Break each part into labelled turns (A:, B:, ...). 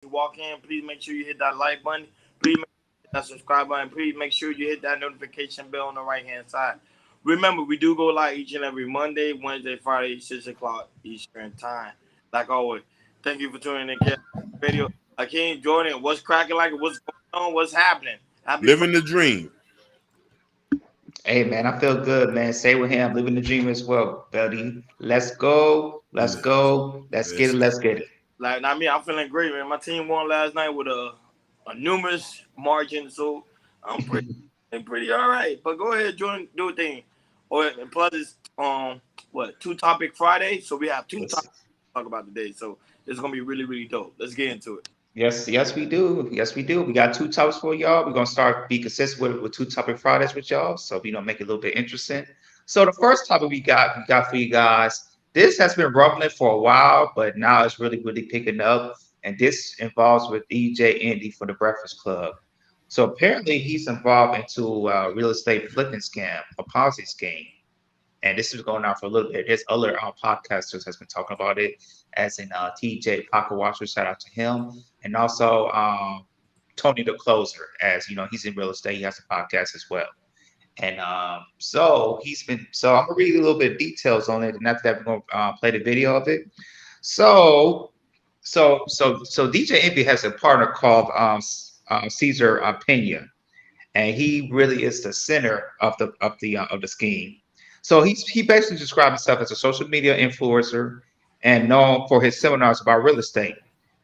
A: you walk in, please make sure you hit that like button. Please make sure you hit that subscribe button. Please make sure you hit that notification bell on the right hand side. Remember, we do go live each and every Monday, Wednesday, Friday, 6 o'clock Eastern time. Like always, thank you for tuning in. Radio. Akeem, Jordan, what's cracking like? What's going on? What's happening? Happy Friday.
B: Living the dream.
C: Hey man, I feel good, man. Stay with him, living the dream as well, buddy. Let's go, let's
B: Yeah.
C: go, let's get it, let's get it.
A: Like, I mean, I'm feeling great, man. My team won last night with a numerous margin, so I'm pretty all right. But go ahead, Jordan, do a thing. Or and plus it's what 2 topic Friday, so we have two
C: Yes,
A: topics to talk about today. So it's gonna be really really dope. Let's get into it.
C: yes, we do. Yes, we do. We got two topics for y'all. We're gonna start be consistent with two topic Fridays with y'all. So we gonna make it a little bit interesting. So the first topic we got for you guys. This has been rumbling for a while, but now it's really picking up. And this involves with DJ Indy for the Breakfast Club. So apparently he's involved into a real estate flipping scam, a Ponzi scheme. And this is going on for a little bit. There's other podcasters has been talking about it, as in TJ Pocket Watcher, shout out to him, and also Tony the Closer, as you know, he's in real estate. He has a podcast as well. And so he's been. So I'm gonna read a little bit of details on it, and after that, we're gonna play the video of it. So, so DJ Envy has a partner called Caesar Pena, and he really is the center of the scheme. So he basically described himself as a social media influencer and known for his seminars about real estate.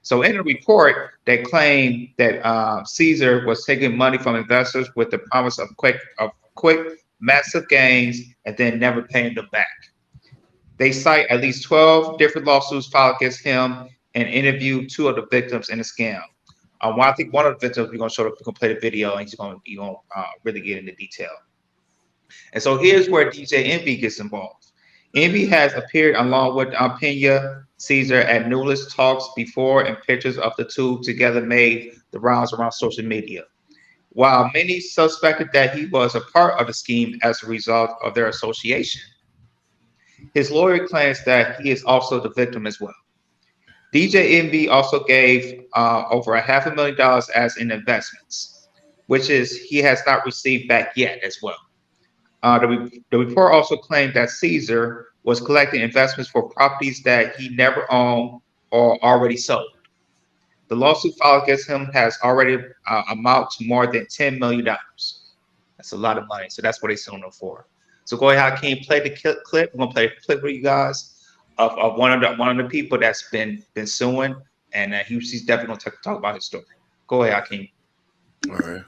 C: So in a report, they claimed that Caesar was taking money from investors with the promise of quick, massive gains, and then never paying them back. They cite at least 12 different lawsuits filed against him and interviewed two of the victims in the scam. I think one of the victims we're gonna play the video, and he's gonna really get into detail. And so here's where DJ Envy gets involved. Envy has appeared along with Pena Caesar at numerous talks before, and pictures of the two together made the rounds around social media. While many suspected that he was a part of the scheme as a result of their association, his lawyer claims that he is also the victim as well. DJ Envy also gave over $500,000 as in investments, which is he has not received back yet as well. The report also claimed that Caesar was collecting investments for properties that he never owned or already sold. The lawsuit filed against him has already amount to more than $10 million. That's a lot of money. So that's what they're suing him for. So go ahead, Hakeem, play the clip. I'm gonna play a clip for you guys of one of the people that's been suing, and he's definitely gonna talk about his story. Go ahead, Hakeem.
B: All right.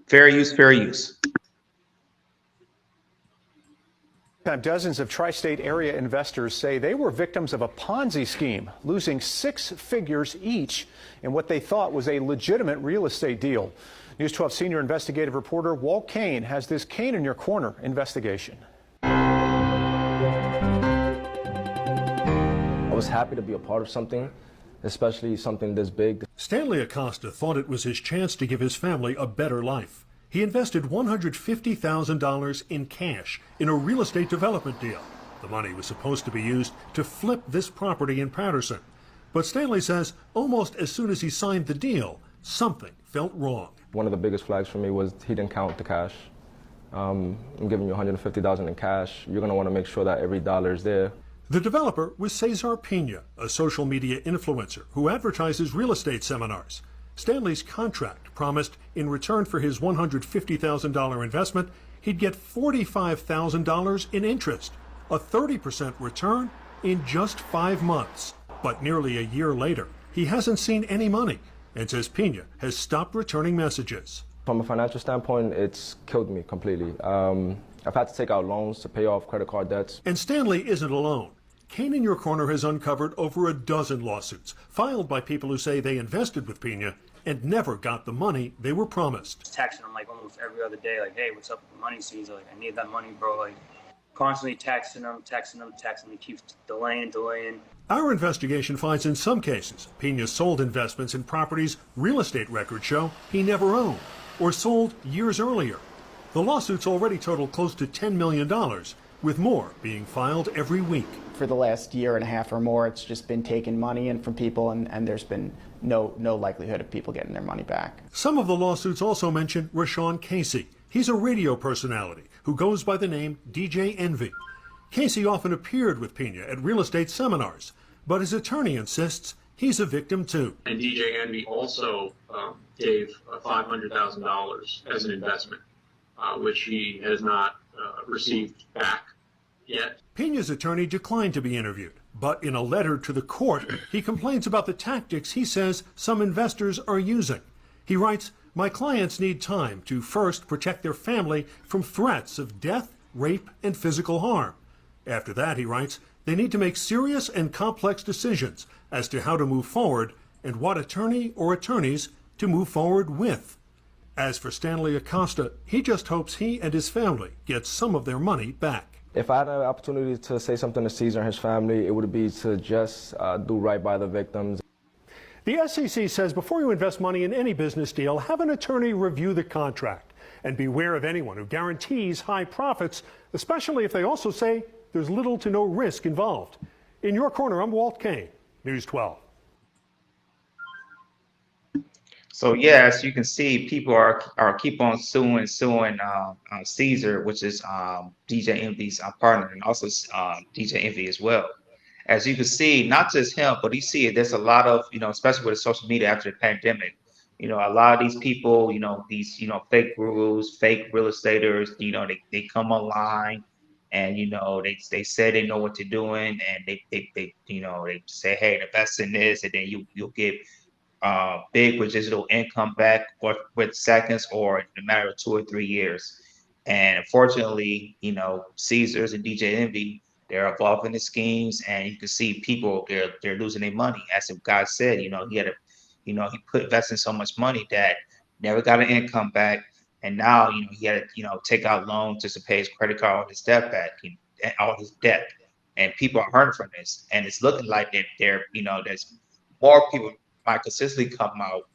C: Fair use, fair use.
D: Dozens of tri-state area investors say they were victims of a Ponzi scheme, losing 6 figures each in what they thought was a legitimate real estate deal. News 12 senior investigative reporter Walt Kane has this Kane in Your Corner investigation.
E: I was happy to be a part of something, especially something this big.
F: Stanley Acosta thought it was his chance to give his family a better life. He invested $150,000 in cash in a real estate development deal. The money was supposed to be used to flip this property in Patterson. But Stanley says almost as soon as he signed the deal, something felt wrong.
E: One of the biggest flags for me was he didn't count the cash. I'm giving you $150,000 in cash. You're going to want to make sure that every dollar is there.
F: The developer was Cesar Pena, a social media influencer who advertises real estate seminars. Stanley's contract promised in return for his $150,000 investment, he'd get $45,000 in interest, a 30% return in just 5 months. But nearly a year later, he hasn't seen any money and says Pena has stopped returning messages.
E: From a financial standpoint, it's killed me completely. I've had to take out loans to pay off credit card debts.
F: And Stanley isn't alone. Kane in Your Corner has uncovered over a dozen lawsuits filed by people who say they invested with Pena and never got the money they were promised.
G: Texting him like almost every other day, like, hey, what's up with the money, Caesar? Like, I need that money, bro. Like, constantly texting him. He keeps delaying.
F: Our investigation finds in some cases Pena sold investments in properties real estate records show he never owned or sold years earlier. The lawsuits already total close to $10 million, with more being filed every week.
B: For the last year and a half or more, it's just been taking money in from people, and there's been no likelihood of people getting their money back.
F: Some of the lawsuits also mention Rashawn Casey. He's a radio personality who goes by the name DJ Envy. Casey often appeared with Pena at real estate seminars, but his attorney insists he's a victim too.
H: And DJ Envy also gave $500,000 as an investment, which he has not received back yet.
F: Pena's attorney declined to be interviewed, but in a letter to the court, he complains about the tactics he says some investors are using. He writes, "My clients need time to first protect their family from threats of death, rape, and physical harm. After that," he writes, "they need to make serious and complex decisions as to how to move forward and what attorney or attorneys to move forward with." As for Stanley Acosta, he just hopes he and his family get some of their money back.
E: If I had an opportunity to say something to Caesar and his family, it would be to just do right by the victims.
F: The SEC says before you invest money in any business deal, have an attorney review the contract and beware of anyone who guarantees high profits, especially if they also say there's little to no risk involved. In your corner, I'm Walt Kane, News 12.
C: So yeah, as you can see, people are keep on suing Caesar, which is DJ Envy's partner, and also DJ Envy as well. As you can see, not just him, but you see it. There's a lot of, especially with the social media after the pandemic. A lot of these people, these fake gurus, fake real estaters, they come online and they say they know what they're doing, and they say, hey, invest in this, and then you'll get big residual income back or with seconds or in a matter of 2 or 3 years. And unfortunately, Caesars and DJ Envy, they're involved in the schemes, and you can see people they're losing their money. As the guy said, he had he put investing so much money that never got an income back, and now he had to take out loans just to pay his credit card, all his debt back, and all his debt. And people are hurting from this, and it's looking like that there's more people might consistently come out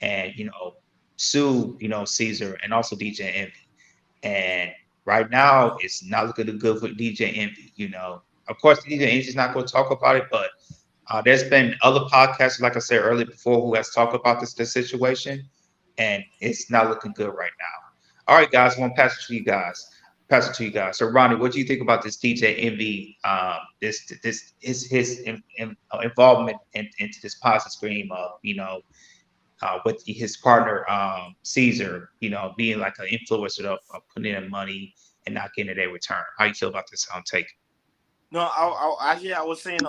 C: and sue Caesar and also DJ Envy. And right now it's not looking good for DJ Envy. Of course DJ Envy is not going to talk about it, but there's been other podcasts, like I said earlier before, who has talked about this situation, and it's not looking good right now. All right, guys, I want to pass it to you guys. So Ronnie, what do you think about this DJ Envy? His involvement into this Ponzi scheme of with his partner Caesar, being like an influencer of putting in money and not getting a return. How you feel about this take?
A: No, I was saying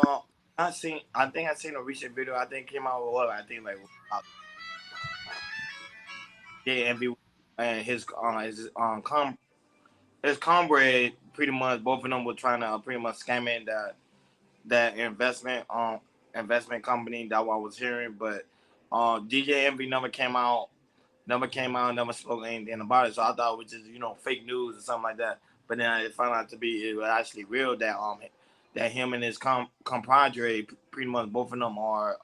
A: I think I seen a recent video. I think came out with what I think like Envy and his comrade, pretty much both of them were trying to pretty much scam in that investment company. That what I was hearing, but DJ Envy never came out, never spoke anything about it. So I thought it was just fake news or something like that. But then I found out it was actually real that him and his compadre, pretty much both of them are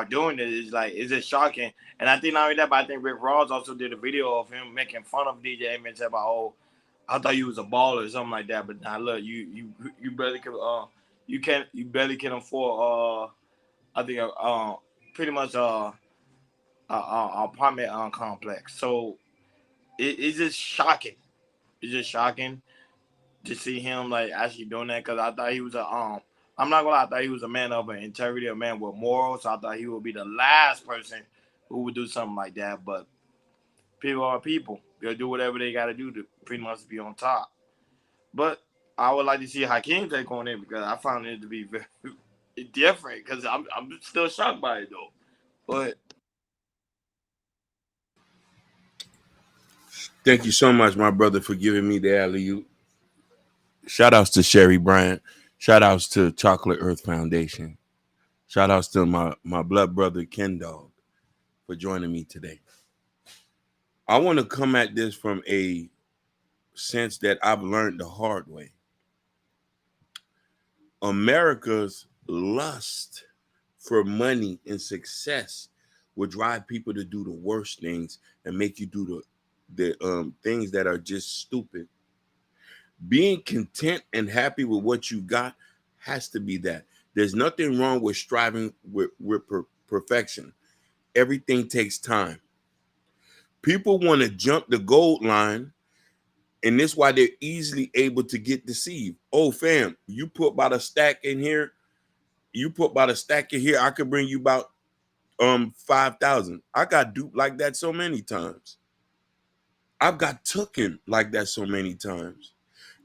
A: doing it. It's just shocking. And I think not only that, but I think Rick Ross also did a video of him making fun of DJ Envy and said about, I thought you was a baller or something like that. But now look, you barely can afford I think pretty much a apartment complex. So it's just shocking. It's just shocking to see him actually doing that, because I thought he was I'm not gonna lie, I thought he was a man of integrity, a man with morals. So I thought he would be the last person who would do something like that. But people are people. They'll do whatever they got to do to pretty much be on top. But I would like to see Hakeem take on it, because I found it to be very different, because I'm still shocked by it though. But
I: thank you so much, my brother, for giving me the alley-oop. Shout outs to Sherry Bryant. Shout outs to Chocolate Earth Foundation. Shout outs to my blood brother Ken Dog for joining me today. I want to come at this from a sense that I've learned the hard way. America's lust for money and success will drive people to do the worst things and make you do the things that are just stupid. Being content and happy with what you got has to be that. There's nothing wrong with striving with perfection. Everything takes time. People want to jump the gold line, and this is why they're easily able to get deceived. Oh, fam, you put about a stack in here. You put about a stack in here. I could bring you about 5,000. I got duped like that so many times. I've got tooken like that so many times.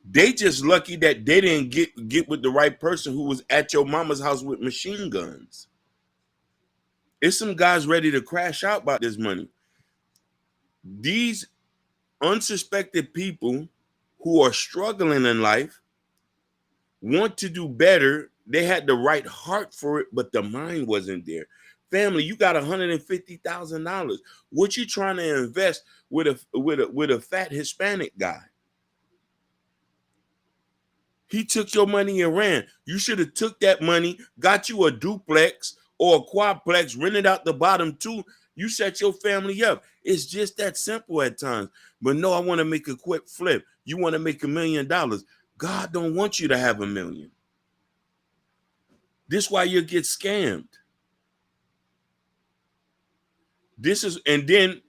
I: They just lucky that they didn't get with the right person who was at your mama's house with machine guns. It's some guys ready to crash out about this money. These unsuspected people who are struggling in life want to do better. They had the right heart for it, but the mind wasn't there. Family, you got $150,000. What you trying to invest with a fat Hispanic guy? He took your money and ran. You should have took that money, got you a duplex or a quadplex, rented out the bottom two. You set your family up. It's just that simple at times. But no, I want to make a quick flip. You want to make $1 million. God don't want you to have $1 million. This is why you get scammed. This is and then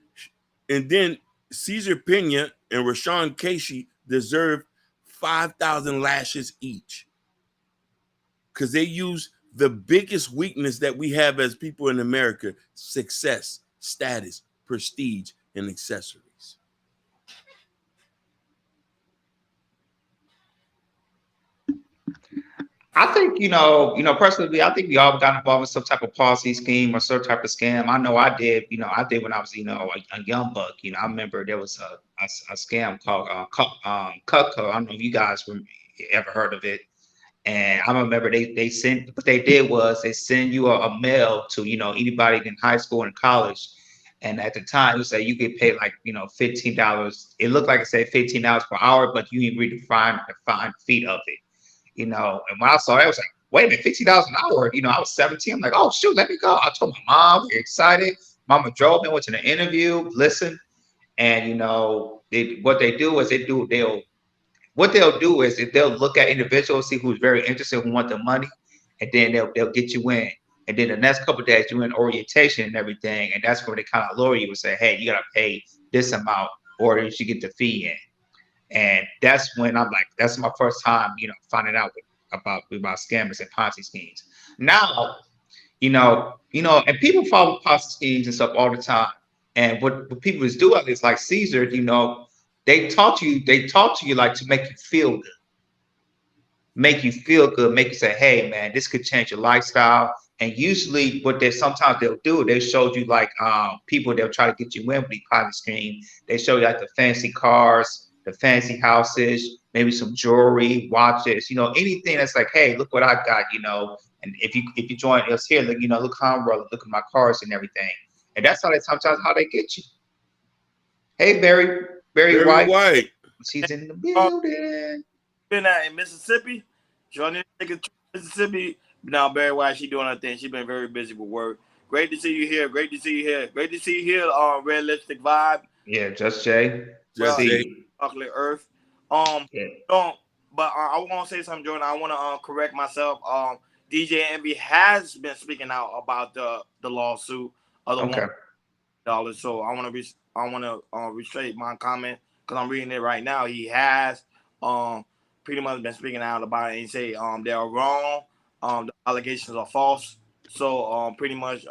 I: Cesar Pena and Rashawn Casey deserve 5,000 lashes each, because they use the biggest weakness that we have as people in America: success, status, prestige, and accessories.
C: I think, personally, I think we all got involved in some type of policy scheme or some type of scam. I know I did. I did when I was, a young buck. I remember there was a scam called Cutco. I don't know if you guys ever heard of it. And I remember they sent, what they did was they send you a mail to, anybody in high school and college. And at the time, you say you get paid like, $15. It looked like it said $15 per hour, but you didn't read the fine feet of it. And when I saw it, I was like, wait a minute, $15 an hour. I was 17. I'm like, oh shoot, let me go. I told my mom, we're excited. Mama drove me, went to the interview, listened, and what they'll do is they'll look at individuals, see who's very interested, who want the money, and then they'll get you in. And then the next couple of days, you're in orientation and everything, and that's where they kind of lure you and say, hey, you gotta pay this amount, or you should get the fee in. And that's when I'm like, that's my first time, finding out about scammers and Ponzi schemes. Now, and people follow Ponzi schemes and stuff all the time. And what people is doing is like Caesar, they talk to you like to make you feel good, make you say, hey man, this could change your lifestyle. And usually what sometimes they'll do, they show you like people, they'll try to get you in with the Ponzi scheme. They show you like the fancy cars, the fancy houses, maybe some jewelry, watches, anything that's like, hey, look what I got, and if you join us here, look, look how I'm rolling, look at my cars and everything. And that's sometimes how they get you. Hey, Barry White. She's in the building.
A: Been out in Mississippi. Joining Mississippi. Now Barry White, she doing her thing. She's been very busy with work. Great to see you here. Great to see you here. Red Lipstick Vibe.
C: Yeah, Just Jay.
A: Chocolate Earth.
C: Yeah.
A: But I want to say something, Jordan. I want to correct myself. DJ Envy has been speaking out about the lawsuit of the $1 So I want to retrace my comment because I'm reading it right now. He has pretty much been speaking out about it and say they are wrong. The allegations are false. So pretty much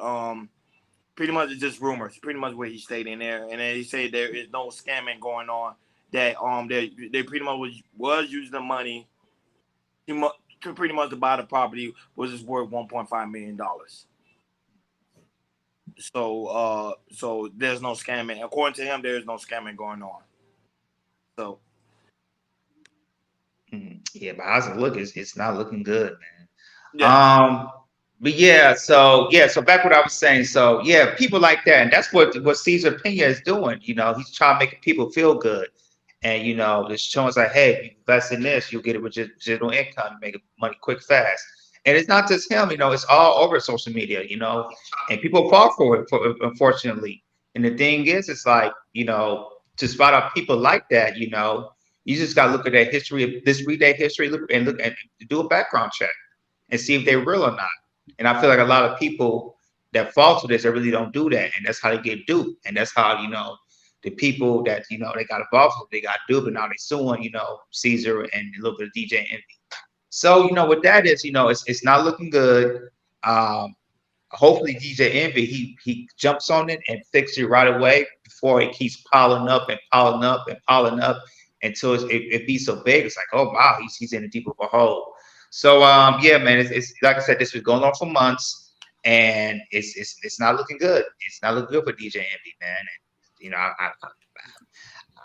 A: it's just rumors. Pretty much what he stated in there, and then he said there is no scamming going on. That they pretty much was using the money to pretty much to buy the property, was just worth $1.5 million. So there's no scamming. According to him, there is no scamming going on. So
C: yeah, but how's it look? It's not looking good, man.
A: yeah.
C: But so back what I was saying. So yeah, people like that, and that's what Cesar Pena is doing. He's trying to make people feel good, and just showing us like, hey, if you invest in this, you'll get it with residual income, make money quick, fast. And it's not just him, it's all over social media, and people fall for it, unfortunately. And the thing is, it's like, to spot out people like that, you know, you just got to look at their history, this read their history, look and do a background check and see if they're real or not. And I feel like a lot of people that fall to this, they really don't do that, and that's how they get duped, and that's how, you know, the people that, you know, they got involved with, they got duped, and now they suing, you know, Caesar and a little bit of DJ Envy. So, you know, what that is, you know, it's not looking good. Um, Hopefully DJ Envy he jumps on it and fixes it right away before it keeps piling up and piling up and piling up until it be so big. It's like, oh wow, he's in a deep of a hole. So yeah, man, it's like I said, this was going on for months, and it's not looking good. It's not looking good for DJ Envy, man. And, you know,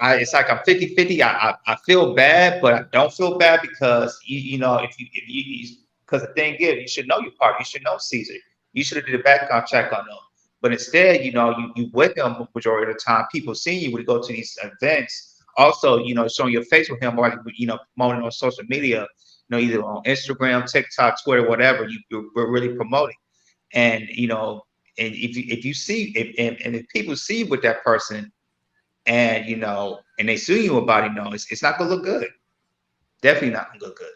C: it's like I'm 50-50. I feel bad, but I don't feel bad because you know, if you because the thing is, you should know your part. You should know Caesar. You should have did a background check on them. But instead, you know, you with him majority of the time. People see you when you go to these events. Also, you know, showing your face with him, or, you know, promoting on social media. You know, either on Instagram, TikTok, Twitter, whatever. We're really promoting. And you know, and if you see and if people see you with that person, and you know, and they sue you about it, you know, it's not gonna look good. Definitely not gonna look good.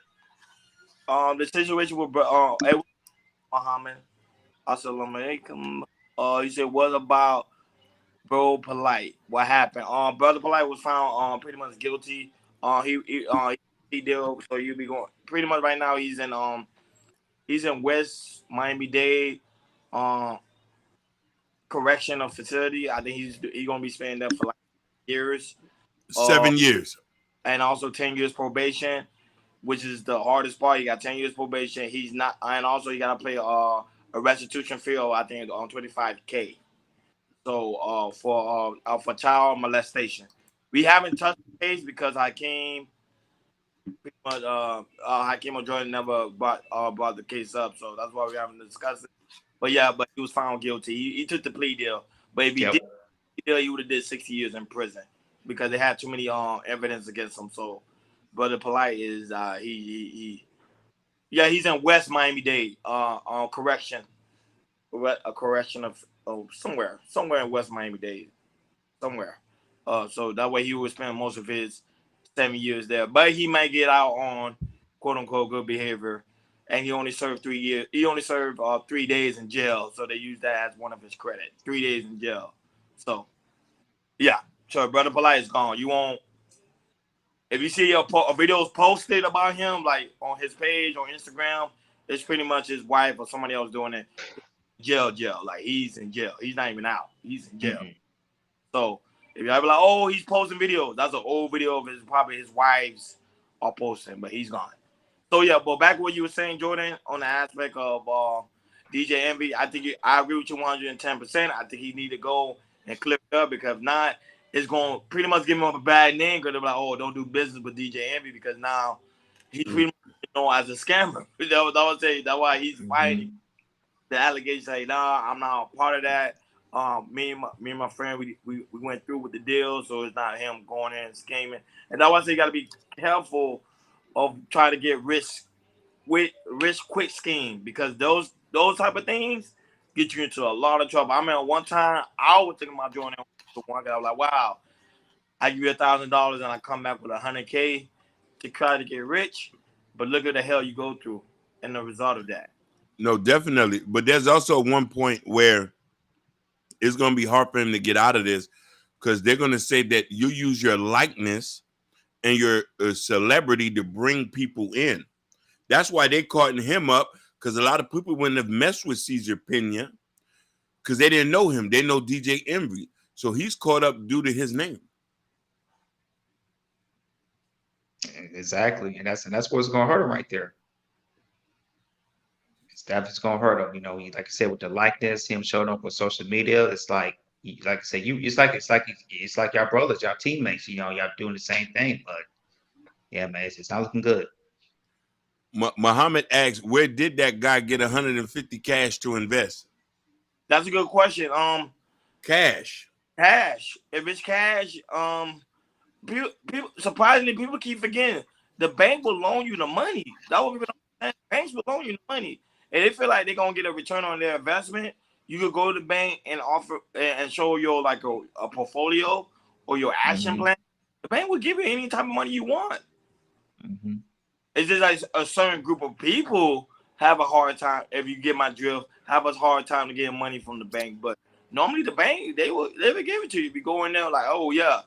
A: The situation with Muhammad, assalamu alaikum. He said, what about Bro Polite? What happened? Brother Polite was found pretty much guilty. He did, so you'll be going pretty much right now. He's in West Miami Dade correctional facility. I think he's gonna be spending there for like years.
I: 7 years.
A: And also 10 years probation, which is the hardest part. He got 10 years probation. He's not, and also you gotta pay a restitution fee of, I think, on 25K. So for child molestation, we haven't touched the case because pretty much Hakeem Jordan never brought the case up, so that's why we haven't discussed it. But yeah, but he was found guilty. He took the plea deal, but if he
C: Yep.
A: did the deal, he would have did 60 years in prison because they had too many evidence against him. So, Brother Polite is yeah, he's in West Miami Dade on correction, a correction of somewhere in West Miami Dade, somewhere. So that way he would spend most of his 7 years there, but he might get out on quote unquote good behavior, and he only served 3 years. He only served 3 days in jail, so they use that as one of his credit. 3 days in jail. So yeah, so Brother Polite is gone. You won't. If you see videos posted about him, like on his page on Instagram, it's pretty much his wife or somebody else doing it. Jail. Like he's in jail. He's not even out. He's in jail.
C: Mhm.
A: So if you ever like, oh, he's posting videos, that's an old video of probably his wives are posting, but he's gone. So yeah, but back to what you were saying, Jordan, on the aspect of DJ Envy, I agree with you 110%. I think he need to go and clip it up because if not, it's going to pretty much give him a bad name because they're like, oh, don't do business with DJ Envy because now he's pretty much known as a scammer. That's why he's fighting the allegations. Like, nah, I'm not a part of that. Me and my friend, we went through with the deal, so it's not him going in and scheming. And that's why I say you got to be careful of trying to get rich quick scheme because those type of things get you into a lot of trouble. I mean, one time I was thinking about joining one guy. I was like, wow, I give you $1,000 and I come back with $100K to try to get rich, but look at the hell you go through and the result of that.
I: No, definitely. But there's also one point where it's going to be hard for him to get out of this because they're going to say that you use your likeness and your celebrity to bring people in. That's why they caught him up because a lot of people wouldn't have messed with Caesar Pena because they didn't know him. They know DJ Envy. So he's caught up due to his name.
C: Exactly, and that's what's gonna hurt him right there. It's gonna hurt him. You know, like I said, with the likeness, him showing up on social media, it's like I said, it's like y'all brothers, y'all teammates. You know, y'all doing the same thing. But yeah, man, it's not looking good.
I: Muhammad asks, where did that guy get 150 cash to invest?
A: That's a good question.
I: Cash.
A: If it's cash, people surprisingly people keep forgetting the bank will loan you the money. That what people don't understand. Banks will loan you the money, and they feel like they're gonna get a return on their investment. You could go to the bank and offer and show your like a portfolio or your action plan, the bank will give you any type of money you want. It's just like a certain group of people have a hard time, if you get my drift, have a hard time to get money from the bank. But normally the bank, they will give it to you. If you go in there like, oh yeah,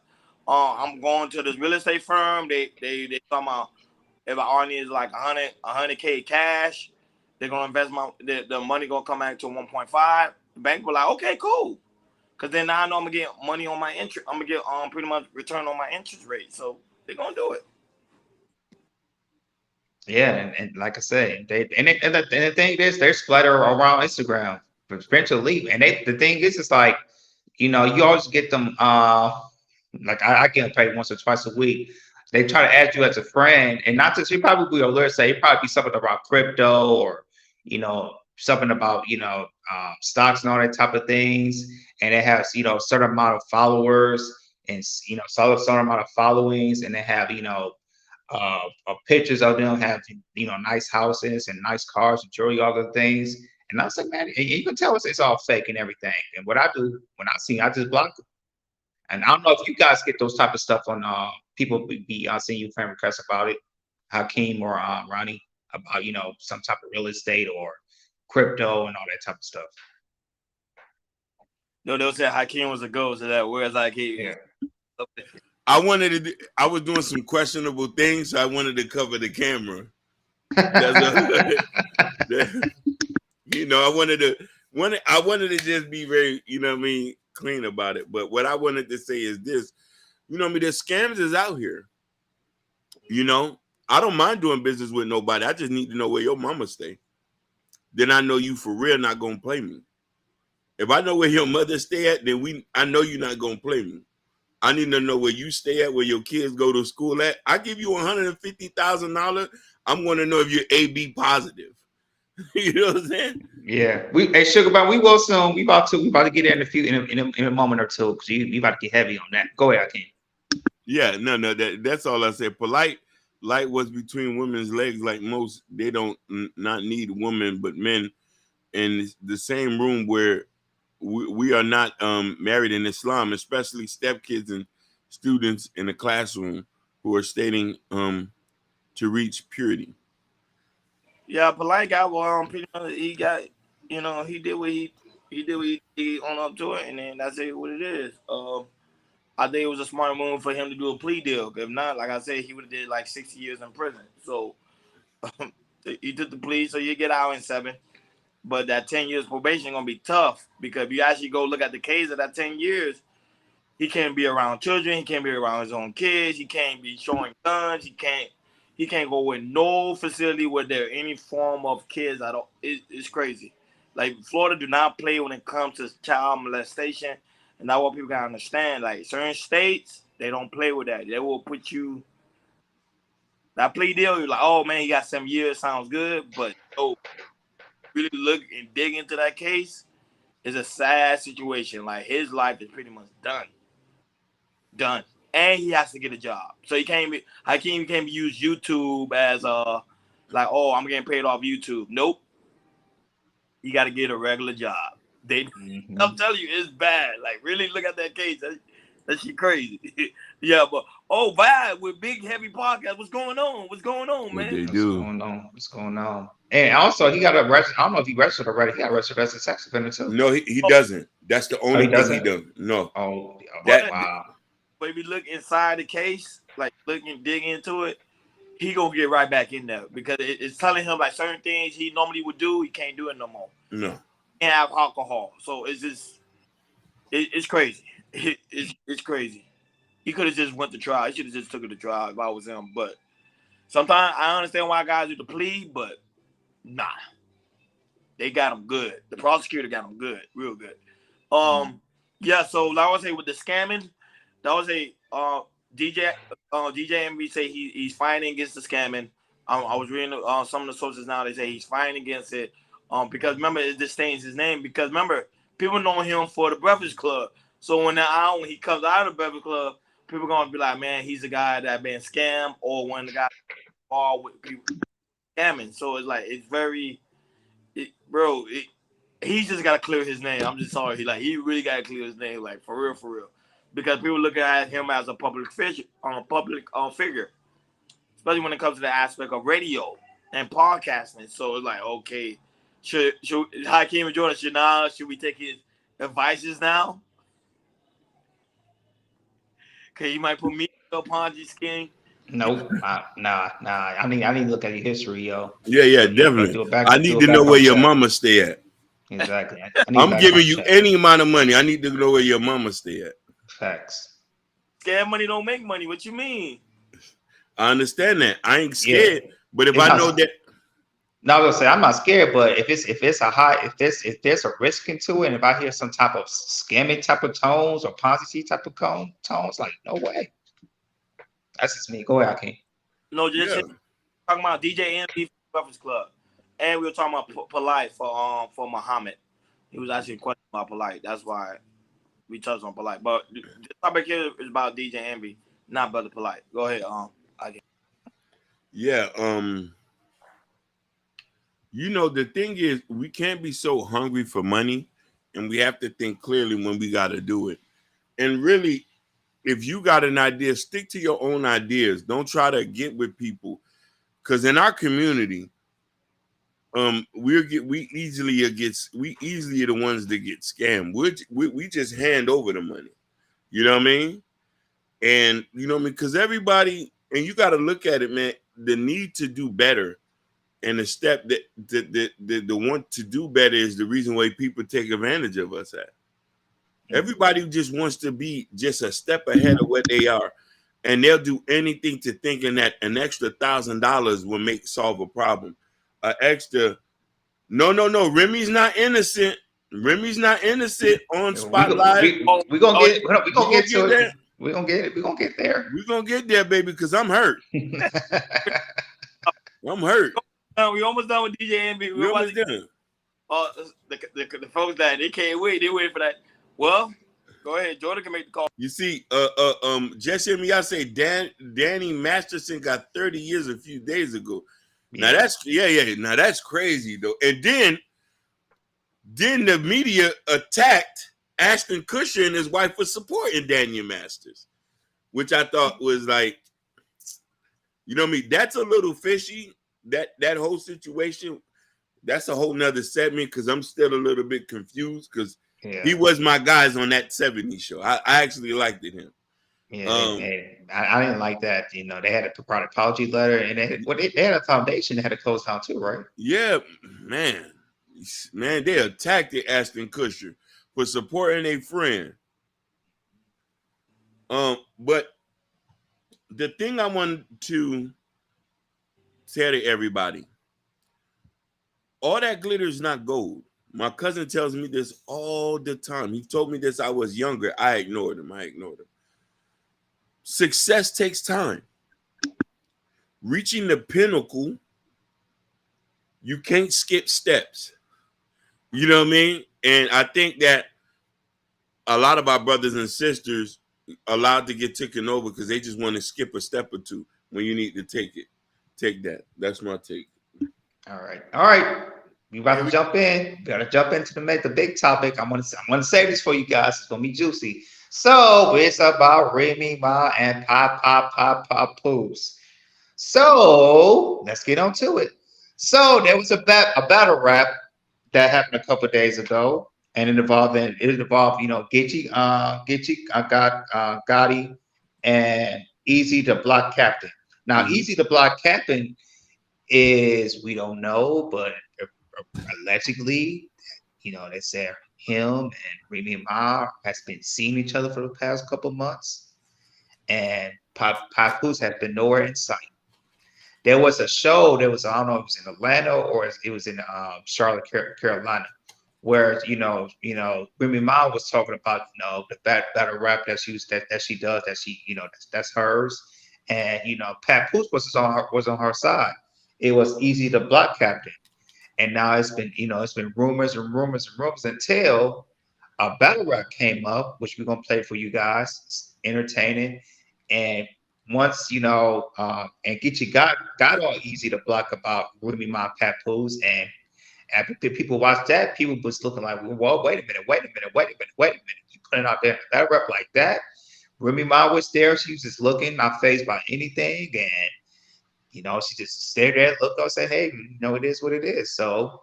A: I'm going to this real estate firm. They talking about if I only is like 100K cash, they're gonna invest the money gonna come back to 1.5. The bank will like, okay, cool. Cause then now I know I'm gonna get money on my interest. I'm gonna get pretty much return on my interest rate. So they're gonna do it.
C: Yeah, and like I said, and the thing is, they're splattered around Instagram for potential leap. And the thing is, it's like, you always get them. Like I get paid once or twice a week. They try to add you as a friend, and not just you probably will alert say it probably be something about crypto or something about stocks and all that type of things. And it has certain amount of followers and certain amount of followings, and they have pictures of them having nice houses and nice cars and jewelry, all the things. And I was like, man, and you can tell it's all fake and everything. And what I do when I see, I just block them. And I don't know if you guys get those type of stuff on people be seeing you friend requests about it, Hakeem or Ronnie, about some type of real estate or crypto and all that type of stuff.
A: No, they'll say Hakeem was a ghost of that. Whereas Hakeem,
C: Yeah.
I: I was doing some questionable things, so I wanted to cover the camera. I wanted to just be very, clean about it. But what I wanted to say is this, there's scams is out here. I don't mind doing business with nobody. I just need to know where your mama stay. Then I know you for real not gonna play me. If I know where your mother stay at, then I know you're not gonna play me. I need to know where you stay at, where your kids go to school at. I give you $150,000. I'm going to know if you're AB positive. You know what I'm saying?
C: Yeah. Hey, Sugar Bomb, we will soon. We about to get in in a moment or two because we about to get heavy on that. Go ahead, Hakeem.
I: Yeah, no, that's all I said. Polite, light was between women's legs. Like most, they don't not need women but men in the same room where we are not married in Islam, especially stepkids and students in the classroom who are stating to reach purity.
A: Yeah, polite guy. Well, pretty much he got, he did what he did on up to it, and then that's it. What it is. I think it was a smart move for him to do a plea deal. If not, like I said, he would have did like 60 years in prison. So he took the plea, so you get out in 7. But that 10 years probation gonna be tough because if you actually go look at the case of that 10 years, he can't be around children, he can't be around his own kids, he can't be showing guns, he can't go with no facility where there any form of kids at all. It's crazy. Like Florida do not play when it comes to child molestation, and that's what people gotta understand. Like certain states, they don't play with that. They will put you that plea deal. You're like, oh man, he got 7 years, sounds good, but really look and dig into that case, it's a sad situation. Like his life is pretty much done, and he has to get a job. So Hakeem can't use YouTube as like, oh, I'm getting paid off YouTube. Nope, you got to get a regular job. I'm telling you, it's bad. Like really, look at that case. That shit crazy. Yeah, but Vibe with Big Heavy Podcast. What's going on? What's going on, man?
I: What they do?
C: What's going on? And also, he got a register. I don't know if he registered already. He got registered as a sex offender too.
I: No, he doesn't. That's the only thing he does. No.
C: Wow.
A: But if you look inside the case, like look and dig into it, he gonna get right back in there because it's telling him like certain things he normally would do, he can't do it no more.
I: No.
A: He can't have alcohol, so it's just it's crazy. It's crazy. He could have just went to trial. He should have just took it to trial if I was him. But sometimes I understand why guys do the plea, but nah, they got him good. The prosecutor got him good, real good. Yeah. So like I was say with the scamming, that was a DJ MB say he's fighting against the scamming. I was reading some of the sources now. They say he's fighting against it. Because remember it just stains his name. Because remember people know him for the Breakfast Club. So when he comes out of the Breakfast Club, people gonna be like, man, he's a guy that been scammed, or when the guy all with people scamming. So it's like it's very, he just gotta clear his name. I'm just sorry. He really gotta clear his name, like for real. because people look at him as a public figure, especially when it comes to the aspect of radio and podcasting. So it's like, okay, should Hakeem and Jordan should we take his advices now? Cause he might put me in a Ponzi scheme.
C: Nope. Nah. I need to look at your history, yo.
I: Yeah,
C: Do
I: definitely.
C: a
I: I need to know where
C: background
I: your
C: check.
I: mama stay at.
C: Exactly. I need a
I: I'm giving
C: background
I: you
C: check.
I: any amount of money. I need to know where your mama stay at.
C: Facts.
A: Scared money don't make money. What you mean?
I: I understand that. I ain't scared, but if
C: It's
I: I
C: not-
I: know that,
C: No, I was gonna say I'm not scared, but if there's a risk into it, and if I hear some type of scamming type of tones or Ponzi type of tones, like no way. That's just me. Go ahead, Hakeem.
A: No, just
I: yeah.
A: talking about DJ MB Breakfast Club, and we were talking about Polite for Muhammad. He was asking questions about Polite. That's why we touched on Polite. But the topic here is about DJ Envy, not Brother Polite. Go ahead.
I: Yeah. You know, the thing is, we can't be so hungry for money, and we have to think clearly when we got to do it. And really, if you got an idea, stick to your own ideas. Don't try to get with people, because in our community, we easily are the ones that get scammed. We just hand over the money. You know what I mean? And you know what I mean? Because everybody, and you got to look at it, man. The need to do better. And the step that the want to do better is the reason why people take advantage of us at. Everybody just wants to be just a step ahead of where they are. And they'll do anything to thinking that an extra $1,000 will solve a problem. An extra, no. Remy's not innocent. Remy's not innocent on Spotlight.
C: We're gonna get to it.
I: There.
C: We're gonna get there.
I: We're gonna get there, baby, because I'm hurt. I'm hurt.
A: We almost done with DJ Envy.
I: We're almost done.
A: The folks that they can't wait. They wait for that. Well, go ahead. Jordan can make the call.
I: You see, just hear me. I say Danny Masterson got 30 years a few days ago. Yeah. Now that's Now that's crazy though. And then the media attacked Ashton Kutcher and his wife for supporting Daniel Masters, which I thought was like, you know what I mean? That's a little fishy. That whole situation, that's a whole nother segment because I'm still a little bit confused because he was my guys on that 70s show. I actually liked him.
C: Yeah, I didn't like that. You know, they had a product apology letter, and they had a foundation that had to close down too, right?
I: Yeah, man, they attacked Ashton Kutcher for supporting a friend. But the thing I want to tell to everybody, all that glitter is not gold. My cousin tells me this all the time. He told me this I was younger. I ignored him. Success takes time. Reaching the pinnacle, you can't skip steps. You know what I mean? And I think that a lot of our brothers and sisters allowed to get taken over because they just want to skip a step or two when you need to take it. Take that. That's my take.
C: All right. We about to jump in. We gotta jump into the big topic. I'm gonna say this for you guys. It's gonna be juicy. So it's about Remy Ma and Papoose. So let's get on to it. So there was a battle rap that happened a couple of days ago, and it involved Gitchy, Gotti, and Easy the Block Captain. Now, Easy the Block Captain is, we don't know, but allegedly, they said him and Remy Ma has been seeing each other for the past couple months, and Papoose has been nowhere in sight. There was a show. I don't know if it was in Atlanta or it was in Charlotte, Carolina, where Remy Ma was talking about the battle rap that she does, that's hers, and Papoose was on her side. It was Easy the Block Captain, and now it's been rumors until a battle rap came up, which we're gonna play for you guys. It's entertaining, and once and Geechee got all Easy to Block about Remy Ma Papoose, and after people watched that, people was looking like, well, wait a minute. putting out there that rep like that. Remy Ma was there. She was just looking, not phased by anything. And, she just stayed there, looked up, said, hey, it is what it is. So,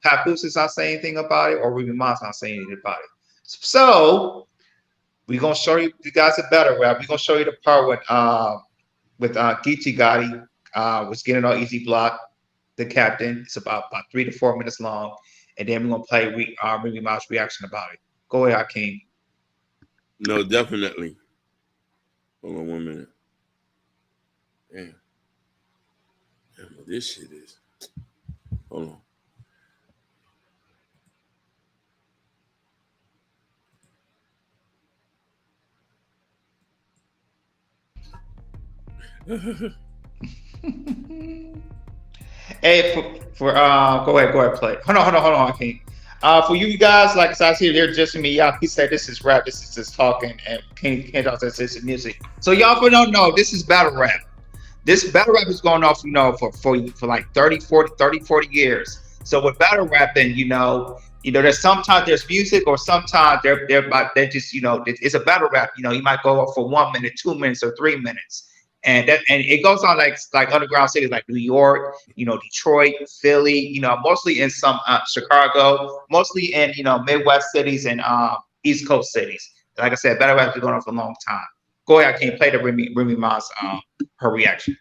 C: Papoose is not saying anything about it, or Remy Ma's not saying anything about it. So, we're going to show you guys a better rap. We're going to show you the part with Geechee Gotti was getting on Easy Block, the captain. It's about 3 to 4 minutes long. And then we're going to play Remy Ma's reaction about it. Go ahead, Hakeem.
I: No, definitely. Hold on 1 minute. Damn. Damn, this shit is. Hold on.
C: Hey, go ahead, play. Hold on, Hakeem. For you guys, like I said, they're just me. Y'all, he said this is rap, this is just talking, and King Kendall says this is music. So y'all don't know, this is battle rap. This battle rap is going off, for like 30, 40 years. So with battle rap, then there's sometimes there's music, or sometimes they're just it's a battle rap. You might go off for 1 minute, 2 minutes, or 3 minutes. And it goes on like underground cities like New York, Detroit, Philly, mostly in some Chicago, mostly in Midwest cities and East Coast cities. Like I said, battle rap has been going on for a long time. Go ahead, I can't play the Remy Ma's her reaction.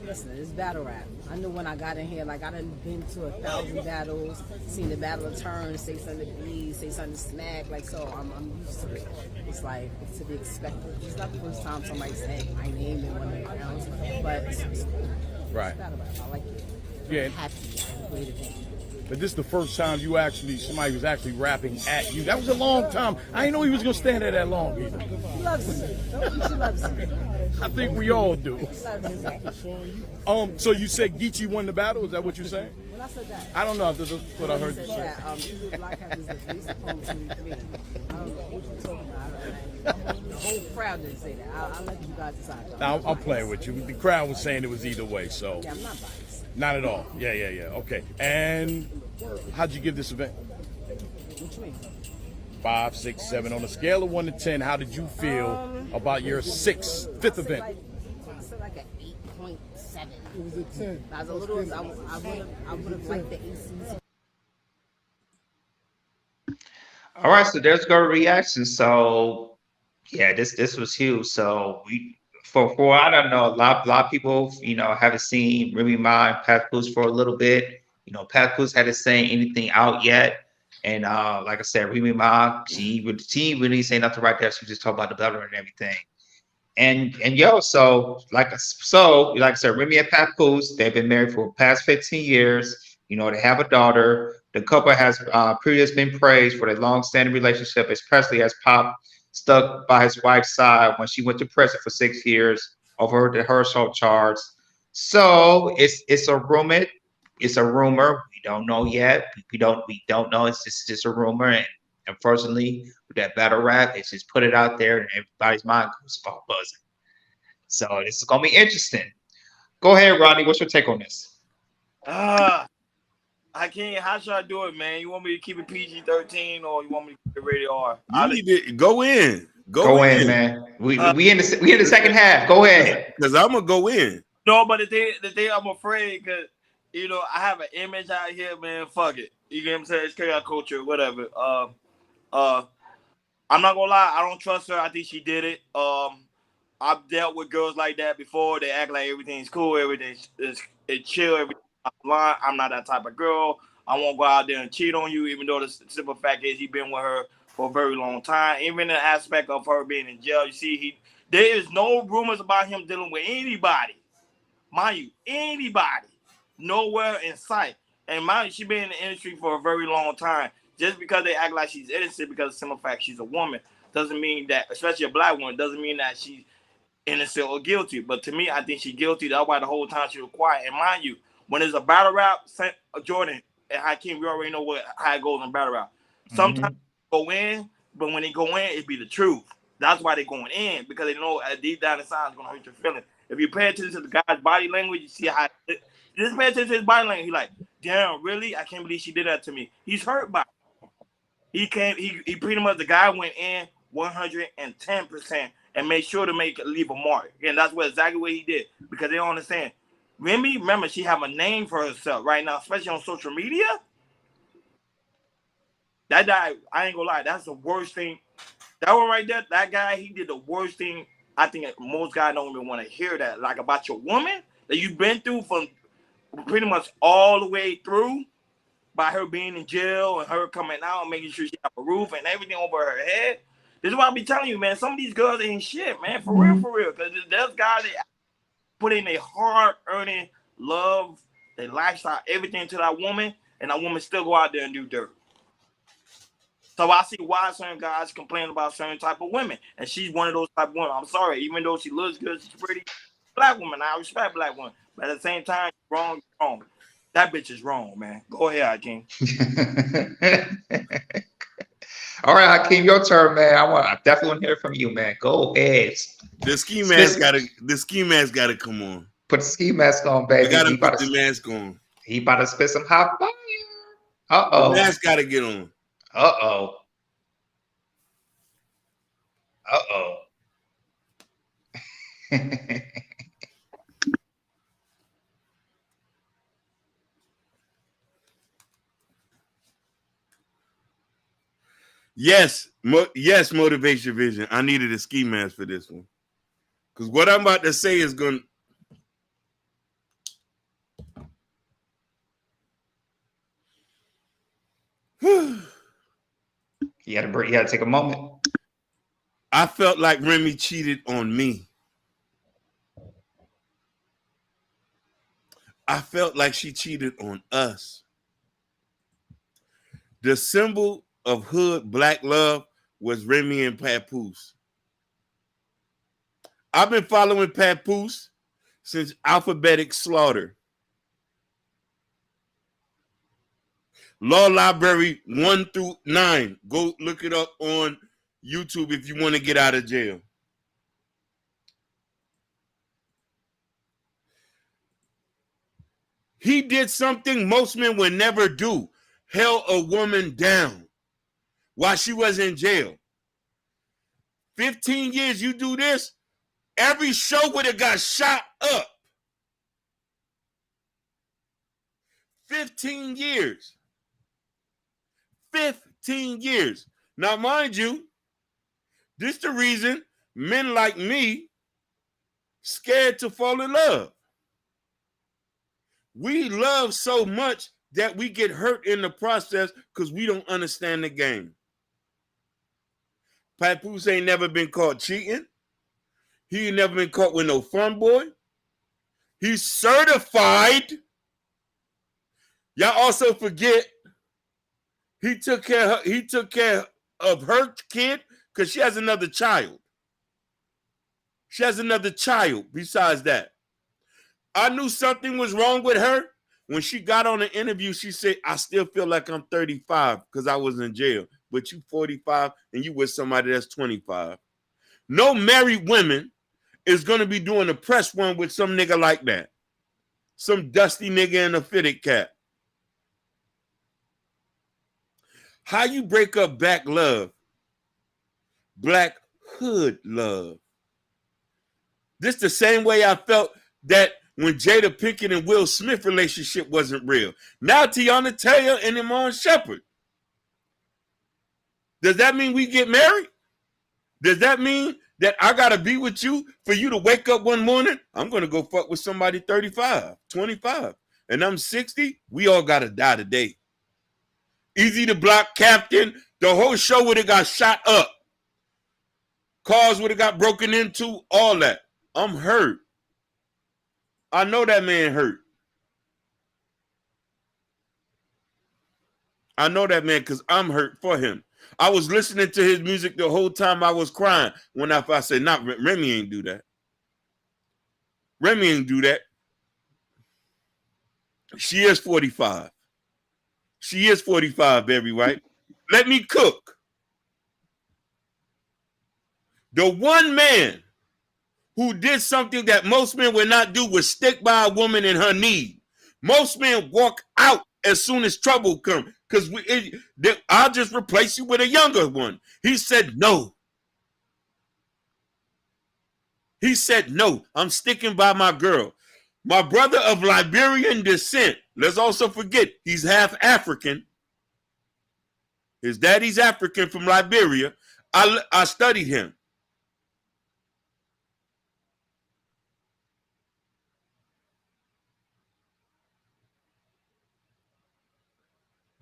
J: Listen, it's battle rap. I knew when I got in here, like I done been to 1,000 battles, seen the battle turn, say something to be, say something to smack, like so I'm used to it. It's like it's to be expected. It's not the first time somebody said my name in one of the rounds, but it's cool.
K: Right.
J: It's battle rap. I like it.
K: Yeah.
J: I'm happy. I'm great at it.
K: But this is the first time somebody was actually rapping at you. That was a long time. I didn't know he was gonna stand there that long either.
J: He loves me. She loves me.
K: I think we all do. So you said Geechee won the battle? Is that what you're saying?
J: When I said that,
K: I don't know if this is what I heard you say.
J: Black Panthers at least opponent 23. I don't know what you're talking about. The whole crowd didn't say that. I'll let you guys decide.
K: I'll play with you. The crowd was saying it was either way, so.
J: Yeah, I'm not biased.
K: Not at all. Yeah. Okay. And how'd you give this event?
J: What you mean?
K: 5, 6, 7. On a scale of 1 to 10, how did you fifth event?
J: I said like an 8.7. It was a 10. I was a little. I would have liked the ACC.
C: All right, so there's go reaction. So yeah, this was huge. So for I don't know, a lot of people haven't seen Remy Ma and Papoose for a little bit. Papoose hadn't saying anything out yet. And like I said, Remy Ma, she really say nothing right there. She just talked about the battle and everything. And so like I said, Remy and Papoose, they've been married for the past 15 years. They have a daughter. The couple has previously been praised for their long-standing relationship, especially as Pop stuck by his wife's side when she went to prison for 6 years over her assault charge. So it's a rumor. It's a rumor. We don't know yet. We don't know. It's just a rumor. And unfortunately, with that battle rap, it's just put it out there and everybody's mind goes buzzing. So this is gonna be interesting. Go ahead, Rodney. What's your take on this?
A: I can't. How should I do it, man? You want me to keep it PG-13 or you want me to keep it rated R?
I: You need to go in.
C: Go in, man. We in the second half. Go ahead.
I: Because I'm gonna go in.
A: No, but the thing I'm afraid because I have an image out here, man. Fuck it. You get what I'm saying? It's chaos culture, whatever. I'm not gonna lie. I don't trust her. I think she did it. I've dealt with girls like that before. They act like everything's cool, everything is chill, everything's line. I'm not that type of girl. I won't go out there and cheat on you, even though the simple fact is he's been with her for a very long time. Even the aspect of her being in jail, you see, there is no rumors about him dealing with anybody. Mind you, anybody. Nowhere in sight. And mind you, she's been in the industry for a very long time. Just because they act like she's innocent because of the simple fact she's a woman doesn't mean that, especially a black woman, doesn't mean that she's innocent or guilty. But to me, I think she's guilty. That's why the whole time she was quiet. And mind you, when there's a battle rap, Jordan and Hakeem, we already know how it goes in battle rap. Sometimes they go in, but when they go in, it be the truth. That's why they're going in, because they know deep down inside it's going to hurt your feelings. If you pay attention to the guy's body language, you see how just pay attention to his body language. He like, damn, really? I can't believe she did that to me. He's hurt by it. He pretty much, the guy went in 110% and made sure to leave a mark. And that's exactly what he did, because they don't understand. Remy, remember, she have a name for herself right now, especially on social media. That guy, I ain't gonna lie, that's the worst thing. That one right there, that guy, he did the worst thing. I think most guys don't even want to hear that. Like, about your woman that you've been through from pretty much all the way through, by her being in jail and her coming out and making sure she have a roof and everything over her head. This is what I be telling you, man. Some of these girls ain't shit, man. For real. Because there's guys that put in their hard-earning love, their lifestyle, everything to that woman, and that woman still go out there and do dirt. So I see why certain guys complain about certain type of women, and she's one of those type of women. I'm sorry, even though she looks good, she's pretty. Black woman, I respect black women, but at the same time, wrong. That bitch is wrong, man. Go ahead, Hakeem.
C: All right, Hakeem, your turn, man. I definitely want to hear from you, man. Go ahead.
I: The ski mask gotta come on.
C: Put the ski mask on, baby.
I: I gotta put the mask on.
C: He about to spit some hot fire. Uh-oh.
I: The mask gotta get on.
C: Uh-oh. Uh-oh.
I: Yes, motivation vision. I needed a ski mask for this one. Because what I'm about to say is going
C: to... You had to take a moment.
I: I felt like Remy cheated on me. I felt like she cheated on us. The symbol of hood black love was Remy and Papoose. I've been following Papoose since Alphabetic Slaughter. Law Library 1 through 9. Go look it up on YouTube if you want to get out of jail. He did something most men would never do. Held a woman down while she was in jail. 15 years you do this, every show would have got shot up. 15 years. 15 years. Now, mind you, this is the reason men like me scared to fall in love. We love so much that we get hurt in the process because we don't understand the game. Papoose ain't never been caught cheating. He ain't never been caught with no fun boy. He's certified. Y'all also forget he took care of her kid because she has another child. She has another child besides that. I knew something was wrong with her. When she got on the interview, she said, I still feel like I'm 35 because I was in jail. But you 45 and you with somebody that's 25. No married woman is going to be doing a press one with some nigga like that. Some dusty nigga in a fitted cap. How you break up black love? Black hood love. This the same way I felt that when Jada Pinkett and Will Smith relationship wasn't real. Now Tiana Taylor and Iman Shepherd. Does that mean we get married? Does that mean that I got to be with you for you to wake up one morning? I'm going to go fuck with somebody 35, 25, and I'm 60. We all got to die today. Easy to Block Captain. The whole show would have got shot up. Cars would have got broken into, all that. I'm hurt. I know that man hurt. I know that man because I'm hurt for him. I was listening to his music the whole time I was crying when I said, "Not Remy ain't do that. Remy ain't do that." She is 45. She is 45, baby, right? Let me cook. The one man who did something that most men would not do was stick by a woman in her need. Most men walk out as soon as trouble comes, because I'll just replace you with a younger one. He said no. He said no. I'm sticking by my girl. My brother of Liberian descent. Let's also forget he's half African. His daddy's African from Liberia. I studied him.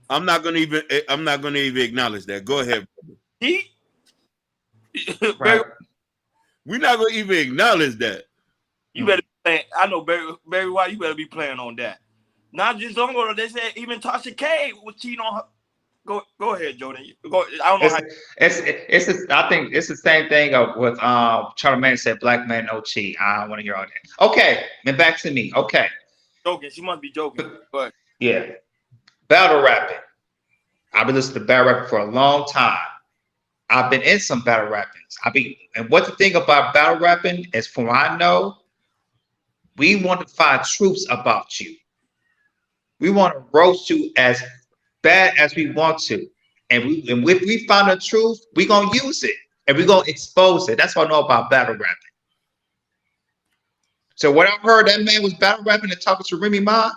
I: I'm not gonna even acknowledge that. Go ahead.
C: Right.
I: We're not gonna even acknowledge that.
A: You better be playing. I know Barry White. You better be playing on that. Not just don't go. They said even Tasha K was cheating on her. Go ahead, Jordan. Go. I don't know
C: I think it's the same thing with Charlamagne said black man no cheat. I don't want to hear all that. Okay, and back to me. Okay.
A: Joking. She must be joking. But
C: yeah, battle rapping. I've been listening to battle rapping for a long time. I've been in some battle rappings. And what the thing about battle rapping is, from what I know, we want to find truths about you. We want to roast you as bad as we want to. And if we find the truth, we're going to use it. And we're going to expose it. That's what I know about battle rapping. So when I heard that man was battle rapping and talking to Remy Ma,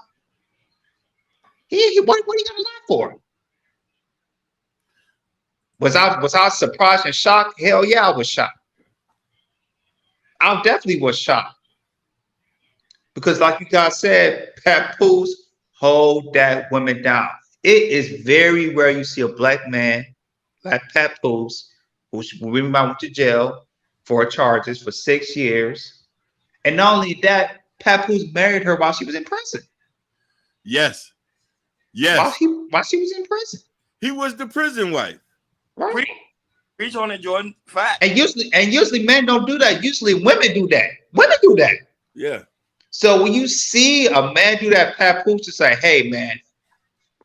C: what are you going to lie for? Was I surprised and shocked? Hell yeah, I was shocked. I definitely was shocked. Because like you guys said, Papoose, hold that woman down. It is very rare you see a black man like Papoose, who went to jail for charges for 6 years. And not only that, Papoose married her while she was in prison.
I: Yes. Yes.
C: While she was in prison.
I: He was the prison wife.
C: Right.
A: Preach on it, Jordan. Fact.
C: And usually men don't do that. Usually women do that. Women do that.
I: Yeah.
C: So when you see a man do that, Papoose to say, hey man,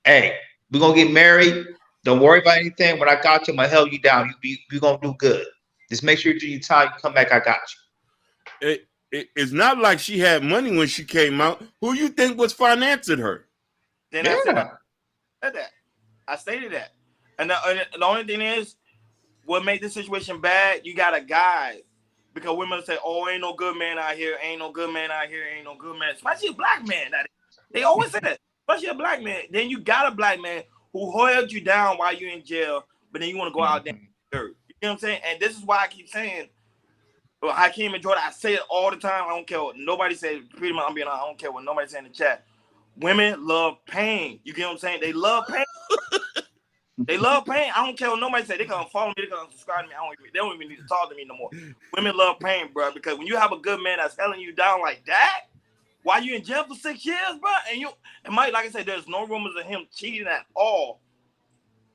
C: hey, we're gonna get married. Don't worry about anything. When I got you, I'm gonna held you down. You're gonna do good. Just make sure you do your time, you come back, I got
I: you. It's not like she had money when she came out. Who you think was financing her?
A: Then I said that. I stated that. And the only thing is, what made this situation bad, you got a guy. Because women say, oh, ain't no good man out here, ain't no good man out here, ain't no good man. Especially a black man. They always say that. Especially a black man. Then you got a black man who held you down while you're in jail, but then you want to go out there and dirt. You know what I'm saying? And this is why I keep saying, well, Hakeem and Jordan, I say it all the time. I don't care what nobody says. Pretty much, I don't care what nobody says in the chat. Women love pain. You get what I'm saying? They love pain. They love pain. I don't care what nobody say. They gonna follow me. They gonna subscribe to me. They don't even need to talk to me no more. Women love pain, bro. Because when you have a good man that's holding you down like that, while you in jail for 6 years, bro, and Mike, like I said, there's no rumors of him cheating at all.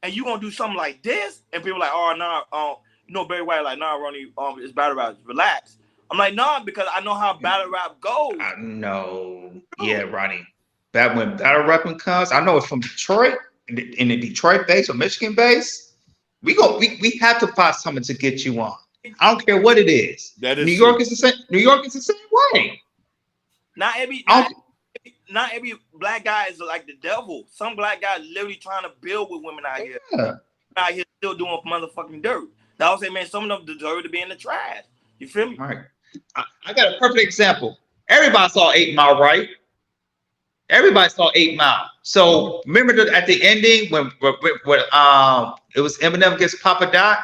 A: And you gonna do something like this, and people like, oh no, Barry White like, nah, Ronnie, it's battle rap. Relax. I'm like, nah, because I know how battle rap goes.
C: I know. Yeah, Ronnie. When battle rapping comes, I know it's from Detroit. In the Detroit base or Michigan base, we have to find something to get you on. I don't care what it is.
I: That is
C: New York is the same. New York is the same way.
A: Not every black guy is like the devil. Some black guys literally trying to build with women out here. Out here still doing motherfucking dirt. That was say, man, some of them deserve to be in the trash. You feel me?
C: All right. I got a perfect example. Everybody saw 8 Mile, right? Everybody saw 8 Mile. So remember at the ending when it was Eminem against Papa Doc.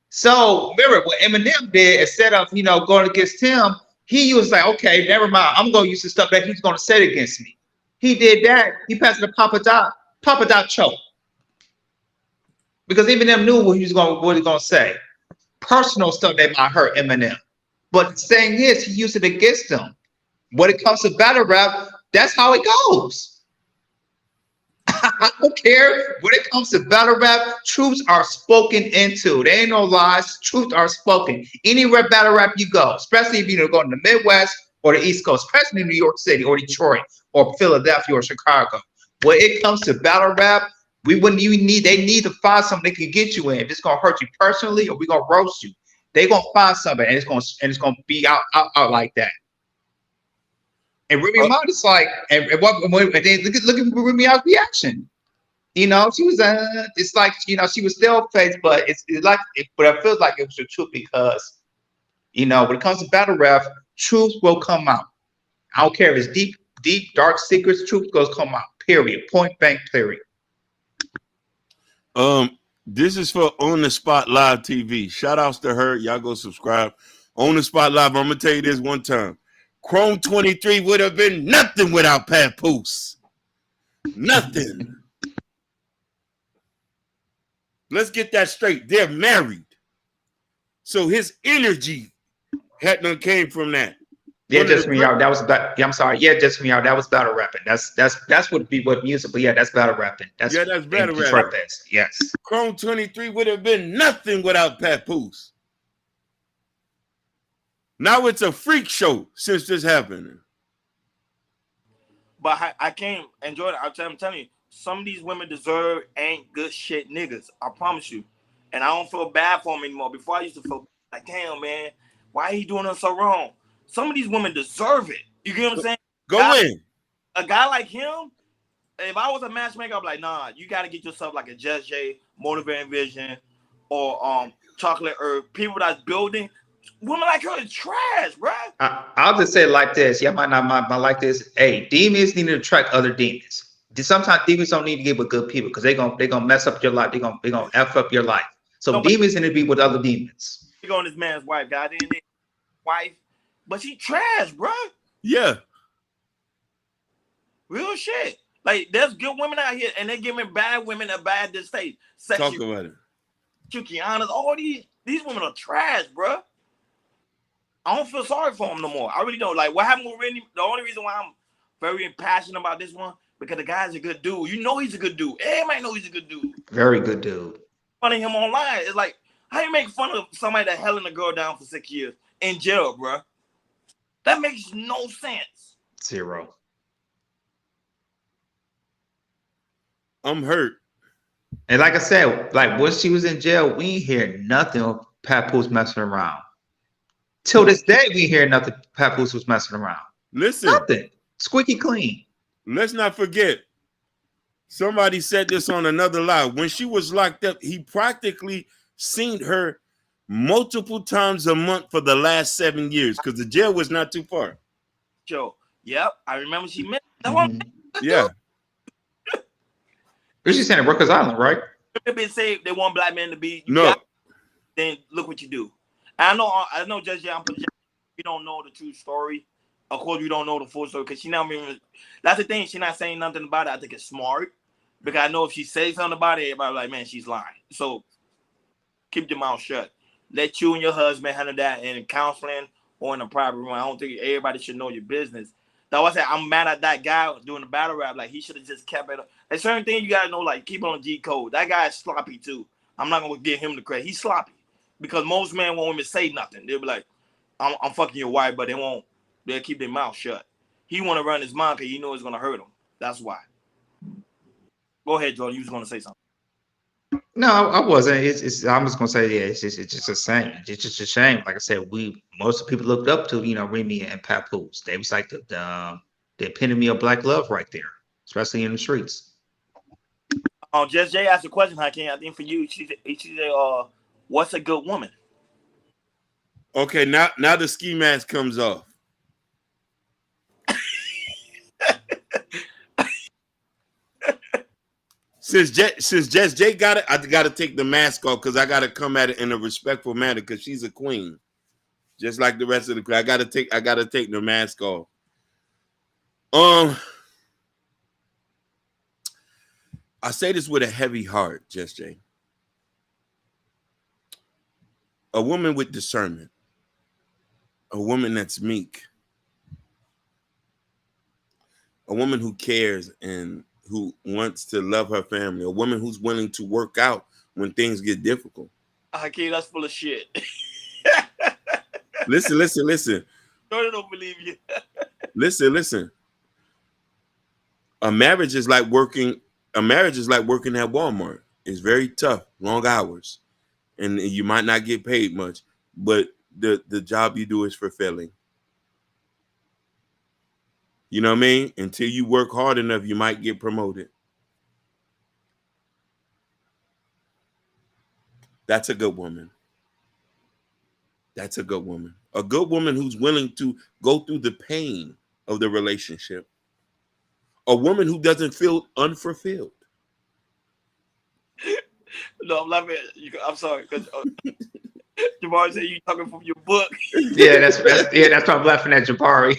C: So remember what Eminem did instead of going against him, he was like, okay, never mind. I'm gonna use the stuff that he's gonna say against me. He did that. He passed it to Papa Doc. Papa Doc choked because Eminem knew what he was gonna say. Personal stuff that might hurt Eminem, but the thing is, he used it against him. When it comes to battle rap, that's how it goes. I don't care. When it comes to battle rap, truths are spoken into. There ain't no lies. Truths are spoken. Anywhere battle rap you go, especially if you're going to the Midwest or the East Coast, especially New York City or Detroit or Philadelphia or Chicago. When it comes to battle rap, they need to find something they can get you in. If it's gonna hurt you personally or we're gonna roast you, they're gonna find something and it's gonna be out like that. And Remy Ma is like, and then look at Remy Ma's reaction. You know, she was it's like, you know, she was still faced, but but I feel like it was the truth because, you know, when it comes to battle rap, truth will come out. I don't care if it's deep, dark secrets, truth goes come out. Period. Point blank, period.
I: This is for On the Spot Live TV. Shout outs to her. Y'all go subscribe. On the Spot Live, I'm gonna tell you this one time. Chrome 23 would have been nothing without Papoose. Nothing. Let's get that straight. They're married. So his energy had none came from that.
C: Yeah, just me out. That was I'm sorry. Yeah, just me out. That was battle rapping. That's what music. But yeah, that's battle rapping. That's
I: battle rapping.
C: Yes.
I: Chrome 23 would have been nothing without Papoose. Now it's a freak show since this happened.
A: But I can't enjoy it. I'm telling you, some of these women deserve ain't good shit niggas. I promise you. And I don't feel bad for them anymore. Before I used to feel like, damn, man, why are he doing us so wrong? Some of these women deserve it. You get what I'm saying?
I: Go in.
A: A guy like him, if I was a matchmaker, I'd be like, nah, you got to get yourself like a Just J, Motivating Vision, or Chocolate Earth. People that's building. Women like her is trash, bro.
C: I'll just say it like this. Yeah, might not like this. Hey, demons need to attract other demons. Sometimes demons don't need to get with good people because they're gonna mess up your life. They're gonna F up your life. So demons need to be with other demons.
A: You go on this man's wife, God, wife, but she trash, bro.
I: Yeah.
A: Real shit. Like, there's good women out here, and they're giving bad women a bad state.
I: Talk about it.
A: Chukianas, all these women are trash, bro. I don't feel sorry for them no more. I really don't. Like, what happened with Remy? The only reason why I'm very impassioned about this one, because the guy's a good dude. You know he's a good dude. Everybody know he's a good dude.
C: Very good dude.
A: Funny him online. It's like, how you make fun of somebody that held a girl down for 6 years in jail, bro? That makes no sense.
C: Zero.
I: I'm hurt.
C: And like I said, like when she was in jail, we ain't hear nothing of Papoose messing around. Till this day, we hear nothing. Papoose was messing around.
I: Listen,
C: nothing. Squeaky clean.
I: Let's not forget. Somebody said this on another live. When she was locked up, he practically seen her multiple times a month for the last 7 years because the jail was not too far.
A: Joe, yep, I remember she met that one.
I: Yeah.
C: She's saying at Rikers Island, right?
A: They've been saved. They want black men to be.
I: No.
A: Then look what you do. I know, Judge Jam, we don't know the true story. Of course, we don't know the full story because she not even. That's the thing. She's not saying nothing about it. I think it's smart because I know if she says something about it, everybody like, man, she's lying. So keep your mouth shut. Let you and your husband handle that in counseling or in a private room. I don't think everybody should know your business. That's why I said I'm mad at that guy doing the battle rap. Like, he should have just kept it. There's certain things you gotta know, like keep it on G code. That guy's sloppy too. I'm not gonna give him the credit. He's sloppy because most men won't even say nothing. They'll be like, I'm fucking your wife, but they won't. They'll keep their mouth shut. He want to run his mouth because he know it's gonna hurt him. That's why. Go ahead, Jordan. You was gonna say something.
C: No, I wasn't. I'm just gonna say, yeah, it's just a shame. It's just a shame. Like I said, most of the people looked up to, Remy and Papoose. They was like the epitome of black love right there, especially in the streets.
A: Just Jay asked a question, Hakeem. I think for you, she said, what's a good woman?
I: Okay, now the ski mask comes off. Since Jess J got it, I got to take the mask off because I got to come at it in a respectful manner because she's a queen, just like the rest of the crew. I got to take the mask off. I say this with a heavy heart, Jess J. A woman with discernment, a woman that's meek, a woman who cares and who wants to love her family, a woman who's willing to work out when things get difficult.
A: Hakeem, that's full of shit.
I: Listen.
A: I don't believe you.
I: Listen. A marriage is like working at Walmart. It's very tough, long hours, and you might not get paid much, but the job you do is fulfilling. You know what I mean? Until you work hard enough, you might get promoted. That's a good woman. That's a good woman. A good woman who's willing to go through the pain of the relationship. A woman who doesn't feel unfulfilled.
A: No, I'm laughing. I'm sorry, because Jabari said you talking from your book.
C: Yeah, that's why I'm laughing at Jabari.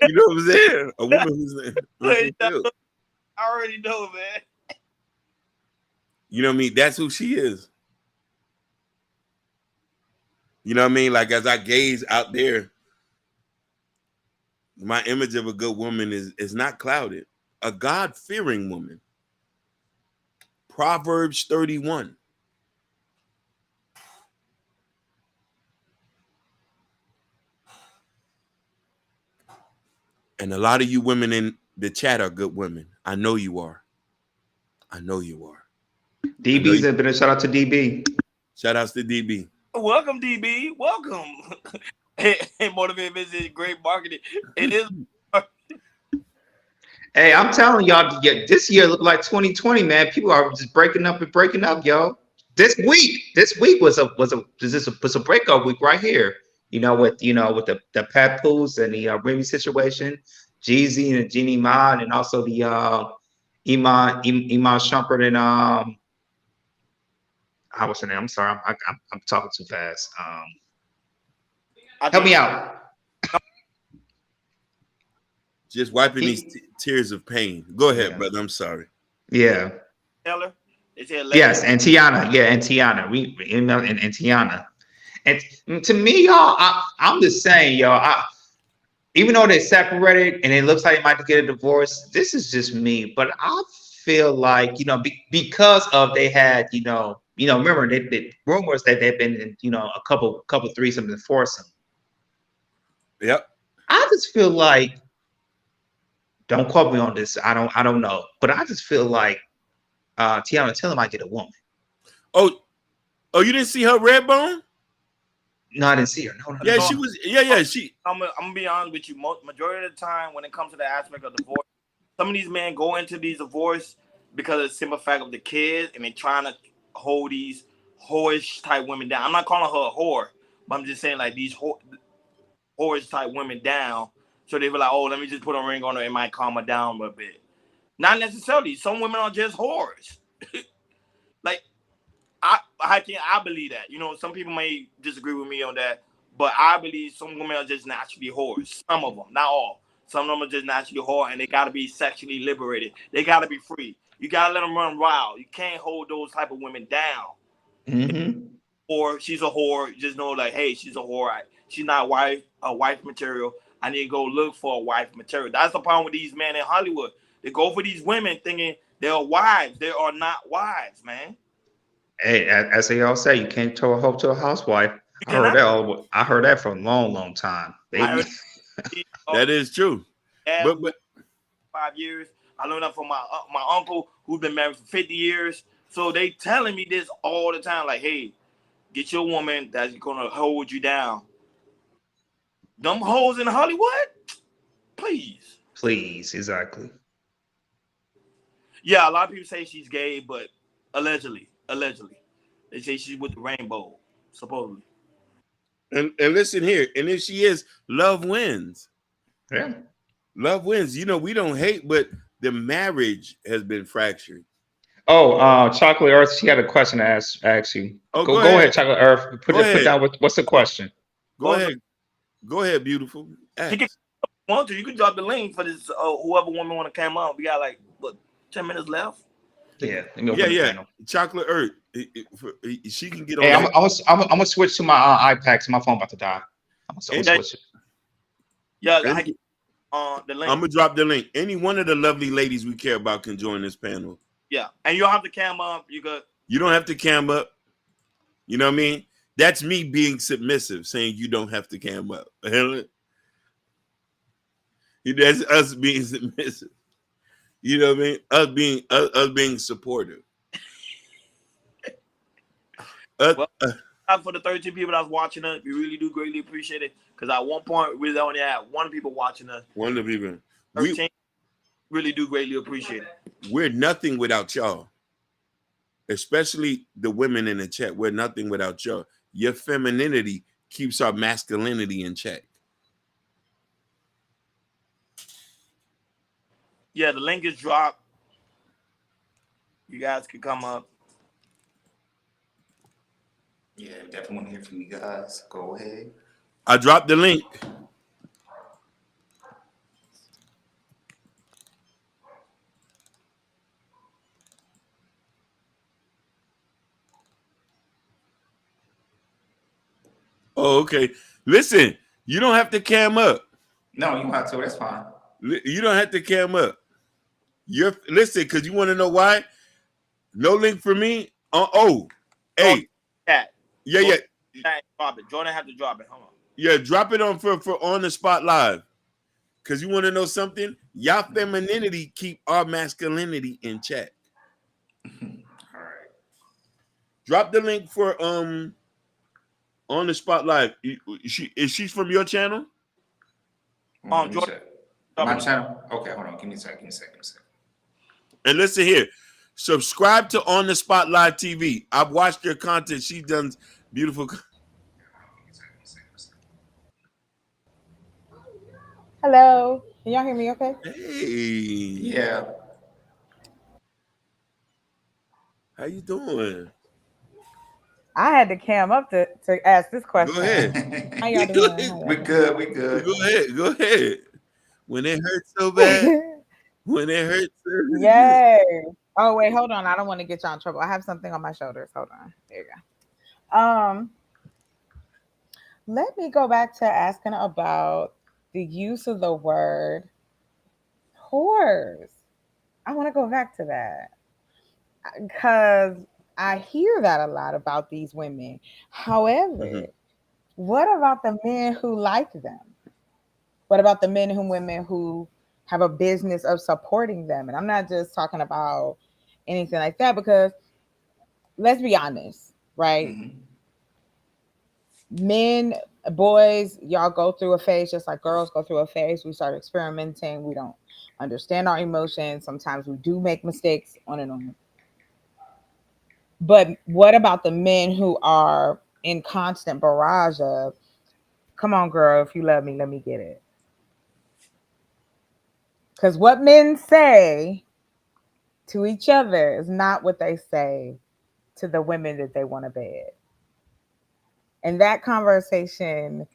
I: You know what I'm saying? A woman who's unfulfilled.
A: I already know, man.
I: You know what I mean? That's who she is. You know what I mean? Like, as I gaze out there, my image of a good woman is not clouded. A God-fearing woman. Proverbs 31. And a lot of you women in the chat are good women. I know you are. I know you are.
C: DB's been a shout out to DB.
I: Shout outs to DB.
A: Welcome, DB. Welcome. Hey, Motivated Business, great marketing. It is.
C: Hey, I'm telling y'all, this year looked like 2020, man. People are just breaking up, yo. This week was a breakup week right here. With the Papoose and the Remy situation, Jeezy and Jeannie Mod, and also the Iman Shumpert and what's her name? I'm sorry, I'm talking too fast. Help me out.
I: Just wiping these tears of pain. Go ahead, brother. I'm sorry.
C: Yeah.
A: Taylor.
C: Yes, and Tiana. Yeah, and Tiana. And Tiana. And to me, y'all, I'm just saying, y'all. Even though they separated and it looks like they might get a divorce, this is just me. But I feel like because of they had remember the rumors that they've been in a couple threesomes and foursome.
I: Yep.
C: I just feel like, don't quote me on this. I don't know, but I just feel like Tiana Taylor might get a woman.
I: Oh, you didn't see her red bone?
C: No, I didn't see her. No.
I: Yeah, she was. Yeah.
A: I'm gonna be honest with you. Majority of the time, when it comes to the aspect of divorce, some of these men go into these divorce because of the simple fact of the kids, and they're trying to hold these whorish type women down. I'm not calling her a whore, but I'm just saying like these whorish type women down. So they were like, oh, let me just put a ring on her. It might calm her down a bit. Not necessarily. Some women are just whores. Like, I believe that. Some people may disagree with me on that, but I believe some women are just naturally whores. Some of them, not all. Some of them are just naturally whore, and they got to be sexually liberated. They got to be free. You got to let them run wild. You can't hold those type of women down.
C: Mm-hmm.
A: Or she's a whore. Just know, like, hey, she's a whore. She's not a wife material. I need to go look for a wife material. That's the problem with these men in Hollywood. They go for these women thinking they're wives. They are not wives, man.
C: Hey, as they all say, you can't throw a hope to a housewife. I heard that for a long time.
I: That is true. But
A: 5 years. I learned that from my uncle who's been married for 50 years. So they telling me this all the time, like, hey, get your woman that's gonna hold you down. Them hoes in Hollywood, please.
C: Exactly.
A: Yeah, a lot of people say she's gay, but allegedly, they say she's with the rainbow, supposedly.
I: And listen here, and if she is, love wins.
C: Yeah,
I: love wins. We don't hate, but the marriage has been fractured.
C: Oh, Chocolate Earth, she had a question to ask you.
I: Oh,
C: go ahead, Chocolate Earth. Put down what's the question?
I: Go ahead, beautiful.
A: You can drop the link for this. Whoever woman want to come up. We got like 10 minutes left.
C: Yeah.
I: Chocolate Earth. She can get on.
C: Hey, I'm gonna switch to my iPad because my phone about to die. I'm gonna switch it.
A: Yeah, the link.
I: I'm gonna drop the link. Any one of the lovely ladies we care about can join this panel.
A: Yeah, and you don't have to cam up.
I: You don't have to cam up. You know what I mean? That's me being submissive, saying you don't have to cam up. That's us being submissive. You know what I mean? Us being supportive.
A: out for the 13 people that's watching us. We really do greatly appreciate it. Because at one point, we only had one people watching us.
I: One of the people.
A: 13 really do greatly appreciate it.
I: We're nothing without y'all. Especially the women in the chat. We're nothing without y'all. Your femininity keeps our masculinity in check.
A: Yeah, the link is dropped. You guys can come up.
C: Yeah, definitely want to hear from you guys. Go ahead.
I: I dropped the link. Oh, okay. Listen, you don't have to cam up.
C: No, you don't have to. That's fine.
I: You don't have to cam up. Listen, because you want to know why? No link for me. Hey. Yeah.
A: Drop it. Jordan have to drop it. Hold on.
I: Yeah, drop it on for on the spot live. Because you want to know something? Y'all femininity keep our masculinity in check.
C: All right.
I: Drop the link for on the spot live. Is she from your channel?
A: Jordan.
C: My channel. Okay, hold on. Give me a second.
I: And listen here. Subscribe to On the Spot Live TV. I've watched your content. She done beautiful.
L: Hello. Can y'all hear me okay?
I: Hey.
C: Yeah.
I: How you doing?
L: I had to cam up to ask this question.
I: Go ahead.
L: How y'all doing?
C: We good.
I: Go ahead. When it hurts so bad. When it hurts so
L: Yay. Oh, wait, hold on. I don't want to get y'all in trouble. I have something on my shoulders. Hold on. There you go. Let me go back to asking about the use of the word whores. I want to go back to that because I hear that a lot about these women. However, what about the men who like them? What about the men and women who have a business of supporting them? And I'm not just talking about anything like that because let's be honest, right?
C: Mm-hmm.
L: Men, boys, y'all go through a phase just like girls go through a phase. We start experimenting. We don't understand our emotions. Sometimes we do make mistakes, on and on. But what about the men who are in constant barrage of, come on, girl, if you love me, let me get it? Because what men say to each other is not what they say to the women that they want to bed. And that conversation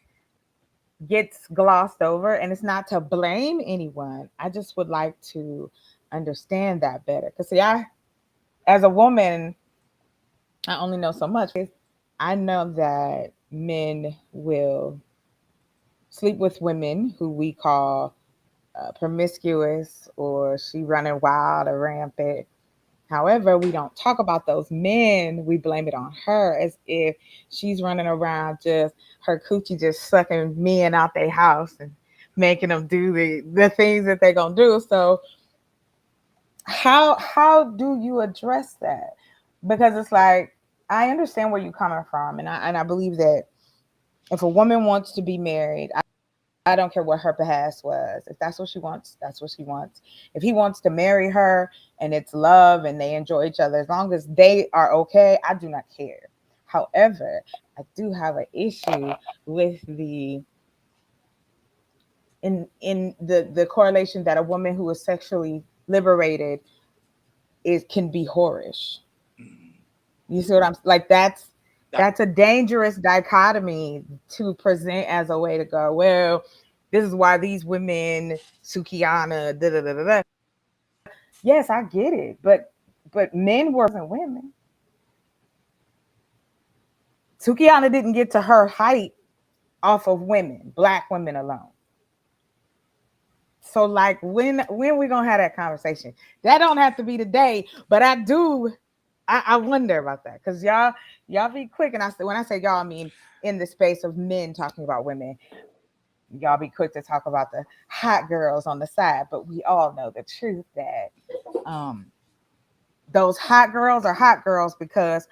L: gets glossed over, and it's not to blame anyone. I just would like to understand that better. Because see, as a woman, I only know so much. I know that men will sleep with women who we call promiscuous or she running wild or rampant. However, we don't talk about those men. We blame it on her as if she's running around just her coochie just sucking men out their house and making them do the things that they're gonna do. So how do you address that? Because it's like I understand where you're coming from, and I believe that if a woman wants to be married, I don't care what her past was. If that's what she wants, that's what she wants. If he wants to marry her and it's love and they enjoy each other, as long as they are okay, I do not care. However, I do have an issue with the correlation that a woman who is sexually liberated can be whorish. You see what I'm like? That's a dangerous dichotomy to present as a way to go, well, this is why these women, Sukiana, da da da da da. Yes, I get it, but men weren't women. Sukiana didn't get to her height off of women, Black women alone. So, like, when we gonna have that conversation? That don't have to be today, but I do. I wonder about that because y'all be quick, and when I say y'all, I mean in the space of men talking about women. Y'all be quick to talk about the hot girls on the side, but we all know the truth that those hot girls are hot girls because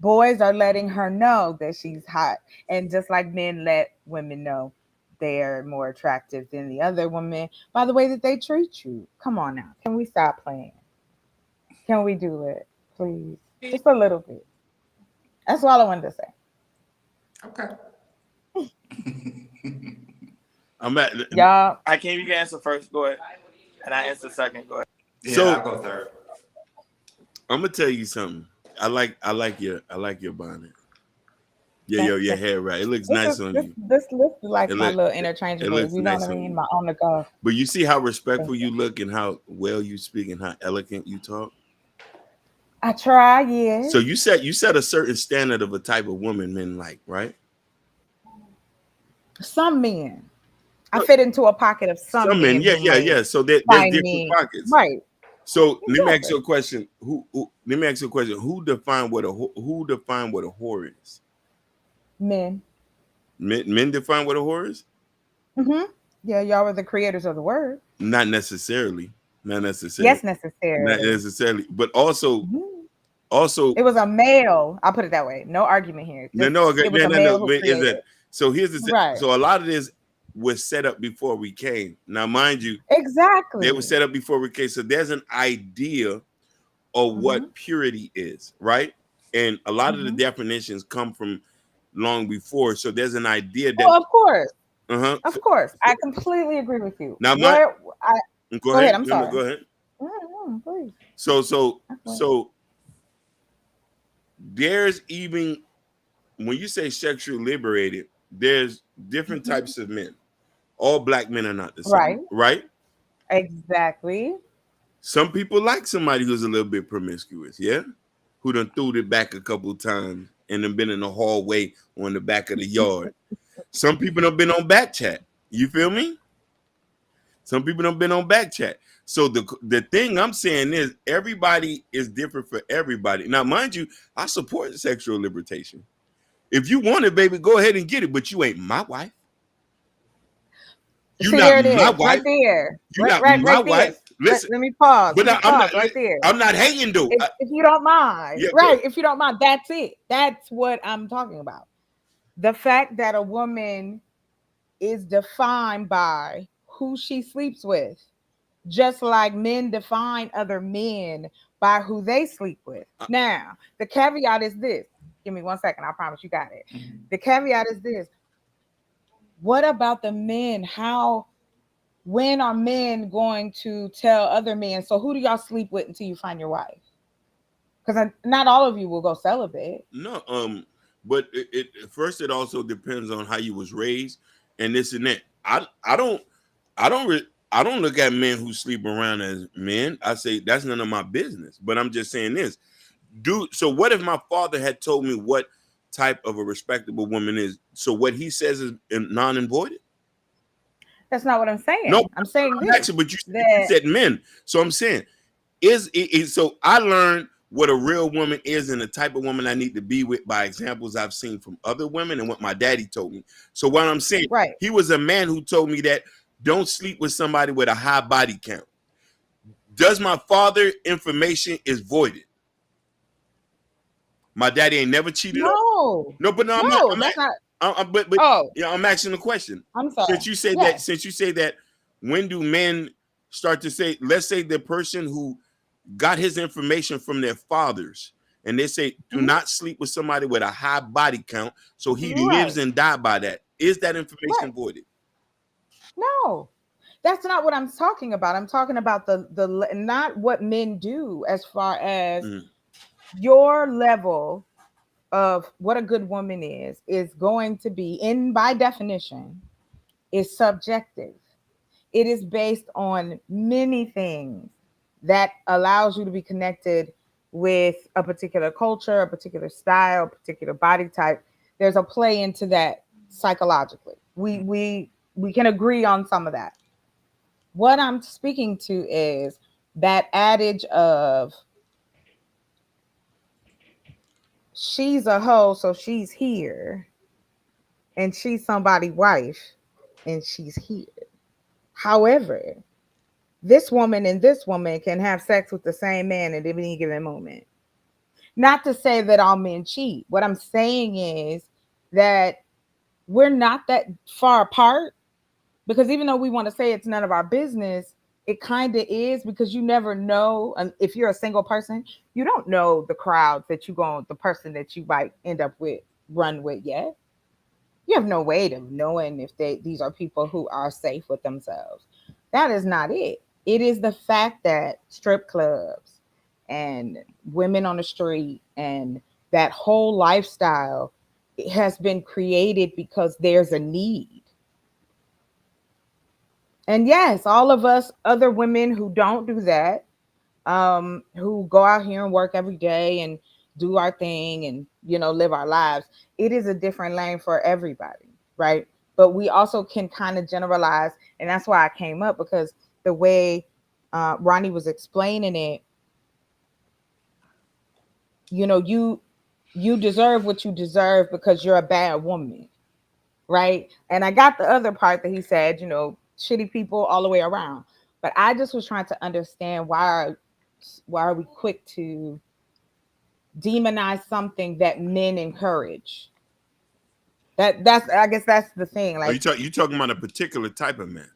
L: Boys are letting her know that she's hot. And just like men let women know they're more attractive than the other women by the way that they treat you. Come on now. Can we stop playing? Can we do it? Please. Just a little bit. That's all I wanted to say.
C: Okay.
I: I'm at
L: Y'all.
A: I can't. You can answer first. Go ahead. And I answer second. Go ahead.
C: Yeah,
I: So-
C: I'll go third.
I: I'm gonna tell you something. I like your bonnet. Yeah, your hair right. It looks nice on you.
L: This looks like
I: It
L: my
I: look-
L: little
I: it
L: interchangeable.
I: looks
L: You know
I: nice
L: what I
I: on
L: mean?
I: you.
L: My on the go.
I: But you see how respectful you look and how well you speak and how elegant you talk.
L: I try, yes.
I: So you set a certain standard of a type of woman men like, right?
L: Some men. I fit into a pocket of some men.
I: Yeah. So there's
L: find
I: different
L: me.
I: pockets,
L: Right.
I: So let me ask
L: Exactly.
I: you a question. Let me ask you a question. Who define what a whore is?
L: Men.
I: Men define what a whore is?
L: Mm-hmm. Yeah, y'all were the creators of the word.
I: Not necessarily. Not necessarily.
L: Yes, necessarily.
I: Not necessarily. But also,
L: It was a male. I'll put it that way. No argument here.
I: It was a
L: male who created.
I: So here's the
L: Right.
I: So a lot of this was set up before we came. Now, mind you,
L: Exactly.
I: they were set up before we came. So there's an idea of what purity is, right? And a lot of the definitions come from long before. So there's an idea that
L: Well, of course.
I: Uh-huh.
L: Of course. I completely agree with you.
I: Now,
L: go ahead. I'm sorry.
I: Go ahead.
L: Please.
I: So there's even when you say sexually liberated, there's different types of men. All black men are not the same, right?
L: Exactly.
I: Some people like somebody who's a little bit promiscuous, yeah, who done threw it back a couple of times and then been in the hallway on the back of the yard. Some people done been on back chat. You feel me? Some people done been on back chat. So the thing I'm saying is everybody is different for everybody. Now, mind you, I support sexual liberation. If you want it, baby, go ahead and get it, but you ain't my wife.
L: You See, there it is, right there.
I: You're not
L: right
I: my
L: there.
I: wife. Listen,
L: let me pause.
I: But
L: I'm not right there.
I: I'm not hating, though.
L: If you don't mind,
I: Yeah,
L: right? If you don't mind, that's it. That's what I'm talking about. The fact that a woman is defined by who she sleeps with, just like men define other men by who they sleep with. Now, the caveat is this. Give me 1 second. I promise you got it. The caveat is this. What about the men? When are men going to tell other men? So who do y'all sleep with until you find your wife? Because not all of you will go celibate.
I: No, but it first it also depends on how you was raised and this and that. I don't look at men who sleep around as men. I say that's none of my business. But I'm just saying this. So what if my father had told me what type of a respectable woman is? So what he says is non and voided?
L: That's not what I'm saying.
I: No,
L: I'm saying this.
I: Actually, but you said men. So I'm saying so I learned what a real woman is and the type of woman I need to be with by examples I've seen from other women and what my daddy told me. So what I'm saying, he was a man who told me that don't sleep with somebody with a high body count. Does my father information is voided? My daddy ain't never cheated.
L: No,
I: but no, I'm not. But yeah, I'm asking the question.
L: I'm sorry.
I: Since you say that, when do men start to say? Let's say the person who got his information from their fathers, and they say, do not sleep with somebody with a high body count, so he lives and die by that. Is that information voided?
L: No, that's not what I'm talking about. I'm talking about the not what men do as far as your level of what a good woman is going to be, by definition, is subjective. It is based on many things that allows you to be connected with a particular culture, a particular style, a particular body type. There's a play into that psychologically. We can agree on some of that. What I'm speaking to is that adage of she's a hoe, so she's here, and she's somebody's wife, and she's here. However, this woman and this woman can have sex with the same man at any given moment. Not to say that all men cheat. What I'm saying is that we're not that far apart, because even though we want to say it's none of our business, it kind of is, because you never know. If you're a single person, you don't know the crowds that the person that you might end up with, run with yet. You have no way of knowing if these are people who are safe with themselves. That is not it. It is the fact that strip clubs and women on the street and that whole lifestyle has been created because there's a need. And yes, all of us other women who don't do that, who go out here and work every day and do our thing and, live our lives, it is a different lane for everybody, right? But we also can kind of generalize, and that's why I came up, because the way Ronnie was explaining it, you deserve what you deserve because you're a bad woman, right? And I got the other part that he said, shitty people all the way around. But I just was trying to understand why are we quick to demonize something that men encourage? That's I guess that's the thing.
I: Are
L: Like,
I: you talking about a particular type of man?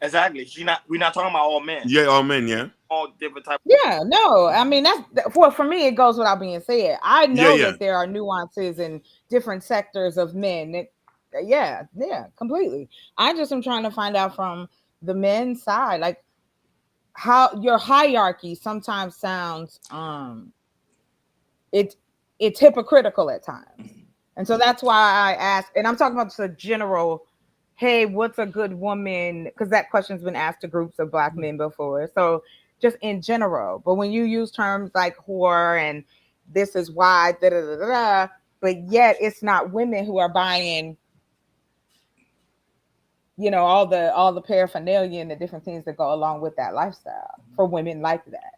A: Exactly. We're not talking about all men.
I: Yeah, all men. Yeah.
A: All different types.
L: Yeah, no, I mean that's for me. It goes without being said. I know that there are nuances in different sectors of men. Yeah, completely. I just am trying to find out from the men's side, like how your hierarchy sometimes sounds it's hypocritical at times. And so that's why I asked, and I'm talking about just a general, hey, what's a good woman? Because that question's been asked to groups of Black men before. So just in general. But when you use terms like whore and this is why, da da da da, but yet it's not women who are buying, all the paraphernalia and the different things that go along with that lifestyle for women like that.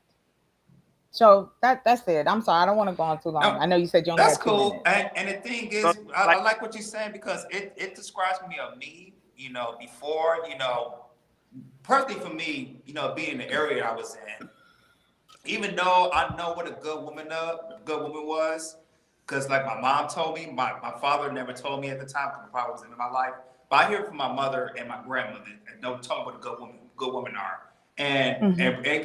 L: So that's it. I'm sorry, I don't want to go on too long.
C: No,
L: I know you said you only
C: that's
L: had 2
C: cool.
L: minutes.
C: And the thing is, I like what you're saying, because it describes me of me, before, personally for me, being in the area I was in, even though I know what a good woman was, because like my mom told me, my father never told me at the time, because he probably wasn't in my life. But I hear it from my mother and my grandmother, and don't tell me what a good women are. And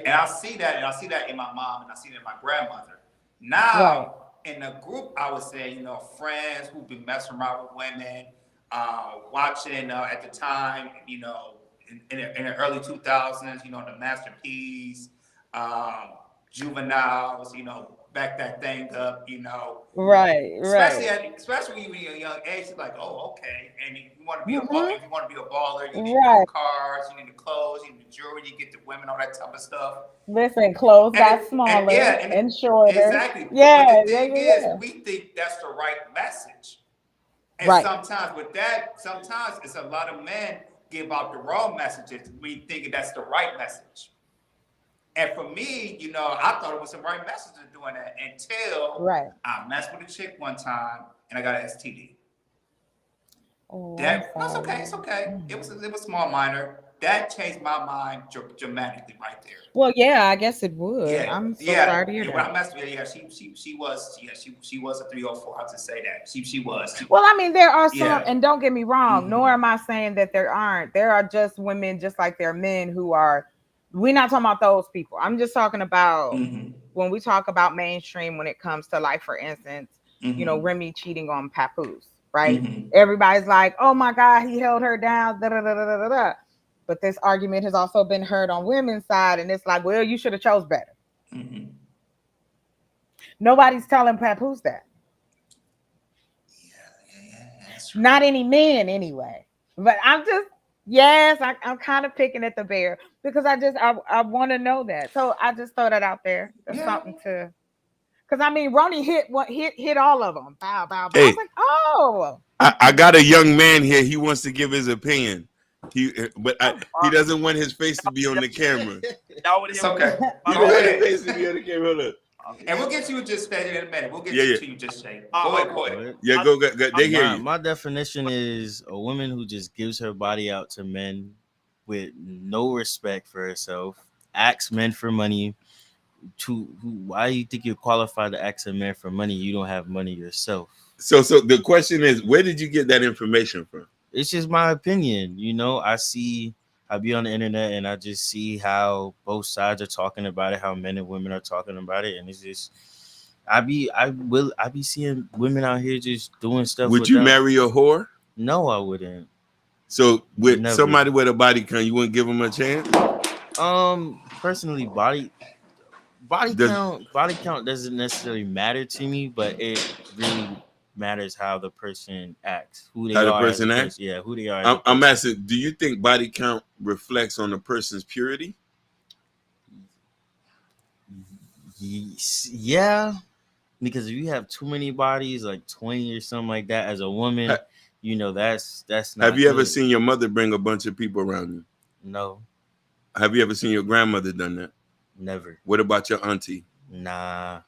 C: I see that, in my mom, and I see that in my grandmother. Now, in the group, I would say, friends who've been messing around with women, watching at the time, in the early 2000s, the Masterpiece, Juveniles, back that thing up,
L: Right.
C: Especially when you're a young age, it's like, oh, okay. And if you want to be a baller, you need the cars, you need the clothes, you need the jewelry, you get the women, all that type of stuff.
L: Listen, clothes got smaller and shorter.
C: Exactly.
L: Yeah,
C: but the thing is, we think that's the right message. And sometimes with that, sometimes it's a lot of men give out the wrong messages. We think that's the right message. And for me, I thought it was the right message of doing that until I messed with a chick one time and I got an STD.
L: Oh,
C: That's okay. It's okay. It was small, minor. That changed my mind dramatically right there.
L: Well, yeah, I guess it would.
C: Yeah,
L: I'm so sorry to hear that.
C: When I messed with her, she was a 304. I'll just say that she was.
L: Well, I mean, there are some, and don't get me wrong. Nor am I saying that there aren't. There are just women, just like there are men who are. We're not talking about those people. I'm just talking about when we talk about mainstream, when it comes to, like, for instance, Remy cheating on Papoose, right? Everybody's like, oh my God, he held her down, da da da da da da. But this argument has also been heard on women's side, and it's like, well, you should have chose better. Nobody's telling Papoose that. Not any men, anyway. But I'm just. Yes, I'm kind of picking at the bear because I want to know that. So I just throw that out there. There's something to, because I mean, Ronnie hit all of them. Bow, bow, bow.
I: Hey,
L: I was like, oh.
I: I got a young man here. He wants to give his opinion. He doesn't want his face to be on the camera.
C: It's okay.
I: He doesn't want his face to be on the camera.
C: And we'll get you just in a minute. We'll get you to you just Shay. Go ahead.
I: Yeah, go. They hear you.
M: My definition is a woman who just gives her body out to men with no respect for herself, asks men for money, Why do you think you're qualified to ask a man for money? You don't have money yourself.
I: So the question is, where did you get that information from?
M: It's just my opinion. I be on the internet and I just see how both sides are talking about it, how men and women are talking about it, and it's just I be seeing women out here just doing stuff.
I: Would you marry a whore?
M: No, I wouldn't.
I: So with
M: Never.
I: somebody with a body count, you wouldn't give them a chance?
M: Personally, body count doesn't necessarily matter to me, but it really matters how the person acts, who they
I: How the
M: are
I: person
M: as a
I: acts?
M: person. Yeah, who they are. As a
I: I'm
M: person.
I: asking, do you think body count reflects on a person's purity?
M: Yeah, because if you have too many bodies, like 20 or something like that, as a woman, that's not.
I: Have you ever
M: good.
I: seen your mother bring a bunch of people around you?
M: No.
I: Have you ever seen your grandmother done that?
M: Never.
I: What about your auntie?
M: Nah.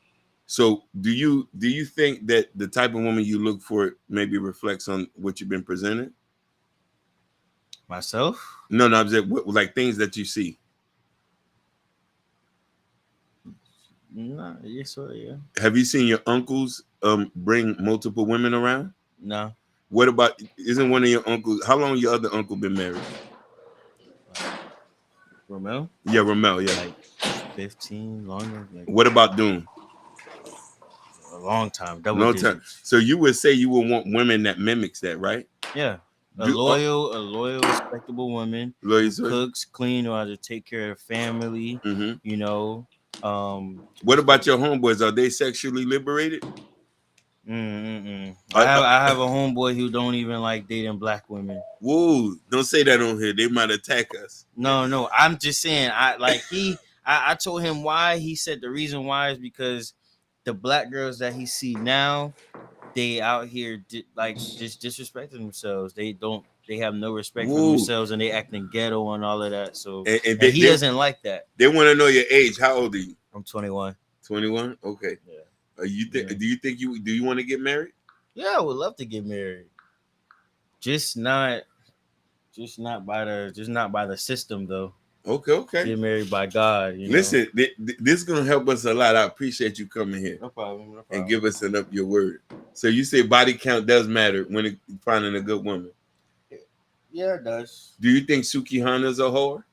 I: So do you think that the type of woman you look for maybe reflects on what you've been presented?
M: Myself?
I: No, I'm saying like things that you see.
M: Nah, yeah.
I: Have you seen your uncles bring multiple women around?
M: No.
I: What about, isn't one of your uncles, how long your other uncle been married?
M: Romel?
I: Yeah, Romel, yeah.
M: Like 15, longer. Like,
I: what about Doom?
M: A long time, double
I: Long
M: digits.
I: time. So you would say you would want women that mimics that, right?
M: Yeah. A loyal, respectable woman who cooks, clean, or how to take care of family.
I: Mm-hmm. What about your homeboys? Are they sexually liberated?
M: I have a homeboy who don't even like dating black women.
I: Whoa! Don't say that on here. They might attack us.
M: No. I'm just saying. I told him why. He said the reason why is because the black girls that he see now, they out here just disrespecting themselves. They have no respect for themselves, and they acting ghetto and all of that. So and he doesn't like that.
I: They want to know your age. How old are you?
M: I'm 21.
I: 21? Okay.
M: Yeah.
I: Do you want to get married?
M: Yeah, I would love to get married. Just not by the system though.
I: Okay.
M: Get married by God.
I: Listen, this is gonna help us a lot. I appreciate you coming here.
M: No problem.
I: And give us your word. So you say body count does matter when finding a good woman.
M: Yeah, it does.
I: Do you think Suki Hana's a whore?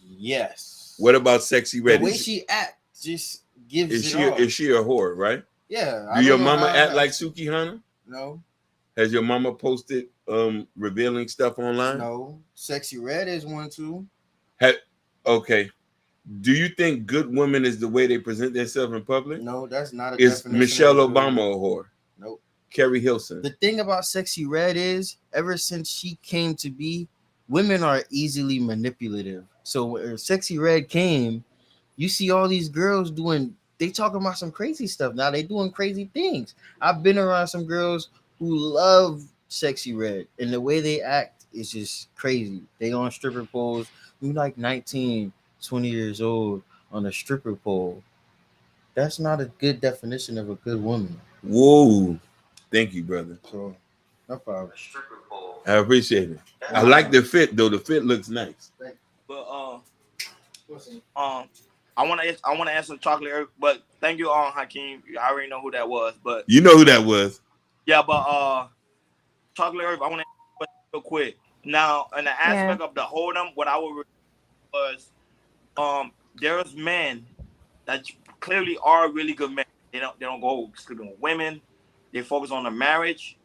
M: Yes.
I: What about Sexy Red?
M: The way she acts just gives
I: Is she a whore, right?
M: Yeah.
I: Do your mama act like Suki Hana?
M: No.
I: Has your mama posted revealing stuff online?
M: No. Sexy Red is one too.
I: Okay. Do you think good women is the way they present themselves in public?
M: No, that's not a
I: Is
M: definition.
I: Michelle Obama a whore?
M: Nope.
I: Carrie Hilson.
M: The thing about Sexy Red is, ever since she came to be, women are easily manipulative. So when Sexy Red came, you see all these girls they talking about some crazy stuff. Now they doing crazy things. I've been around some girls who love Sexy Red, and the way they act is just crazy. They on stripper poles. You like 19, 20 years old on a stripper pole. That's not a good definition of a good woman.
I: Whoa. Thank you, brother.
M: So, no problem.
I: I appreciate it. I like the fit, though. The fit looks nice.
A: But I want to answer Chocolate Earth, but thank you, Hakeem. I already know who that was, but
I: you know who that was.
A: Yeah, but Chocolate Earth, I want to real quick. Now, in the aspect of the hold'em, what I would was there's men that clearly are really good men. They don't go sleeping with women. They focus on the marriage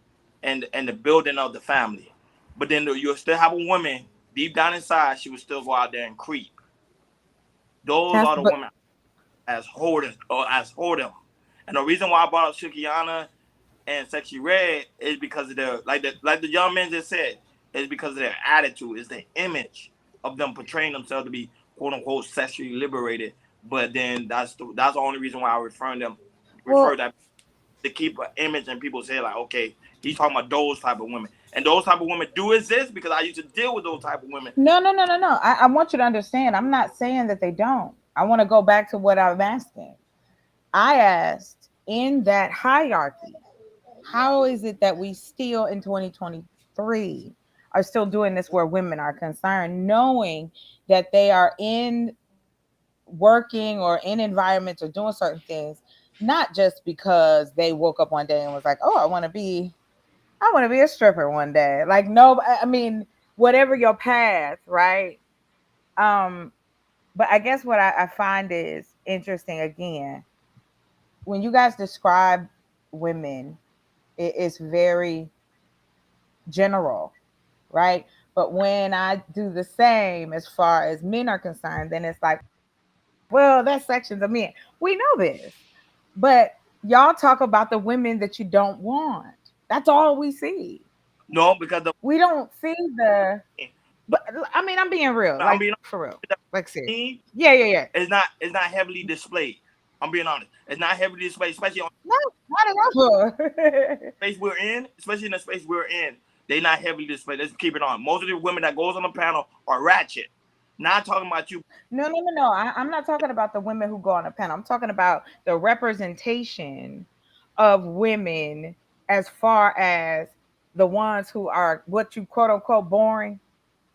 A: and the building of the family. But then you'll still have a woman deep down inside. She will still go out there and creep. Those are the women as hold'em. And the reason why I brought up Shukiana and Sexy Red is because of their like the young men just said, is because of their attitude, is the image of them portraying themselves to be quote unquote sexually liberated. But then that's the only reason why I refer that to keep an image in people's head, like, okay, he's talking about those type of women. And those type of women do exist because I used to deal with those type of women.
L: No. I want you to understand. I'm not saying that they don't. I want to go back to what I'm asking. I asked, in that hierarchy, how is it that we still in 2023 are still doing this where women are concerned, knowing that they are in working or in environments or doing certain things, not just because they woke up one day and was like, "Oh, I want to be a stripper one day." Like, no, I mean, whatever your path, right? But I guess what I find is interesting again, when you guys describe women, it's very general, right? But when I do the same as far as men are concerned, then it's like, well, that's sections of men. We know this, but y'all talk about the women that you don't want. That's all we see.
A: No, because
L: We don't see the. But I mean, I'm being real,
A: I'm
L: like
A: being
L: for real,
A: honest,
L: like seriously. Yeah.
A: it's not heavily displayed. I'm being honest. It's not heavily displayed, especially on
L: No, not at all.
A: space we're in, especially in the space we're in. They not heavily displayed. Let's keep it on. Most of the women that goes on the panel are ratchet. Not talking about you.
L: No. I'm not talking about the women who go on a panel. I'm talking about the representation of women as far as the ones who are what you quote unquote boring.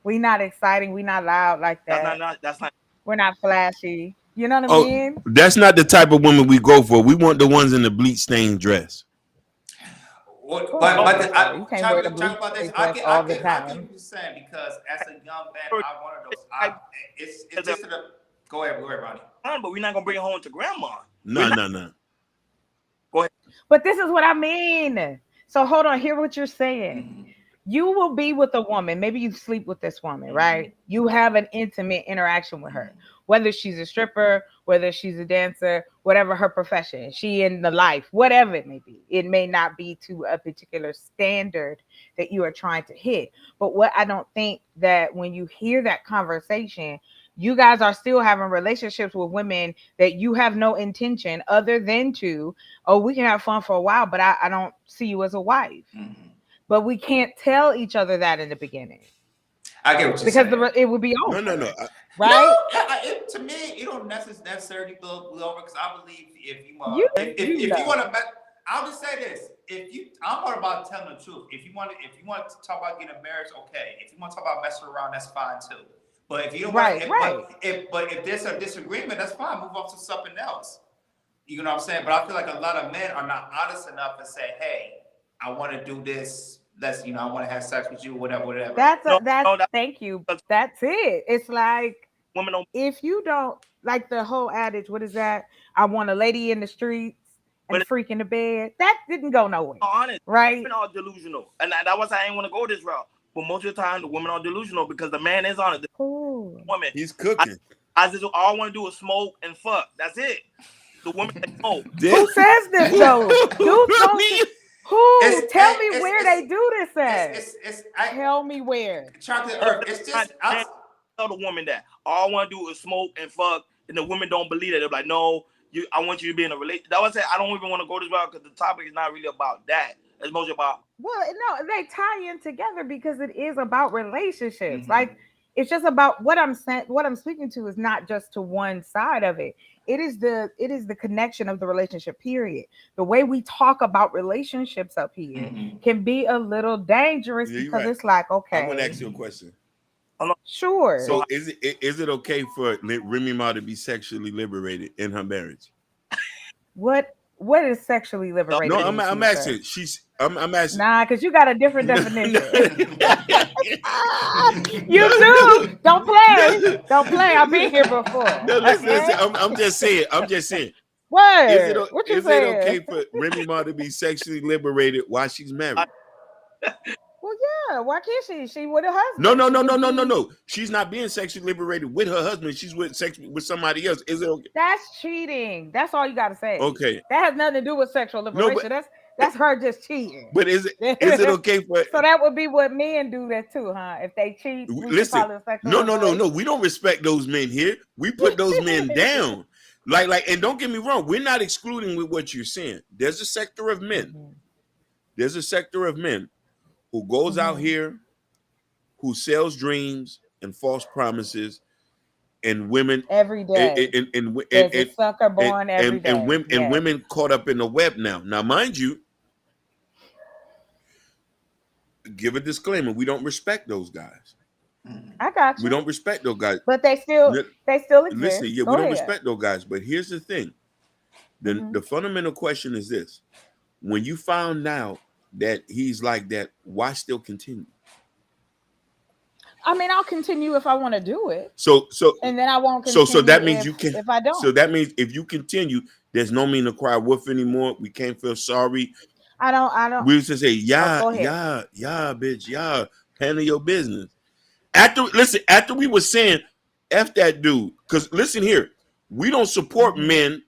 L: We not exciting. We not loud like that.
A: That's not.
L: We're not flashy. You know what I
I: Oh,
L: mean?
I: that's not the type of women we go for. We want the ones in the bleach stained dress.
C: But
L: Well, you can't wear the blue
C: talk about this.
L: dress all the
C: I get
L: time.
C: what you're saying because as a young man, I'm one of those. It's just go ahead, Ronnie.
A: But we're not gonna bring it home to grandma.
I: No.
A: Go ahead.
L: But this is what I mean. So hold on, hear what you're saying.
C: Mm-hmm.
L: You will be with a woman. Maybe you sleep with this woman, right? You have an intimate interaction with her, whether she's a stripper, whether she's a dancer, whatever her profession, she in the life, whatever it may be. It may not be to a particular standard that you are trying to hit. But what I don't think that when you hear that conversation, you guys are still having relationships with women that you have no intention other than to, oh, we can have fun for a while, but I don't see you as a wife. Mm-hmm. But we can't tell each other that in the beginning.
C: I get what you're saying.
L: Because it would be over.
I: No.
L: Right?
C: No, to me, it don't necessarily blow over because I believe if you want to, I'll just say this: I'm all about telling the truth. If you want to talk about getting married, okay. If you want to talk about messing around, that's fine too. But if you don't if there's a disagreement, that's fine. Move on to something else. You know what I'm saying? But I feel like a lot of men are not honest enough to say, "Hey, I want to do this. I want to have sex with you, whatever."
L: Thank you. That's it. It's like
A: women don't.
L: If you don't like the whole adage, what is that? I want a lady in the streets and a freak in the bed. That didn't go nowhere.
A: Honest,
L: right?
A: Women are delusional, and that was I ain't want to go this route. But most of the time, the women are delusional because the man is on it. The woman,
I: he's cooking.
A: I just all I want to do is smoke and fuck. That's it. The woman that smoke.
L: Who says this though? Who? Tell me where they do this at. Tell me where.
C: Chocolate Earth. It's just
A: I tell the woman that all I want to do is smoke and fuck, and the women don't believe that. They're like, no, I want you to be in a relationship. That was it. I don't even want to go this route because the topic is not really about that. It's mostly about.
L: Well, no, they tie in together because it is about relationships. Like it's just about what I'm saying. What I'm speaking to is not just to one side of it. It is the connection of the relationship. Period. The way we talk about relationships up here can be a little dangerous because it's like, okay,
I: I'm gonna ask you a question.
L: Sure.
I: So is it okay for Remy Ma to be sexually liberated in her marriage?
L: What is sexually liberated?
I: No, I'm asking. I'm asking.
L: Nah, because you got a different definition. You do. Don't play. I've been here before.
I: No, listen. I'm just saying.
L: What?
I: Is it okay for Remy Ma to be sexually liberated while she's married?
L: Well, yeah. Why can't she? She with her husband.
I: No. She's not being sexually liberated with her husband. She's with somebody else. Is it okay?
L: That's cheating. That's all you got to say.
I: Okay.
L: That has nothing to do with sexual liberation. That's her just cheating.
I: But is it okay for?
L: So that would be what men do that too, huh? If they cheat,
I: listen. No. We don't respect those men here. We put those men down. Like, and don't get me wrong. We're not excluding with what you're saying. There's a sector of men. There's a sector of men who goes out here, who sells dreams and false promises, and women
L: every day.
I: And
L: a sucker born every day.
I: And women caught up in the web now. Now, mind you, give a disclaimer: we don't respect those guys.
L: I got you.
I: We don't respect those guys.
L: But they still exist.
I: Listen, yeah,
L: Go
I: we don't
L: ahead.
I: respect those guys. But here's the thing: the fundamental question is this: when you found out that he's like that, why still continue?
L: I mean, I'll continue if I want to do it.
I: So
L: and then I won't continue.
I: So that means you can.
L: If I don't.
I: So that means if you continue, there's no mean to cry wolf anymore. We can't feel sorry.
L: I don't.
I: We used to say, yeah, bitch, yeah, handle your business. After we were saying, F that dude, because listen here, we don't support men.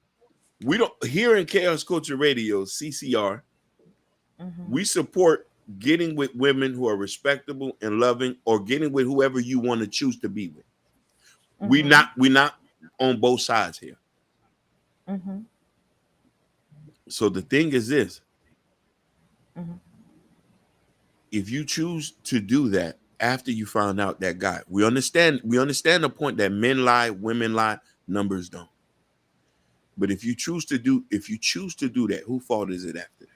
I: We don't here in Chaos Culture Radio, CCR. We support getting with women who are respectable and loving, or getting with whoever you want to choose to be with. We're not on both sides here. So the thing is this: if you choose to do that after you found out that guy, we understand the point that men lie, women lie, numbers don't. But if you choose to do that, whose fault is it after that?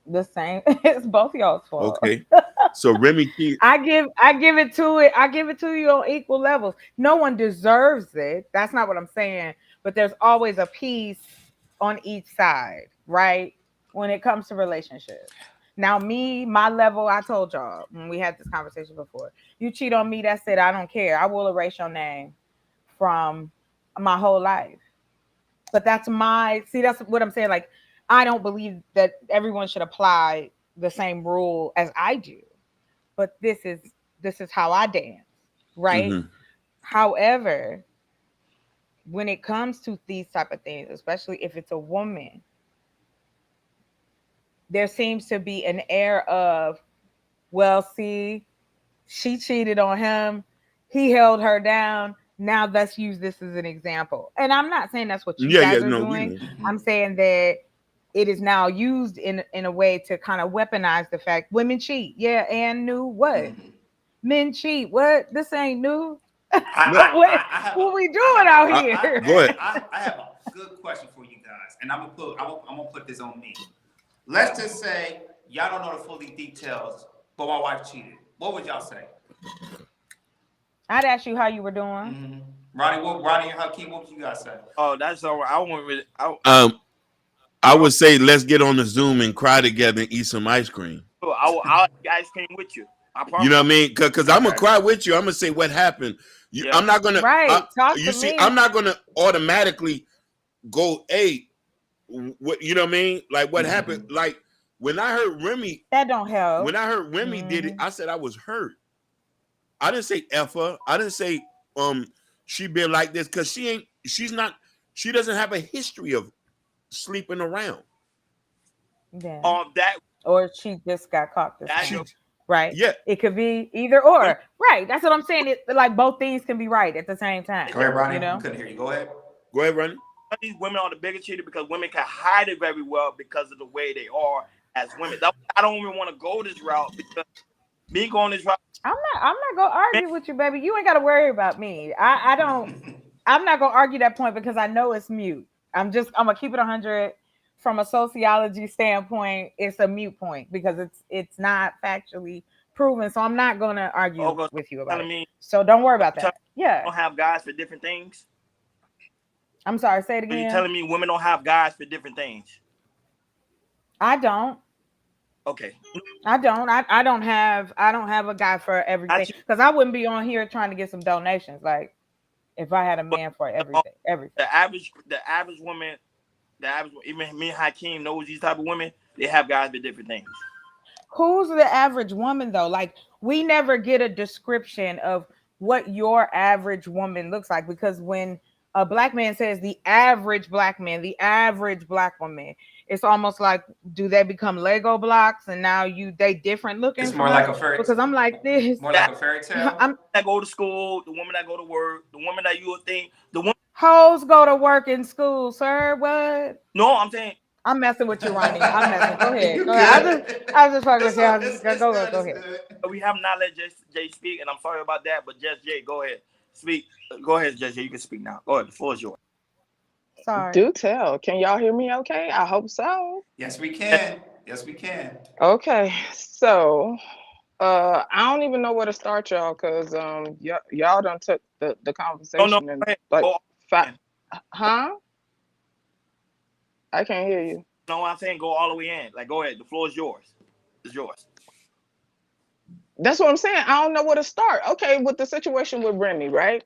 L: The same. It's both y'all's fault.
I: Okay. So Remy,
L: I give it to you on equal levels. No one deserves it. That's not what I'm saying. But there's always a piece on each side, right? When it comes to relationships. Now, my level, I told y'all when we had this conversation before. You cheat on me, that's it. I don't care. I will erase your name from my whole life. But that's what I'm saying. Like, I don't believe that everyone should apply the same rule as I do. But this is how I dance, right? However, when it comes to these type of things, especially if it's a woman, there seems to be an air of, well, see, she cheated on him, he held her down. Now let's use this as an example. And I'm not saying that's what you guys are doing. I'm saying that it is now used in a way to kind of weaponize the fact women cheat. Yeah, and new what? Men cheat. What? This ain't new. What we doing out here?
C: Go ahead. I have a good question for you guys, and I'm gonna put this on me. Let's just say y'all don't know the full details, but my wife cheated. What would y'all say?
L: I'd ask you how you were doing.
C: Ronnie and Hakeem, what would you guys say?
A: Oh, that's all right. I won't really.
I: I would say let's get on the Zoom and cry together and eat some ice cream.
A: I'll eat ice cream with you.
I: You know what I mean? Because I'm gonna cry with you. I'm gonna say what happened. I'm not gonna.
L: Talk
I: you
L: to
I: see,
L: me.
I: I'm not gonna automatically go, hey, what you know what I mean? Like what happened? Like when I heard Remy,
L: that don't help.
I: When I heard Remy did it, I said I was hurt. I didn't say F her. I didn't say she been like this because she doesn't have a history of sleeping around.
L: Yeah. Or she just got caught this time. Right.
I: Yeah.
L: It could be either or. Right. That's what I'm saying. It like both things can be right at the same time.
C: Go ahead, Ronnie.
L: You know?
C: I couldn't hear you. Go ahead.
I: Go ahead, Ronnie.
A: These women are the biggest cheater because women can hide it very well because of the way they are as women. I don't even want to go this route because me going this route.
L: I'm not gonna argue with you, baby. You ain't gotta worry about me. I'm not gonna argue that point because I know it's mute. I'm gonna keep it 100. From a sociology standpoint, it's a mute point because it's not factually proven. So I'm not gonna argue with you about it. So don't worry about that. Yeah.
A: Don't have guys for different things.
L: I'm sorry. Say it again.
A: You're telling me women don't have guys for different things?
L: I don't.
A: Okay.
L: I don't. I don't have a guy for everything because I wouldn't be on here trying to get some donations. Like if I had a man for everything.
A: The average woman. Even me and Hakeem knows these type of women, they have guys with different things.
L: Who's the average woman though? Like we never get a description of what your average woman looks like because when a black man says the average black man, the average black woman, it's almost like do they become Lego blocks and now they different looking?
C: It's more like a fairy tale.
L: Because I'm like this.
C: More like a fairy tale.
A: That go to school, the woman that go to work, the woman that you would think the woman.
L: Hoes go to work in school, sir. What?
A: No, I'm saying.
L: I'm messing with you, Ronnie. I'm messing. Go ahead. Go ahead. I was just fucking with you. Go ahead.
A: We have not let Jay speak, and I'm sorry about that. But just Jay, go ahead. Speak. Go ahead, Jay. You can speak now. Go ahead. The floor is yours.
L: Sorry.
N: Do tell. Can y'all hear me okay? I hope so.
C: Yes, we can. Yes, we can.
N: Okay. So I don't even know where to start, y'all, because y'all done took the
A: No,
N: conversation and
A: go
N: like
A: all
N: five,
A: in.
N: huh? I can't hear you.
A: No, what I'm saying, go all the way in. Like, go ahead. The floor is yours. It's yours.
N: That's what I'm saying. I don't know where to start. Okay, with the situation with Remy, right?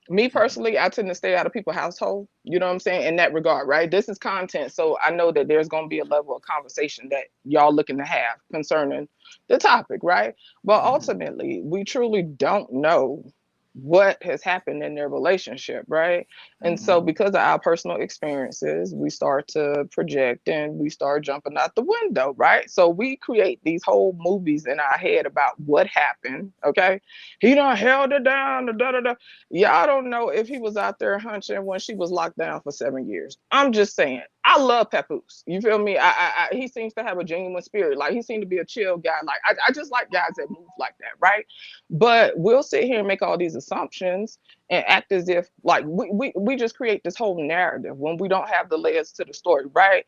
N: Me personally, I tend to stay out of people's household. You know what I'm saying? In that regard, right? This is content, so I know that there's going to be a level of conversation that y'all looking to have concerning the topic, right? But ultimately, we truly don't know what has happened in their relationship, right? And so because of our personal experiences, we start to project and we start jumping out the window, right? So we create these whole movies in our head about what happened, okay? He done held her down, da da da. Y'all don't know if he was out there hunching when she was locked down for 7 years. I'm just saying. I love Papoose. You feel me? He seems to have a genuine spirit. Like, he seemed to be a chill guy. Like, I just like guys that move like that, right? But we'll sit here and make all these assumptions and act as if like we just create this whole narrative when we don't have the layers to the story, right?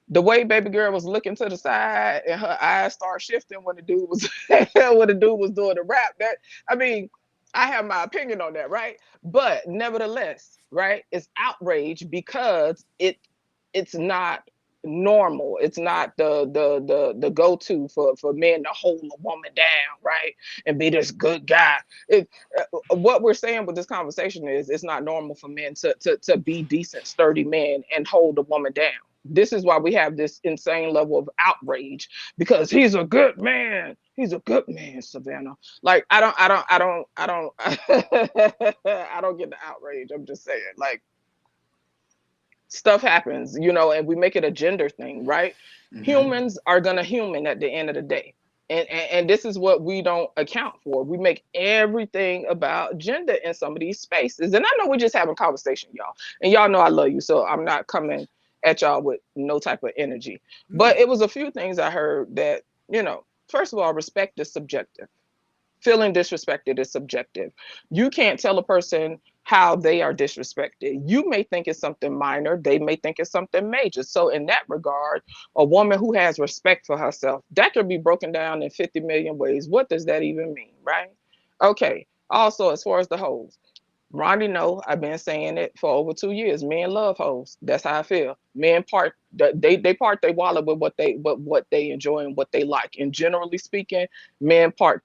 N: The way baby girl was looking to the side and her eyes start shifting when the dude was when the dude was doing the rap. That, I mean, I have my opinion on that, right? But nevertheless, right, it's outrage because it's not normal. It's not the go-to for men to hold a woman down, right, and be this good guy. What we're saying with this conversation is it's not normal for men to be decent, sturdy men and hold a woman down. This is why we have this insane level of outrage because he's a good man. He's a good man, Savannah. Like, I don't I don't get the outrage. I'm just saying, like, stuff happens, and we make it a gender thing, right? Humans are gonna human at the end of the day. And this is what we don't account for. We make everything about gender in some of these spaces. And I know we're just having conversation, y'all. And y'all know I love you, so I'm not coming at y'all with no type of energy. But it was a few things I heard that, first of all, respect is subjective. Feeling disrespected is subjective. You can't tell a person how they are disrespected. You may think it's something minor, they may think it's something major. So in that regard, a woman who has respect for herself, that can be broken down in 50 million ways. What does that even mean, right? Okay. Also, as far as the hoes, Ronnie, know I've been saying it for over 2 years. Men love hoes. That's how I feel. Men part they part they wallet with what they enjoy and what they like. And generally speaking, men part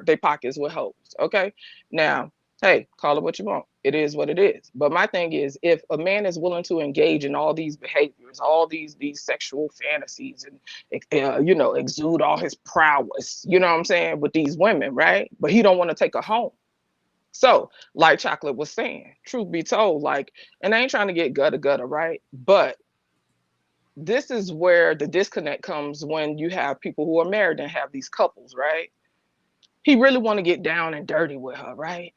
N: their pockets with hoes. Okay. Now, hey, call it what you want. It is what it is. But my thing is, if a man is willing to engage in all these behaviors, all these sexual fantasies, and exude all his prowess, you know what I'm saying, with these women, right? But he don't want to take her home. So, like Chocolate was saying, truth be told, like, and I ain't trying to get gutter, right? But this is where the disconnect comes when you have people who are married and have these couples, right? He really want to get down and dirty with her, right?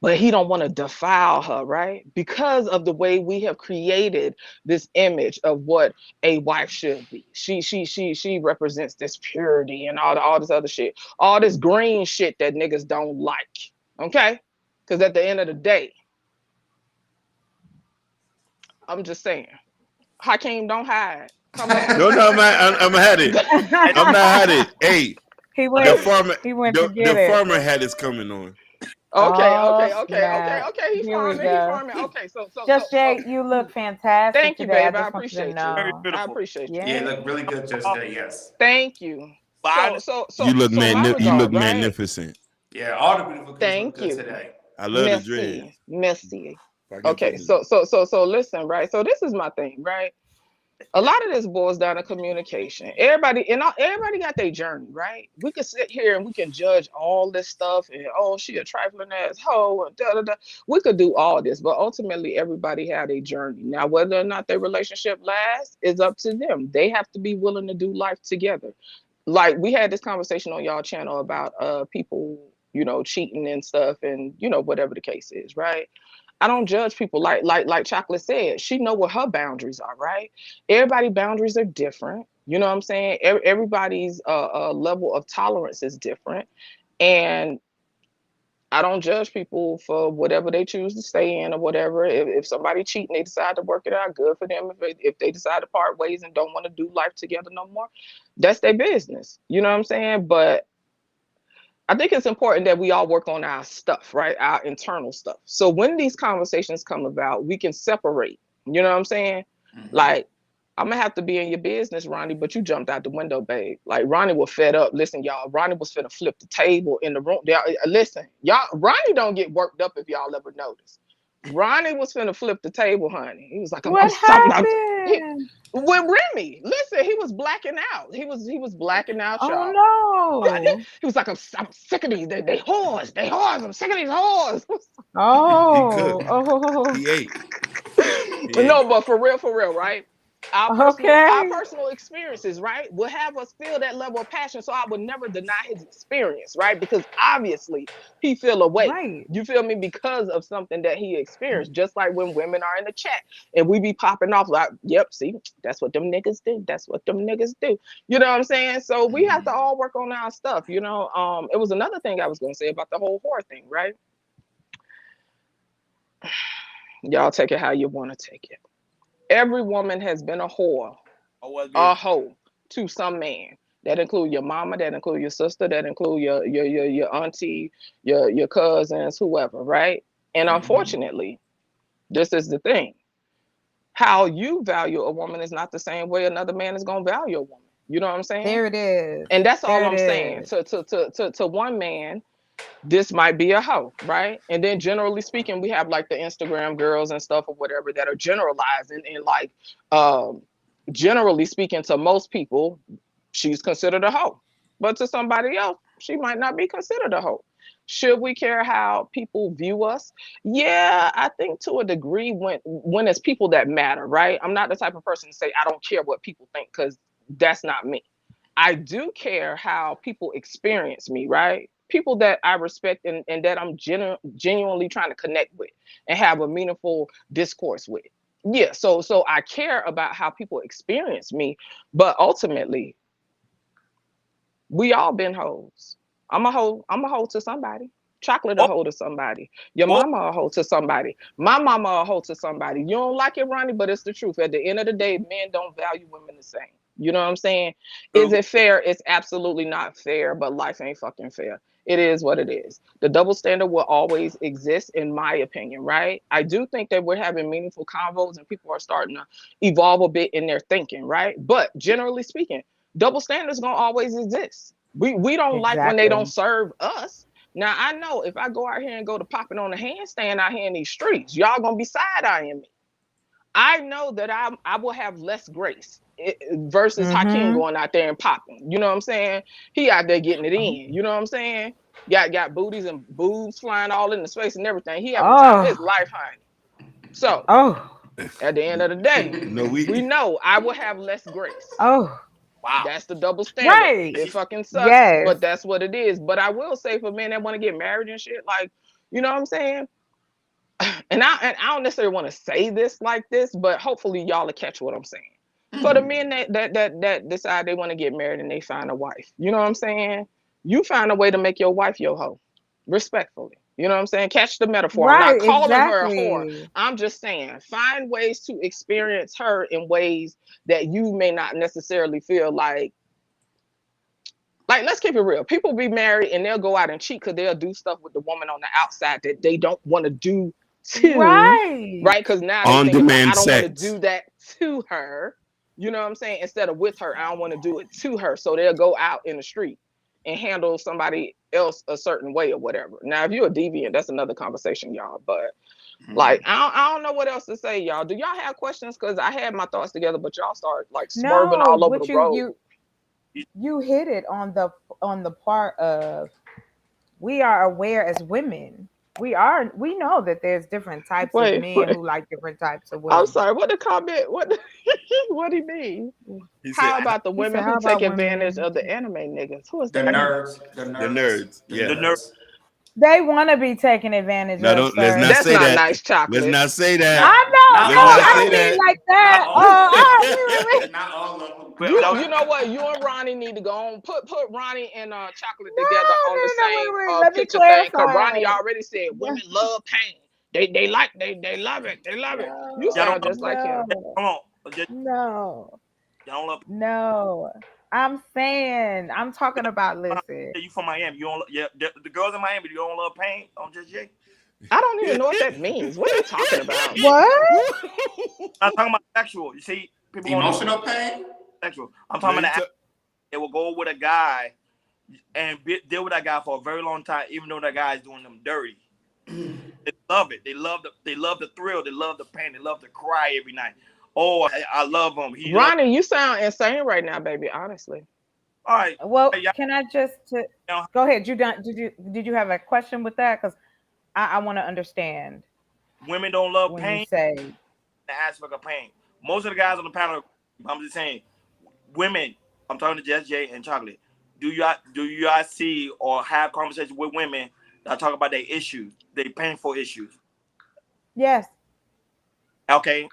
N: But he don't want to defile her, right? Because of the way we have created this image of what a wife should be. She represents this purity and all this other shit, all this green shit that niggas don't like. Okay? Because at the end of the day, I'm just saying, Hakeem, don't hide. Come on.
I: No, I'm had it. I'm not had it. Hey,
L: He
I: the
L: went.
I: farmer,
L: He went to get
I: the
L: it.
I: farmer hat is coming on.
N: Okay.
L: Oh snap!
N: He
L: Here we
N: farming. He
L: go.
N: farming. Okay,
L: Just Jay, you look fantastic
N: thank you,
L: today. I
N: babe. I
L: just want you to
N: appreciate you.
A: Very
L: know.
N: I
A: beautiful.
N: appreciate you.
C: Yeah,
L: Yeah.
C: look really good just today. Yes.
N: Thank you.
A: But
N: So my
I: You look
N: regard, right?
I: magnificent.
C: Yeah, all the beautiful kids look
N: Thank
C: good
N: you.
C: today.
I: I love the dread.
N: Merci.
I: If I can
N: Okay,
I: finish.
N: so listen, right? So this is my thing, right? A lot of this boils down to communication. Everybody got their journey, right? We could sit here and we can judge all this stuff and, oh, she a trifling ass hoe and da da da. We could do all this, but ultimately everybody had a journey. Now, whether or not their relationship lasts is up to them. They have to be willing to do life together. Like, we had this conversation on y'all channel about people, cheating and stuff, and whatever the case is, right? I don't judge people. Like Chocolate said, she know what her boundaries are, right? Everybody's boundaries are different. You know what I'm saying? Everybody's level of tolerance is different. And I don't judge people for whatever they choose to stay in or whatever. If somebody cheating, they decide to work it out, good for them. If they decide to part ways and don't want to do life together no more, that's their business. You know what I'm saying? But I think it's important that we all work on our stuff, right? Our internal stuff. So when these conversations come about, we can separate. You know what I'm saying? Like, I'm gonna have to be in your business, Ronnie, but you jumped out the window, babe. Like Ronnie was fed up. Listen, y'all, Ronnie was finna flip the table in the room. Listen, y'all, Ronnie don't get worked up if y'all ever notice. Ronnie was finna flip the table, honey. He was like, I'm
L: What
N: stopping.
L: happened?
N: With Remy, listen, he was blacking out. He was blacking out, y'all.
L: Oh no.
N: He was like, I'm sick of these. They whores. They whores. I'm sick of these whores.
I: He cooked.
L: Oh.
I: He ate.
N: No, but for real, right? Our
L: Okay.
N: personal experiences, right, will have us feel that level of passion. So I would never deny his experience, right? Because obviously he feel a way.
L: Right.
N: You feel me? Because of something that he experienced. Just like when women are in the chat and we be popping off like, yep, see, that's what them niggas do. That's what them niggas do. You know what I'm saying? So we have to all work on our stuff, you know. It was another thing I was gonna say about the whole whore thing, right? Y'all take it how you want to take it. Every woman has been a whore, a hoe to some man. That include your mama, that include your sister, that include your auntie, your cousins, whoever, right? And unfortunately, this is the thing. How you value a woman is not the same way another man is gonna value a woman. You know what I'm saying?
L: There it is.
N: And that's all
L: There it
N: I'm saying.
L: is.
N: To one man, this might be a hoe, right? And then generally speaking, we have like the Instagram girls and stuff or whatever that are generalizing and like generally speaking, to most people, she's considered a hoe. But to somebody else, she might not be considered a hoe. Should we care how people view us? Yeah, I think to a degree when it's people that matter, right? I'm not the type of person to say I don't care what people think, because that's not me. I do care how people experience me, right? People that I respect and that I'm genuinely trying to connect with and have a meaningful discourse with. Yeah, so I care about how people experience me, but ultimately, we all been hoes. I'm a hoe to somebody. Chocolate a hoe to somebody. Your mama a hoe to somebody. My mama a hoe to somebody. You don't like it, Ronnie, but it's the truth. At the end of the day, men don't value women the same. You know what I'm saying? Is it fair? It's absolutely not fair, but life ain't fucking fair. It is what it is. The double standard will always exist, in my opinion, right? I do think that we're having meaningful convos and people are starting to evolve a bit in their thinking, right? But generally speaking, double standards gonna always exist. We don't like when they don't
L: Exactly.
N: serve us. Now I know if I go out here and go to popping on a handstand out here in these streets, y'all gonna be side-eyeing me. I know that I will have less grace versus Hakeem
L: Mm-hmm.
N: going out there and popping. You know what I'm saying? He out there getting it in. You know what I'm saying? Got booties and boobs flying all in the space and everything. He having the time of his
L: Oh.
N: life, honey. So
L: Oh.
N: at the end of the day,
I: No,
N: we know I will have less grace.
L: Oh.
N: That's the double standard.
L: Right.
N: It fucking sucks,
L: Yes.
N: but that's what it is. But I will say for men that want to get married and shit, like, you know what I'm saying? And I don't necessarily want to say this like this, but hopefully y'all will catch what I'm saying. For the men that decide they want to get married and they find a wife, you know what I'm saying? You find a way to make your wife your hoe, respectfully. You know what I'm saying? Catch the metaphor. I'm not
L: Right.
N: calling her a whore.
L: Exactly.
N: I'm just saying find ways to experience her in ways that you may not necessarily feel like, let's keep it real. People be married and they'll go out and cheat because they'll do stuff with the woman on the outside that they don't want to do to,
L: Right.
N: right? Because now they
I: on
N: thinking about,
I: demand
N: I don't want to
I: sex.
N: do that to her. You know what I'm saying? Instead of with her, I don't want to do it to her. So they'll go out in the street and handle somebody else a certain way or whatever. Now, if you're a deviant, that's another conversation, y'all. But like, I don't know what else to say, y'all. Do y'all have questions? Because I had my thoughts together, but y'all start like swerving
L: No,
N: all over the
L: what
N: road.
L: you hit it on the part of we are aware as women. We know that there's different types of
N: Wait.
L: men who like different types of
N: I'm
L: women.
N: sorry. What the comment? What do you mean?
I: He said,
N: How about the
L: He said,
N: women
L: "How
N: who take
L: about
N: advantage
L: women?
N: of the anime niggas? Who is
O: The
N: that?
O: nerds, the
I: the
O: nerds,
I: nerds.
O: the
I: Yeah.
A: The nerd.
O: nerds.
L: They want to be taken advantage
I: Now
L: of,
I: don't let's not
L: sir."
N: That's
I: say
N: not
I: that.
N: nice,
I: Let's
N: chocolate.
I: not say that.
L: I
O: Not
L: know.
O: not
I: Let's
L: No,
O: all
I: not
L: I
O: of
I: say
L: don't
O: them.
L: mean
I: that.
L: like
O: Not
L: that.
O: all of them.
L: I
O: Not all of them.
A: Wait,
N: You know what? You and Ronnie need to go on put Ronnie and chocolate together on the
L: no,
N: same
L: wait. Let me
N: picture thing. Cause
L: clarify.
N: Ronnie already said women love pain. They like they love it. They love it. You
A: y'all
N: sound
A: don't
N: just like him.
L: No,
A: come on. Just,
L: no,
A: y'all don't love
L: no. I'm saying, I'm talking about. Listen,
A: You from Miami? You don't? Yeah, the girls in Miami. You don't love pain on just Jay?
N: I don't even know what that means. What are you talking about?
L: what?
A: I'm talking about sexual. You see, people
C: Emotional pain.
A: Sexual. I'm talking about they will go with a guy and deal with that guy for a very long time, even though that guy is doing them dirty. They love it. They love the thrill. They love the pain. They love to cry every night. Oh, I love him.
N: Ronnie, you sound insane right now, baby. Honestly.
A: All right.
L: Well,
A: Hey,
L: can I just go ahead? You done? Did you have a question with that? Because I want to understand.
A: Women don't love
L: when
A: pain.
L: You say
A: the aspect of pain. Most of the guys on the panel, I'm just saying, women. I'm talking to Jess J and Chocolate. Do you guys see or have conversations with women that talk about their issues, their painful issues?
L: Yes.
A: Okay.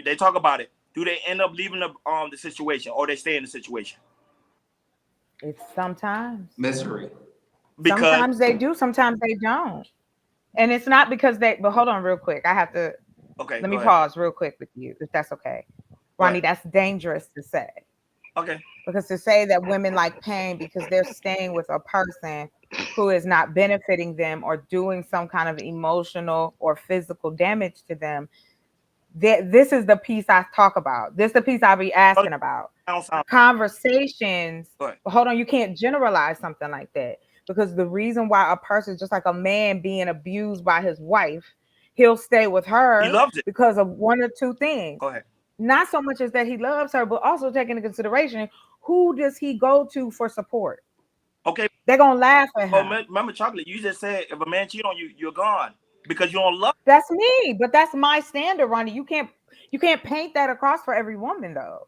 A: They talk about it. Do they end up leaving the situation, or they stay in the situation?
L: It's sometimes
C: misery.
A: Because
L: sometimes they do, sometimes they don't. And it's not because they, but hold on real quick. I have to,
A: okay,
L: let me
A: ahead.
L: pause real quick with you, if that's okay. Ronnie, that's dangerous to say.
A: Okay.
L: Because to say that women like pain because they're staying with a person who is not benefiting them or doing some kind of emotional or physical damage to them, this is the piece I talk about. This is the piece I'll be asking about. Conversations. Hold on, you can't generalize something like that. Because the reason why a person, just like a man being abused by his wife, he'll stay with her
A: He loves it
L: because of one or two things.
A: Go ahead.
L: Not so much as that he loves her, but also take into consideration who does he go to for support.
A: Okay.
L: They're gonna laugh at him.
A: Remember, Chocolate, you just said if a man cheat on you, you're gone because you don't love.
L: That's me, but that's my standard, Ronnie. You can't paint that across for every woman though.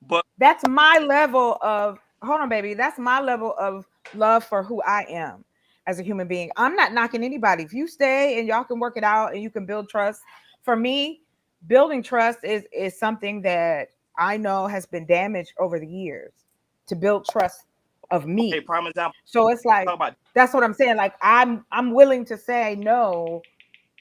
A: But
L: that's my level of, hold on, baby. That's my level of love for who I am as a human being. I'm not knocking anybody. If you stay and y'all can work it out and you can build trust, for me, building trust is something that I know has been damaged over the years to build trust of me.
A: Okay, prime example.
L: So it's like, that's what I'm saying. Like I'm willing to say no.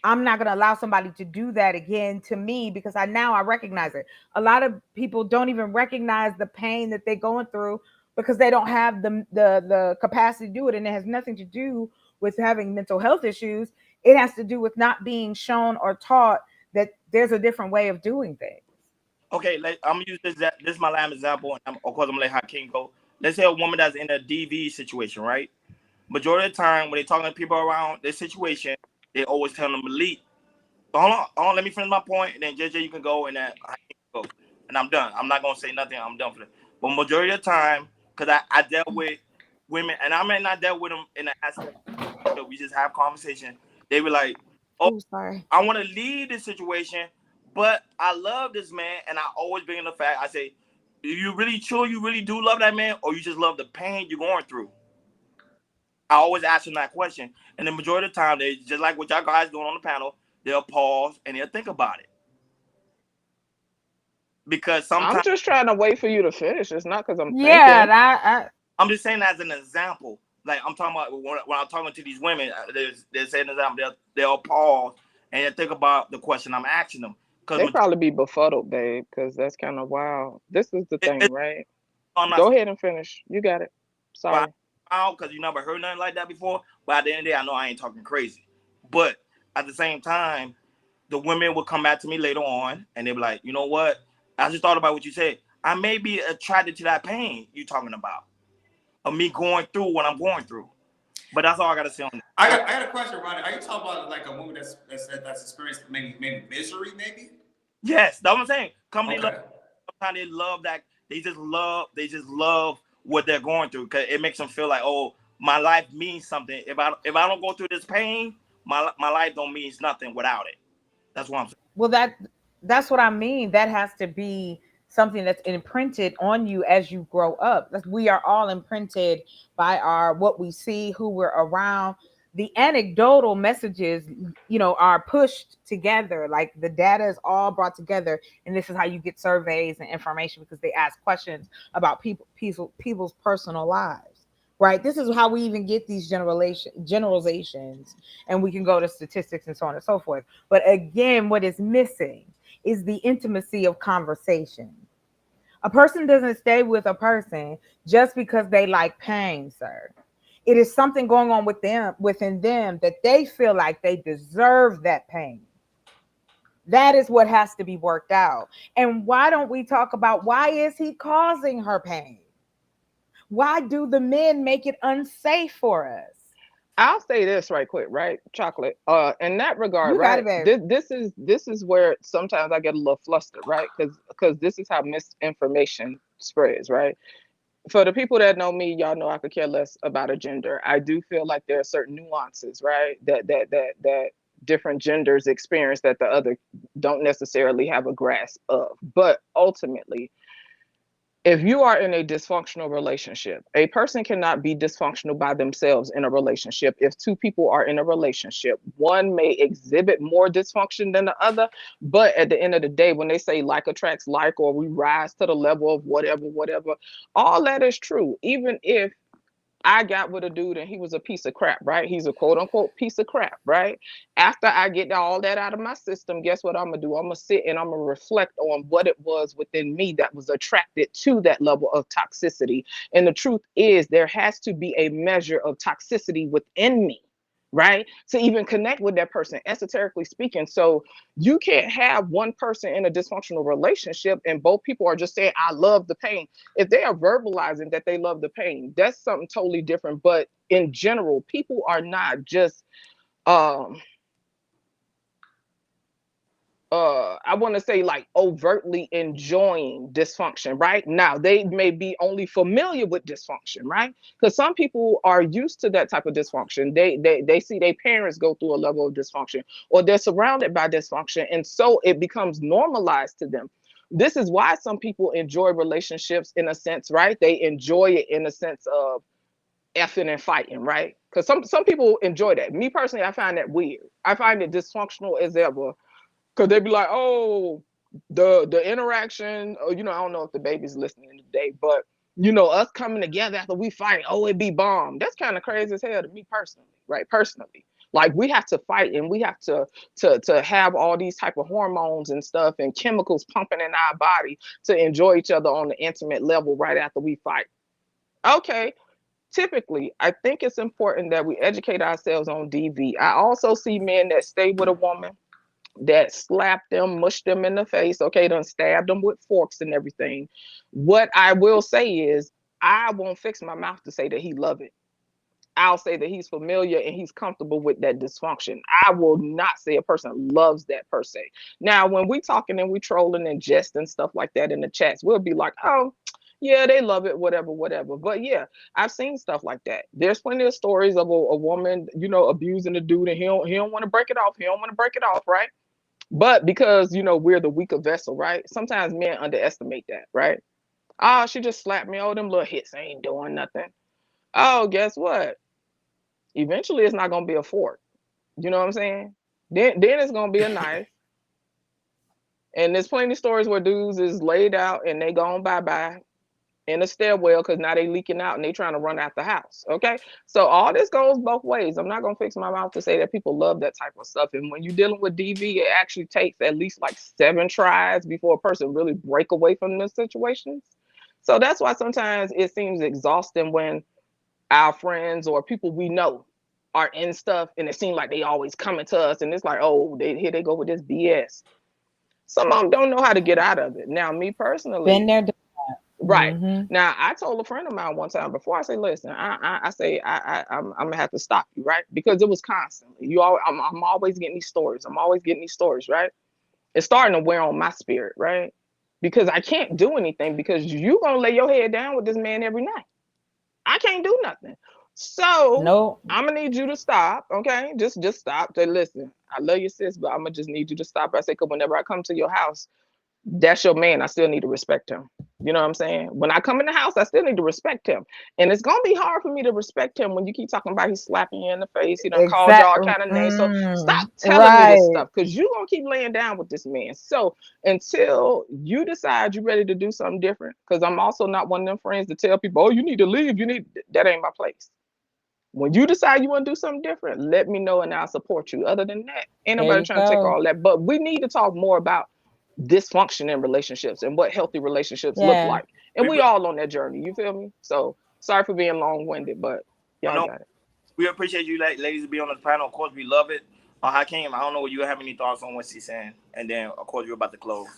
L: I'm not going to allow somebody to do that again to me because I recognize it. A lot of people don't even recognize the pain that they're going through because they don't have the capacity to do it. And it has nothing to do with having mental health issues. It has to do with not being shown or taught that there's a different way of doing things.
A: Okay, I'm gonna use this. This is my last example, and of course I'm gonna let Hakeem go. Let's say a woman that's in a DV situation, right? Majority of the time, when they're talking to people around this situation, they always tell them to leave. Hold on, let me finish my point, and then JJ, you can go, and then I can go, and I'm done. I'm not gonna say nothing. I'm done for that. But majority of the time, because I dealt with women, and I may not dealt with them in the aspect that we just have conversation. They were like, "Oh,
L: sorry,
A: I want to leave this situation, but I love this man," and I always bring in the fact. I say, "You really sure you really do love that man, or you just love the pain you're going through?" I always ask them that question, and the majority of the time, they just like what y'all guys doing on the panel. They'll pause and they'll think about it. Because sometimes
N: I'm just trying to wait for you to finish. It's not because I'm
L: thinking.
A: I'm just saying as an example. Like I'm talking about when I'm talking to these women, they're saying an example. They'll pause and they'll think about the question I'm asking them.
N: They probably be befuddled, babe, because that's kind of wild. This is the thing, right? Go ahead and finish. You got it. Sorry.
A: Because you never heard nothing like that before. But at the end of the day, I know I ain't talking crazy. But at the same time, the women will come back to me later on and they'll be like, you know what? I just thought about what you said. I may be attracted to that pain you're talking about of me going through what I'm going through. But that's all I got to say on that.
C: I got a question, Ronnie. Are you talking about like a woman that's experienced maybe misery, maybe?
A: Yes, that's what I'm saying. Sometimes they love that. They just love what they're going through because it makes them feel like, oh, my life means something. If I don't go through this pain, my life don't mean nothing without it. That's what I'm saying.
L: Well, that's what I mean. That has to be something that's imprinted on you as you grow up. We are all imprinted by what we see, who we're around. The anecdotal messages, are pushed together. Like the data is all brought together, and this is how you get surveys and information because they ask questions about people's personal lives. Right? This is how we even get these generalizations, and we can go to statistics and so on and so forth. But again, what is missing is the intimacy of conversation. A person doesn't stay with a person just because they like pain, sir. It is something going on with them, within them, that they feel like they deserve that pain. That is what has to be worked out. And why don't we talk about why is he causing her pain? Why do the men make it unsafe for us?
N: I'll say this right quick, right, Chocolate. In that regard,
L: You got it,
N: right,
L: baby.
N: this is where sometimes I get a little flustered, right, because this is how misinformation spreads, right. For the people that know me, y'all know I could care less about a gender. I do feel like there are certain nuances, right, that different genders experience that the other don't necessarily have a grasp of. But ultimately, if you are in a dysfunctional relationship, a person cannot be dysfunctional by themselves in a relationship. If two people are in a relationship, one may exhibit more dysfunction than the other. But at the end of the day, when they say like attracts like, or we rise to the level of whatever, all that is true. Even if I got with a dude and he was a piece of crap, right? He's a quote unquote piece of crap, right? After I get all that out of my system, guess what I'm gonna do? I'm gonna sit and I'm gonna reflect on what it was within me that was attracted to that level of toxicity. And the truth is, there has to be a measure of toxicity within me, right? To even connect with that person, esoterically speaking. So you can't have one person in a dysfunctional relationship and both people are just saying, I love the pain. If they are verbalizing that they love the pain, that's something totally different. But in general, people are not just um I want to say like overtly enjoying dysfunction, right? Now they may be only familiar with dysfunction, right? Because some people are used to that type of dysfunction. They see their parents go through a level of dysfunction, or they're surrounded by dysfunction, and so it becomes normalized to them. This is why some people enjoy relationships in a sense, right? They enjoy it in a sense of effing and fighting, right? Because some people enjoy that. Me personally, I find that weird. I find it dysfunctional as ever. Cause they be like, oh, the interaction, you know, I don't know if the baby's listening today, but you know, us coming together after we fight, oh, it be bomb. That's kind of crazy as hell to me personally, right? Personally. Like we have to fight and we have to have all these type of hormones and stuff and chemicals pumping in our body to enjoy each other on the intimate level right after we fight. Okay. Typically, I think it's important that we educate ourselves on DV. I also see men that stay with a woman that slapped them, mushed them in the face, okay, done stabbed them with forks and everything. What I will say is, I won't fix my mouth to say that he love it. I'll say that he's familiar and he's comfortable with that dysfunction. I will not say a person loves that per se. Now, when we talking and we trolling and jest and stuff like that in the chats, we'll be like, oh, yeah, they love it, whatever. But yeah, I've seen stuff like that. There's plenty of stories of a woman, you know, abusing a dude and he don't want to break it off. He don't want to break it off, right? But because, you know, we're the weaker vessel, right? Sometimes men underestimate that, right? Oh, she just slapped me. Oh, them little hits ain't doing nothing. Oh, guess what? Eventually it's not gonna be a fork. You know what I'm saying? Then it's gonna be a knife. And there's plenty of stories where dudes is laid out and they gone bye-bye in a stairwell because now they leaking out and they trying to run out the house. Okay. So all this goes both ways. I'm not gonna fix my mouth to say that people love that type of stuff. And when you're dealing with DV, it actually takes at least like 7 tries before a person really break away from those situations. So that's why sometimes it seems exhausting when our friends or people we know are in stuff and it seems like they always coming to us and it's like, oh, here they go with this BS. Some of them don't know how to get out of it. Now, me personally,
L: Been there, done that.
N: right.
L: Mhm.
N: Now, I told a friend of mine one time before I say, listen, I'm gonna have to stop you, right? Because it was constantly. I'm always getting these stories. I'm always getting these stories, right? It's starting to wear on my spirit, right? Because I can't do anything because you gonna lay your head down with this man every night. I can't do nothing. So
L: No.
N: I'm gonna need you to stop, okay? Just stop. Say, listen, I love you, sis, but I'm gonna just need you to stop. I say, cause whenever I come to your house, that's your man. I still need to respect him. You know what I'm saying? When I come in the house, I still need to respect him. And it's gonna be hard for me to respect him when you keep talking about he's slapping you in the face. He done called y'all
L: Exactly.
N: kind of names. So stop telling me this
L: Right.
N: stuff because you gonna keep laying down with this man. So until you decide you're ready to do something different, because I'm also not one of them friends to tell people, oh, you need to leave. That ain't my place. When you decide you want to do something different, let me know and I'll support you. Other than that, ain't
L: There
N: nobody
L: you
N: trying to take
L: go.
N: all that. But we need to talk more about dysfunction in relationships and what healthy relationships look
L: Yeah.
N: like. And we all on that journey. You feel me? So sorry for being long-winded, but y'all got it.
A: We appreciate you ladies to be on the panel. Of course, we love it. Hakeem, I don't know what you have any thoughts on what she's saying. And then, of course, you're about to close.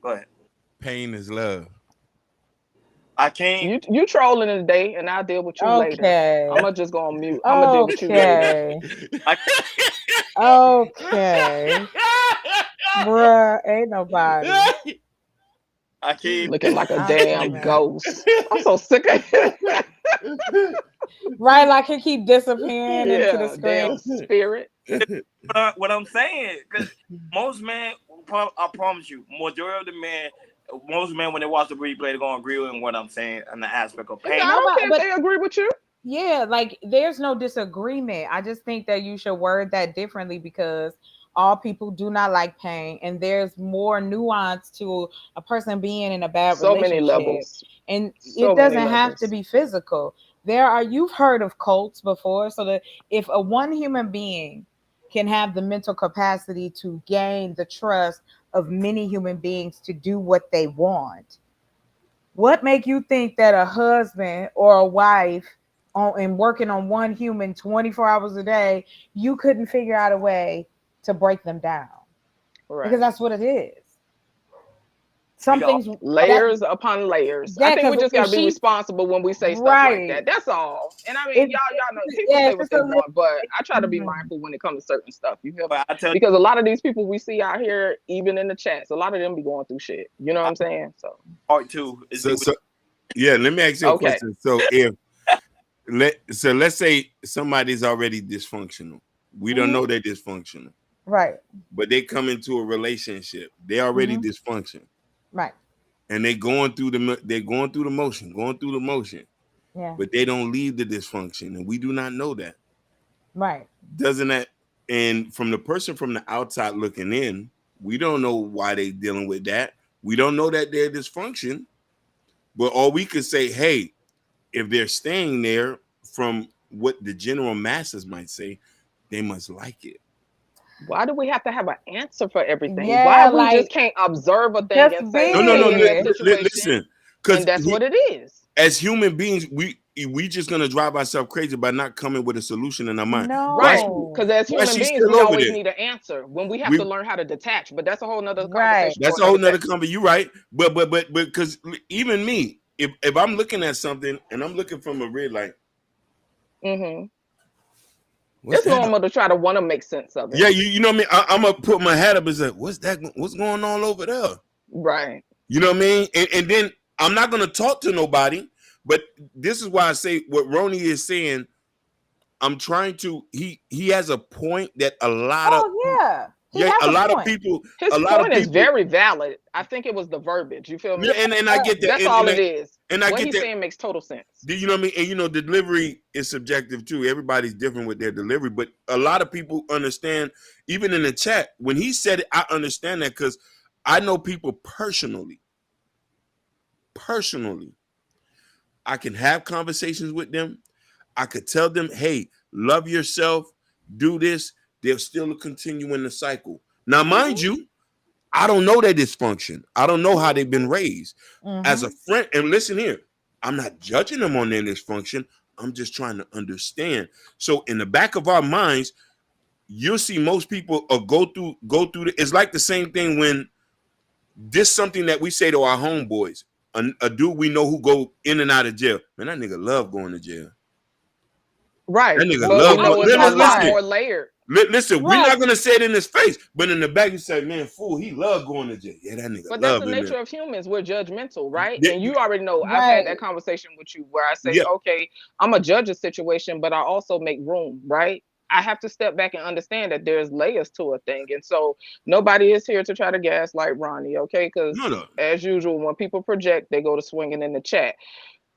A: Go ahead.
I: Pain is love.
A: I can't.
N: You trolling today, and I'll deal with you later. I'm gonna just go on mute. I'm gonna deal with you later.
L: Okay. Bruh, ain't nobody.
A: I can't.
N: Looking like a damn ghost. I'm so sick of it.
L: Right, like he keep disappearing into the
N: damn
L: screen.
N: spirit.
A: What I'm saying, because most men, I promise you, majority of the men, most men when they watch the replay, they're gonna agree with what I'm saying on the aspect of pain.
N: I don't care if they agree with you.
L: Yeah, like there's no disagreement. I just think that you should word that differently because all people do not like pain, and there's more nuance to a person being in a bad relationship.
N: Many levels,
L: and it doesn't have to be physical. You've heard of cults before, so that if a one human being can have the mental capacity to gain the trust of many human beings to do what they want, what make you think that a husband or a wife and working on one human 24 hours a day, you couldn't figure out a way to break them down? Right. Because that's what it is. Some things
N: layers upon layers. I think we just gotta be responsible when we say stuff like that. That's all. And I mean, y'all know people say what they want, but I try to be mindful when it comes to certain stuff. You feel me? Because a lot of these people we see out here, even in the chats, a lot of them be going through shit. You know what I'm saying? So
A: part two.
I: Yeah, let me ask you a question. So let's say somebody's already dysfunctional. We don't know they're dysfunctional.
L: Right.
I: But they come into a relationship. They already dysfunctional.
L: Right.
I: And they're going through the motion.
L: Yeah.
I: But they don't leave the dysfunction, and we do not know that.
L: Right.
I: Doesn't that? And from the person from the outside looking in, we don't know why they're dealing with that. We don't know that they're dysfunction. But all we could say, hey, if they're staying there, from what the general masses might say, they must like it.
N: Why do we have to have an answer for everything?
L: Yeah,
N: why we just can't observe a thing and say,
I: no, listen,
N: and that's what it is.
I: As human beings, we just gonna drive ourselves crazy by not coming with a solution in our mind.
L: No.
N: Right. Because as human beings, we always need an answer when we have to learn how to detach. But that's a whole nother conversation.
I: That's a whole nother conversation. You're right. But because even me, if I'm looking at something and I'm looking from a red light.
N: It's normal to try to want to make sense of it.
I: Yeah, you know what I mean? I'm going to put my hat up and say, what's that? What's going on over there?
N: Right.
I: You know what I mean? And then I'm not going to talk to nobody, but this is why I say what Rony is saying. I'm trying to, he has a point that a lot of people.
N: His point is very valid. I think it was the verbiage. You feel me?
I: Yeah, and I get that.
N: That's all it is.
I: And I
N: what
I: get
N: he's
I: that.
N: saying makes total sense.
I: You know what I mean? And you know, delivery is subjective too. Everybody's different with their delivery, but a lot of people understand. Even in the chat, when he said it, I understand that because I know people personally. I can have conversations with them. I could tell them, hey, love yourself, do this. They'll still continue in the cycle. Now, mind you, I don't know their dysfunction. I don't know how they've been raised. As a friend, and listen here, I'm not judging them on their dysfunction. I'm just trying to understand. So in the back of our minds, you'll see most people go through it's like the same thing when this something that we say to our homeboys, a dude we know who go in and out of jail. Man, that nigga love going to jail.
N: Right.
I: That nigga love going.
N: It's a lot more layered.
I: Listen, we're not gonna say it in his face, but in the back you say, "Man, fool, he love going to jail." Yeah, that nigga.
N: But that's the nature of humans. We're judgmental, right? And you already know. I've had that conversation with you where I say, "Okay, I'm a judge a situation, but I also make room, right? I have to step back and understand that there's layers to a thing, and so nobody is here to try to gaslight Ronnie, okay? Because as usual, when people project, they go to swinging in the chat.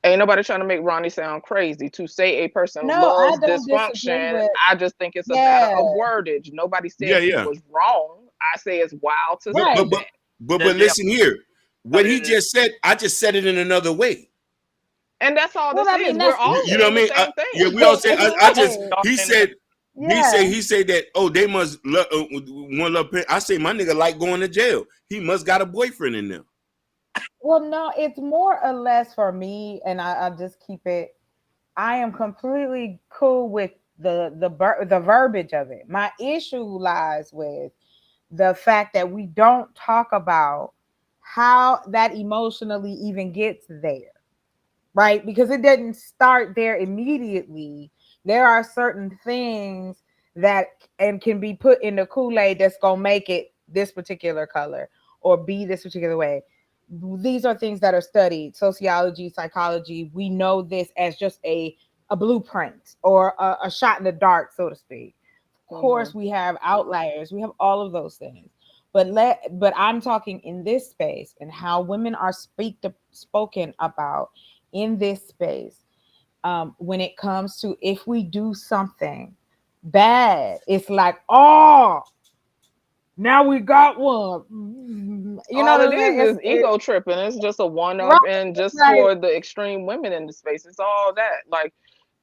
N: Ain't nobody trying to make Ronnie sound crazy. To say a person loves dysfunction, I just think it's a matter of wordage. Nobody said he was wrong. I say it's wild to say that.
I: But listen here. What he just said, I just said it in another way.
N: And that's all this is. We're all
I: you know what I mean? Yeah, we all say
L: Yeah.
I: He say that, oh, they must one love. I say my nigga like going to jail. He must got a boyfriend in there.
L: Well, no, it's more or less for me, and I'll just keep it. I am completely cool with the verbiage of it. My issue lies with the fact that we don't talk about how that emotionally even gets there, right? Because it didn't start there immediately. There are certain things that and can be put in the Kool-Aid that's gonna make it this particular color or be this particular way. These are things that are studied, sociology, psychology. We know this as just a blueprint or a shot in the dark, so to speak. Of course, we have outliers, we have all of those things. But I'm talking in this space and how women are spoken about in this space. When it comes to if we do something bad, it's like, oh, now we got one. You know
N: All
L: what
N: it
L: I'm saying?
N: is ego tripping. It's just a one
L: Right,
N: up, and just
L: like,
N: for the extreme women in the space, it's all that. Like,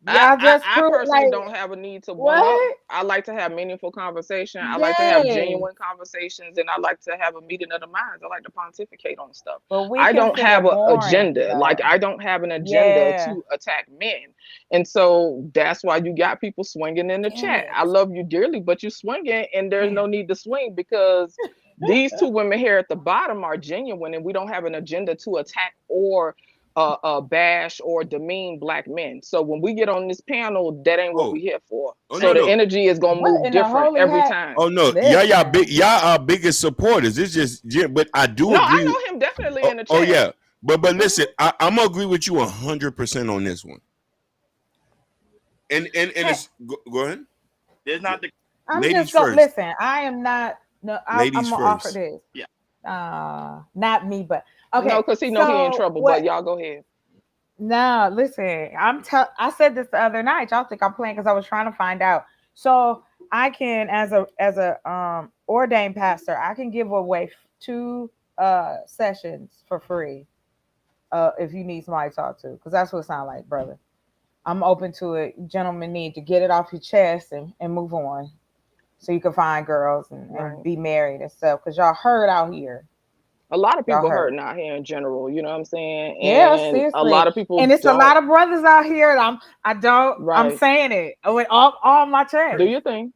L: y'all just
N: I
L: prove
N: personally
L: like
N: don't have a need to one up.
L: what?
N: I like to have meaningful conversation. I like to have
L: Yes,
N: genuine conversations, and I like to have a meeting of the minds. I like to pontificate on stuff.
L: but we
N: I don't
L: consider
N: have a
L: boring
N: agenda. Like,
L: though.
N: I don't have an agenda
L: Yeah,
N: to attack men, and so that's why you got people swinging in the
L: damn
N: chat.
L: it,
N: I love you dearly, but you swinging, and there's
L: damn.
N: no need to swing because these two women here at the bottom are genuine, and we don't have an agenda to attack or bash or demean black men. So when we get on this panel, that ain't what
I: Oh,
N: we here for.
I: oh
N: So
I: no,
N: the
I: no.
N: energy is gonna
L: What
N: move
L: in the
N: different
L: holy
N: every
L: heck?
N: time.
I: Oh no,
L: Listen,
I: y'all are biggest supporters. It's just, yeah, but I do
N: No,
I: agree.
N: I know him definitely
I: Oh,
N: in the
I: oh
N: chat.
I: yeah, but listen, I'm gonna agree with you 100% on this one. And
L: hey,
I: it's go ahead,
A: There's not the
L: I'm
I: ladies
L: just gonna
I: first.
L: listen. I am not. No, I'm
I: Ladies
L: gonna offer
I: first.
L: this.
A: yeah.
L: Not me, but
N: No,
L: okay.
N: because he know he in
L: So
N: trouble.
L: what?
N: But y'all go ahead.
L: No, listen. I said this the other night. Y'all think I'm playing because I was trying to find out. So I can, as a ordained pastor, I can give away two sessions for free. If you need somebody to talk to, because that's what it sounds like, brother. I'm open to it. Gentlemen need to get it off your chest and move on, so you can find girls and
N: Right.
L: be married and stuff. Because y'all hurt out here.
N: A lot of
L: Y'all
N: people
L: hurt.
N: hurting out here in general. You know what I'm saying?
L: Yeah,
N: And a lot
L: seriously.
N: of people
L: And it's a
N: don't.
L: lot of brothers out here. I'm
N: Right.
L: saying it with all my chest.
N: Do your thing.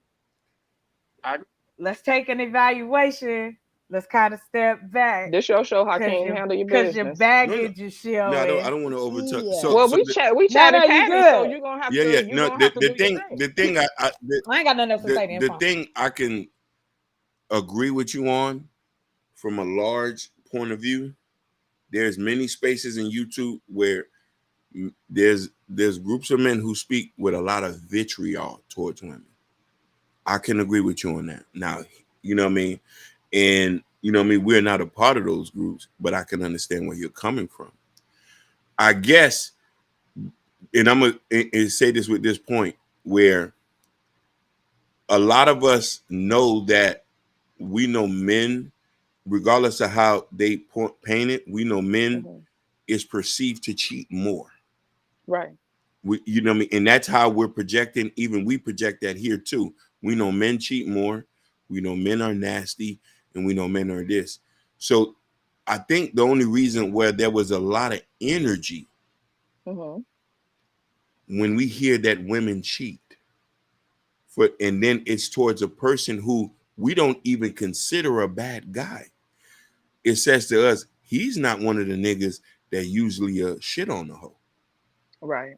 L: Let's take an evaluation. Let's kind of step back
N: This your show,
L: because
N: Hakeem. Handle your
L: your
N: business.
I: No,
L: baggage is
I: no, I
L: showing.
I: don't want to overtalk.
L: Yeah.
N: Well,
I: So
N: we
L: No,
N: chatted
L: you
N: Patty, so
L: good.
I: yeah, yeah.
N: you
I: No,
N: gonna have to do your thing.
I: the thing
L: I ain't got nothing else to say. Then
I: the thing I can agree with you on from a large point of view. There's many spaces in YouTube where there's groups of men who speak with a lot of vitriol towards women. I can agree with you on that. Now, you know what I mean? And you know what I mean, we're not a part of those groups, but I can understand where you're coming from. I guess, and I'm gonna say this with this point where a lot of us know that we know men, regardless of how they paint it, we know men
N: Mhm.
I: is perceived to cheat more.
N: Right.
I: You know what I mean? And that's how we're projecting. Even we project that here too. We know men cheat more. We know men are nasty, and we know men are this. So I think the only reason where there was a lot of energy
N: Mm-hmm.
I: when we hear that women cheat, and then it's towards a person who we don't even consider a bad guy. It says to us, he's not one of the niggas that usually shit on the hoe.
N: Right.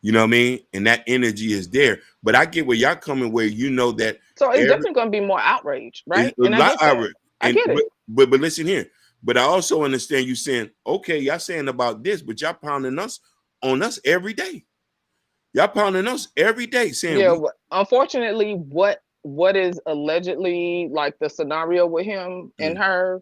I: You know what I mean? And that energy is there. But I get where y'all coming, where you know that
N: So it's
I: every
N: definitely gonna be more outrage,
I: is
N: right?
I: a
N: And I
I: lot
N: get that. I
I: and
N: get it.
I: but listen here. But I also understand you saying, okay, y'all saying about this, but y'all pounding us on us every day. Y'all pounding us every day saying
N: Yeah.
I: we
N: Unfortunately, what is allegedly like the scenario with him and her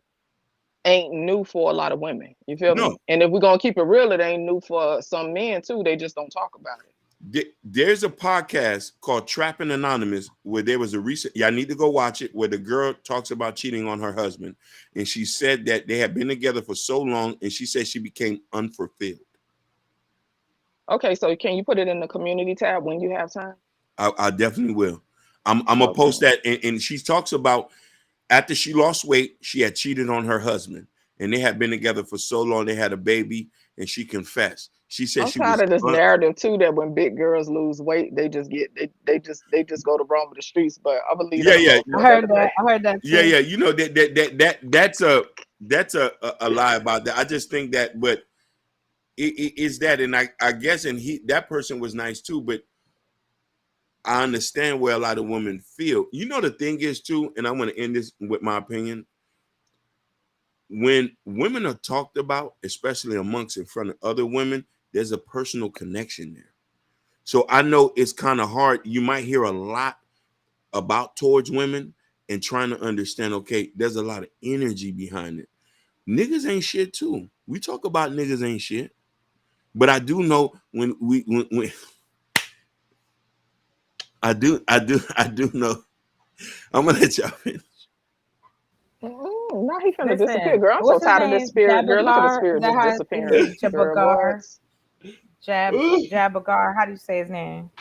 N: ain't new for a lot of women. You feel
I: no.
N: me? And if we're gonna keep it real, it ain't new for some men too. They just don't talk about it.
I: There's a podcast called Trapping Anonymous where there was a recent, y'all need to go watch it, where the girl talks about cheating on her husband. And she said that they had been together for so long, and she said she became unfulfilled.
N: Okay, so can you put it in the community tab when you have time?
I: I definitely will. I'm gonna post that, and she talks about after she lost weight, she had cheated on her husband, and they had been together for so long. They had a baby, and she confessed. She said
N: I'm
I: she
N: tired
I: was
N: of this narrative too that when big girls lose weight, they just go to roam the streets. But I'm gonna leave that alone for another day.
L: I heard that too.
I: Yeah. You know that's a lie about that. I just think that, but it is that, and I guess, and that person was nice too, but I understand where a lot of women feel. You know, the thing is too, and I want to end this with my opinion. When women are talked about, especially amongst in front of other women, there's a personal connection there. So I know it's kind of hard. You might hear a lot about towards women and trying to understand, okay, there's a lot of energy behind it. Niggas ain't shit too. We talk about niggas ain't shit. But I do know when I do know. I'm gonna let y'all finish.
N: Now he finna disappear,
L: Listen,
N: girl. I'm so
L: what's his
N: tired of this
L: name?
N: spirit, girl. Look at the
L: Jabagar? Is
N: spirit
L: that
N: just
L: how is
N: disappearing,
L: it
N: girl.
L: Jabagar?
N: What?
L: Jabagar. How do you say his name?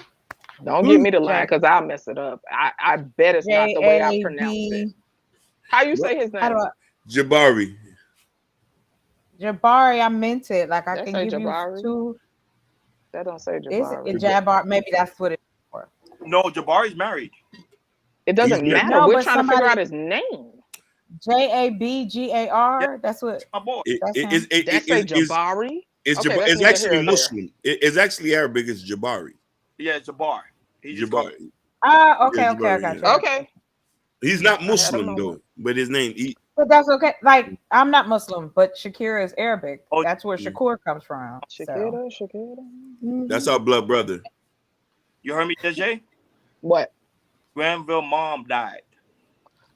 N: Don't get me to line because I'll mess it up. I bet it's not the way I pronounce it.
L: J-A-B.
N: How you say his
L: How do
N: name?
L: I?
I: Jabari.
L: Jabari. I meant it. Like I
N: That
L: can
N: say
L: give you
N: Jabari.
L: two.
N: That don't say
L: Is it
N: Jabari.
L: Jabbar? Maybe that's what it's for.
A: No, Jabari's married.
N: It doesn't matter.
L: No,
N: We're
L: but
N: trying to figure
L: somebody
N: out his name.
L: Jabagar. That's what.
A: My boy.
L: That's him.
N: That say Jabari. Okay, that's
I: It's
N: neither here
I: actually
N: or there.
I: Muslim. It's actually Arabic. It's Jabari.
A: Yeah, Jabbar. He just called.
I: Jabari.
L: Okay,
I: Yeah,
L: okay, I
I: Jabari,
L: got
I: yeah.
L: you.
N: Okay.
I: He's not
N: I had a
I: Muslim
N: moment.
I: though, but his name.
L: But that's okay. Like I'm not Muslim, but Shakira is Arabic.
A: Oh,
L: That's where Shakur comes from. So
N: Shakira.
I: That's our blood brother.
A: You heard me, DJ?
N: What?
A: Granville mom died.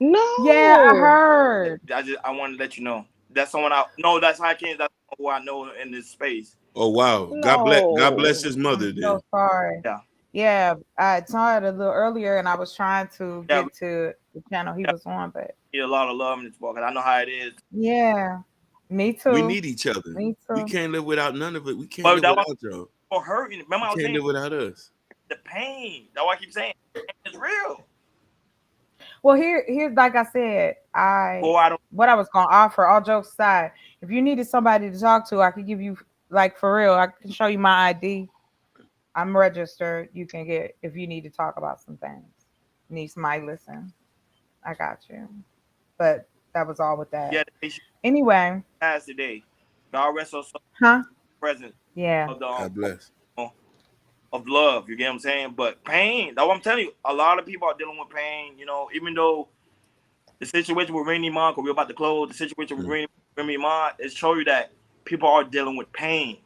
N: No.
L: yeah, I heard.
A: I wanted to let you know. That's someone I no, that's High Kings. That's who I know in this space.
I: Oh wow! God bless his mother.
L: I'm
I: Then
L: so sorry.
A: Yeah.
L: Yeah, I saw it a little earlier, and I was trying to
A: Yeah,
L: get to the channel he was on, but
A: we need a lot of love in this book, and I know how it is.
L: yeah, me too.
I: we need each other.
L: Me
I: We
L: too.
I: can't live without none of it. We can't
A: But
I: live
A: that was
I: without y'all.
A: for hurting. Remember, I
I: We
A: was
I: can't
A: saying
I: live without us.
A: the pain. That's why I keep saying it's real.
L: Well, here's like I said,
A: Oh, I don't.
L: what I was gonna offer. All jokes aside, if you needed somebody to talk to, I could give you like for real. I can show you my ID. I'm registered. You can get if you need to talk about some things. Need somebody listen. I got you. But that was all with that.
A: Yeah,
L: Anyway.
A: Passed today. God rest her soul.
L: Huh?
A: Present.
L: Yeah.
A: Of
I: God bless.
A: Of love, you get what I'm saying? But pain, that's what I'm telling you. A lot of people are dealing with pain, you know, even though the situation with Remy Ma, because we're about to close, the situation with Remy Ma, it shows you that people are dealing with pain.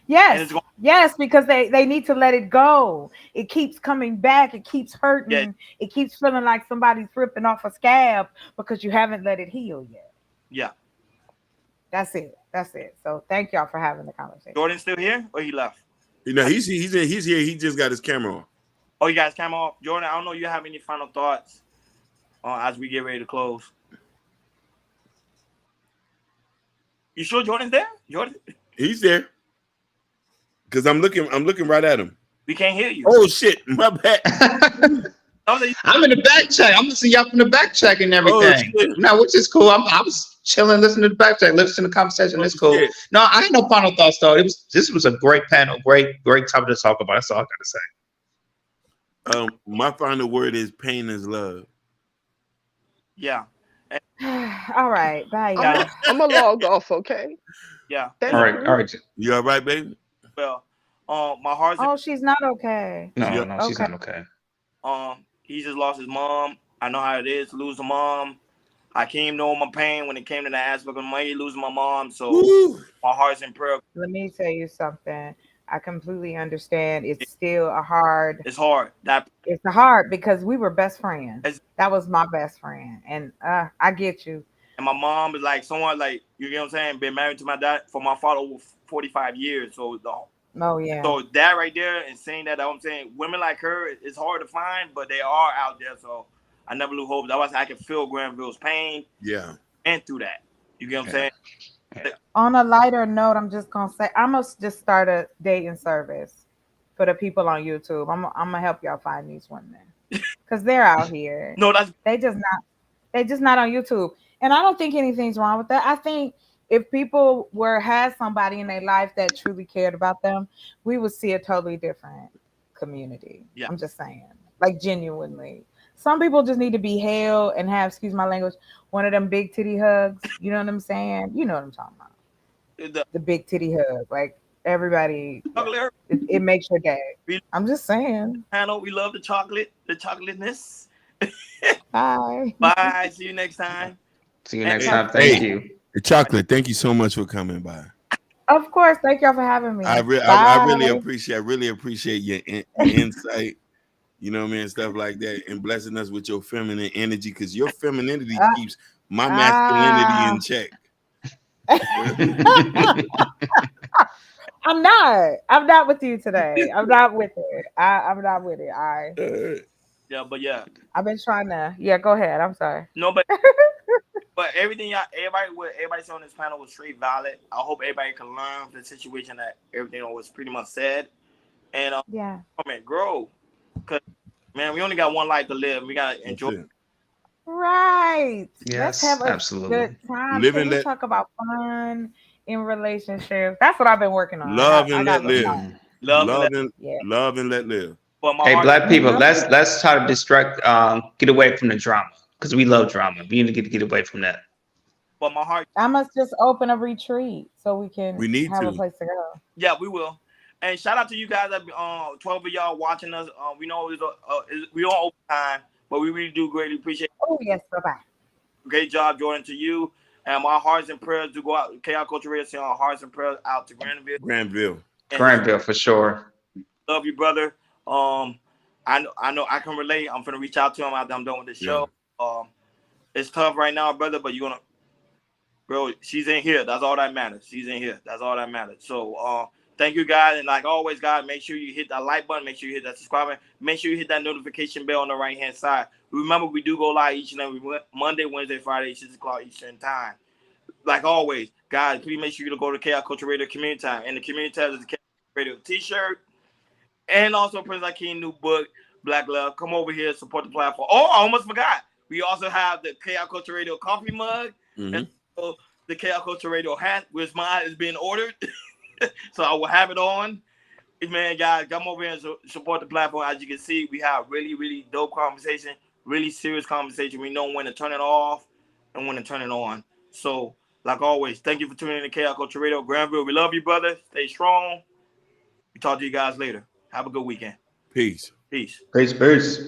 L: Yes, yes, because they need to let it go. It keeps coming back. It keeps hurting.
A: Yeah.
L: It keeps feeling like somebody's ripping off a scab because you haven't let it heal yet.
A: Yeah.
L: That's it. That's it. So thank y'all for having the conversation.
A: Jordan still here or he left?
I: You know, he's here. He just got his camera on.
A: Oh, you guys camera off. Jordan, I don't know if you have any final thoughts as we get ready to close. You sure Jordan's there? Jordan?
I: He's there. Because I'm looking right at him.
A: We can't hear you.
I: Oh shit, my bad.
C: I'm in the back check. I'm listening y'all from the back check and everything. No, which is cool. I was chilling, listening to the back check, listening to the conversation. It's cool.
I: Shit.
C: No, I had no final thoughts though. This was a great panel, great topic to talk about. That's all I gotta say.
I: My final word is pain is love.
A: Yeah.
L: All right. Bye, y'all.
N: I'm a log off, okay?
A: Yeah.
C: All right.
I: You all right, baby?
A: Well, my heart's.
L: Oh, she's not okay.
C: No, she's not okay.
A: He just lost his mom. I know how it is to lose a mom. I came know my pain when it came to the aspect of money, losing my mom. So my heart's in prayer.
L: Let me tell you something. I completely understand. It's still a hard.
A: It's hard.
L: It's hard because we were best friends. That was my best friend, and I get you.
A: And my mom is like someone like you get what I'm saying. Been married to my dad for my father over 45 years. So
L: oh yeah.
A: So that right there and saying that I'm saying women like her it's hard to find, but they are out there. So I never lose hope. That was I can feel Granville's pain.
I: Yeah.
A: And through that, you get what I'm saying.
L: On a lighter note, I'm just gonna say I must just start a dating service for the people on YouTube. I'm gonna help y'all find these women. because they're out here.
A: No, that's
L: They just not on YouTube. And I don't think anything's wrong with that. I think if people had somebody in their life that truly cared about them, we would see a totally different community.
A: Yeah.
L: I'm just saying, like genuinely. Some people just need to be held and have, excuse my language, one of them big titty hugs. You know what I'm saying? You know what I'm talking about. The big titty hug. Like everybody, yeah, it makes your day. I'm just saying.
A: Panel, we love the chocolateness.
L: Bye.
A: Bye. See you next time.
C: See you next time. Thank you.
I: The chocolate. Thank you so much for coming by.
L: Of course. Thank y'all for having me.
I: I really appreciate your insight. You know what I mean? Stuff like that, and blessing us with your feminine energy, because your femininity keeps my masculinity in check.
L: I'm not with you today. I'm not with it. I'm not with it.
A: Yeah, but yeah.
L: I've been trying to. Yeah, go ahead. I'm sorry.
A: No, but everything everybody's on this panel was straight valid. I hope everybody can learn from the situation that everything was pretty much said, and
L: yeah,
A: grow, because man, we only got one life to live. We gotta enjoy it.
L: Right.
C: Yes,
L: let's have a
C: absolutely.
L: good time. Can we talk about fun in relationships? That's what I've been working on.
I: Love and let live. Love and let live.
C: Hey, black people, let's try to distract, get away from the drama, because we love drama. We need to get away from that.
A: But my heart,
L: I must just open a retreat so we can have a place to go.
A: Yeah, we will. And shout out to you guys that 12 of y'all watching us. We know we on overtime, but we really do greatly appreciate it.
L: Oh yes, bye-bye.
A: Great job, Jordan, to you. And my hearts and prayers do go out. Chaos Culture Radio, send our hearts and prayers out to Granville.
C: Granville for sure.
A: Love you, brother. I know I can relate. I'm gonna reach out to him after I'm done with the show. It's tough right now, brother, but you're gonna, bro. She's in here. That's all that matters. She's in here. That's all that matters. So, thank you, guys. And like always, guys, make sure you hit that like button. Make sure you hit that subscribe button. Make sure you hit that notification bell on the right hand side. Remember, we do go live each and every Monday, Wednesday, Friday, 6 o'clock Eastern time. Like always, guys, please make sure you go to Chaos Culture Radio Community Time. And the Community Time is the Chaos Radio T-shirt. And also Prince Akeem new book, Black Love. Come over here, support the platform. Oh, I almost forgot. We also have the Chaos Culture Radio coffee mug. And also the Chaos Culture Radio hat, which mine is being ordered. So I will have it on. Man, guys, come over here and support the platform. As you can see, we have really, really dope conversation, really serious conversation. We know when to turn it off and when to turn it on. So, like always, thank you for tuning in to Chaos Culture Radio. Granville, we love you, brother. Stay strong. We talk to you guys later. Have a good weekend.
I: Peace.
A: Peace.
C: Peace.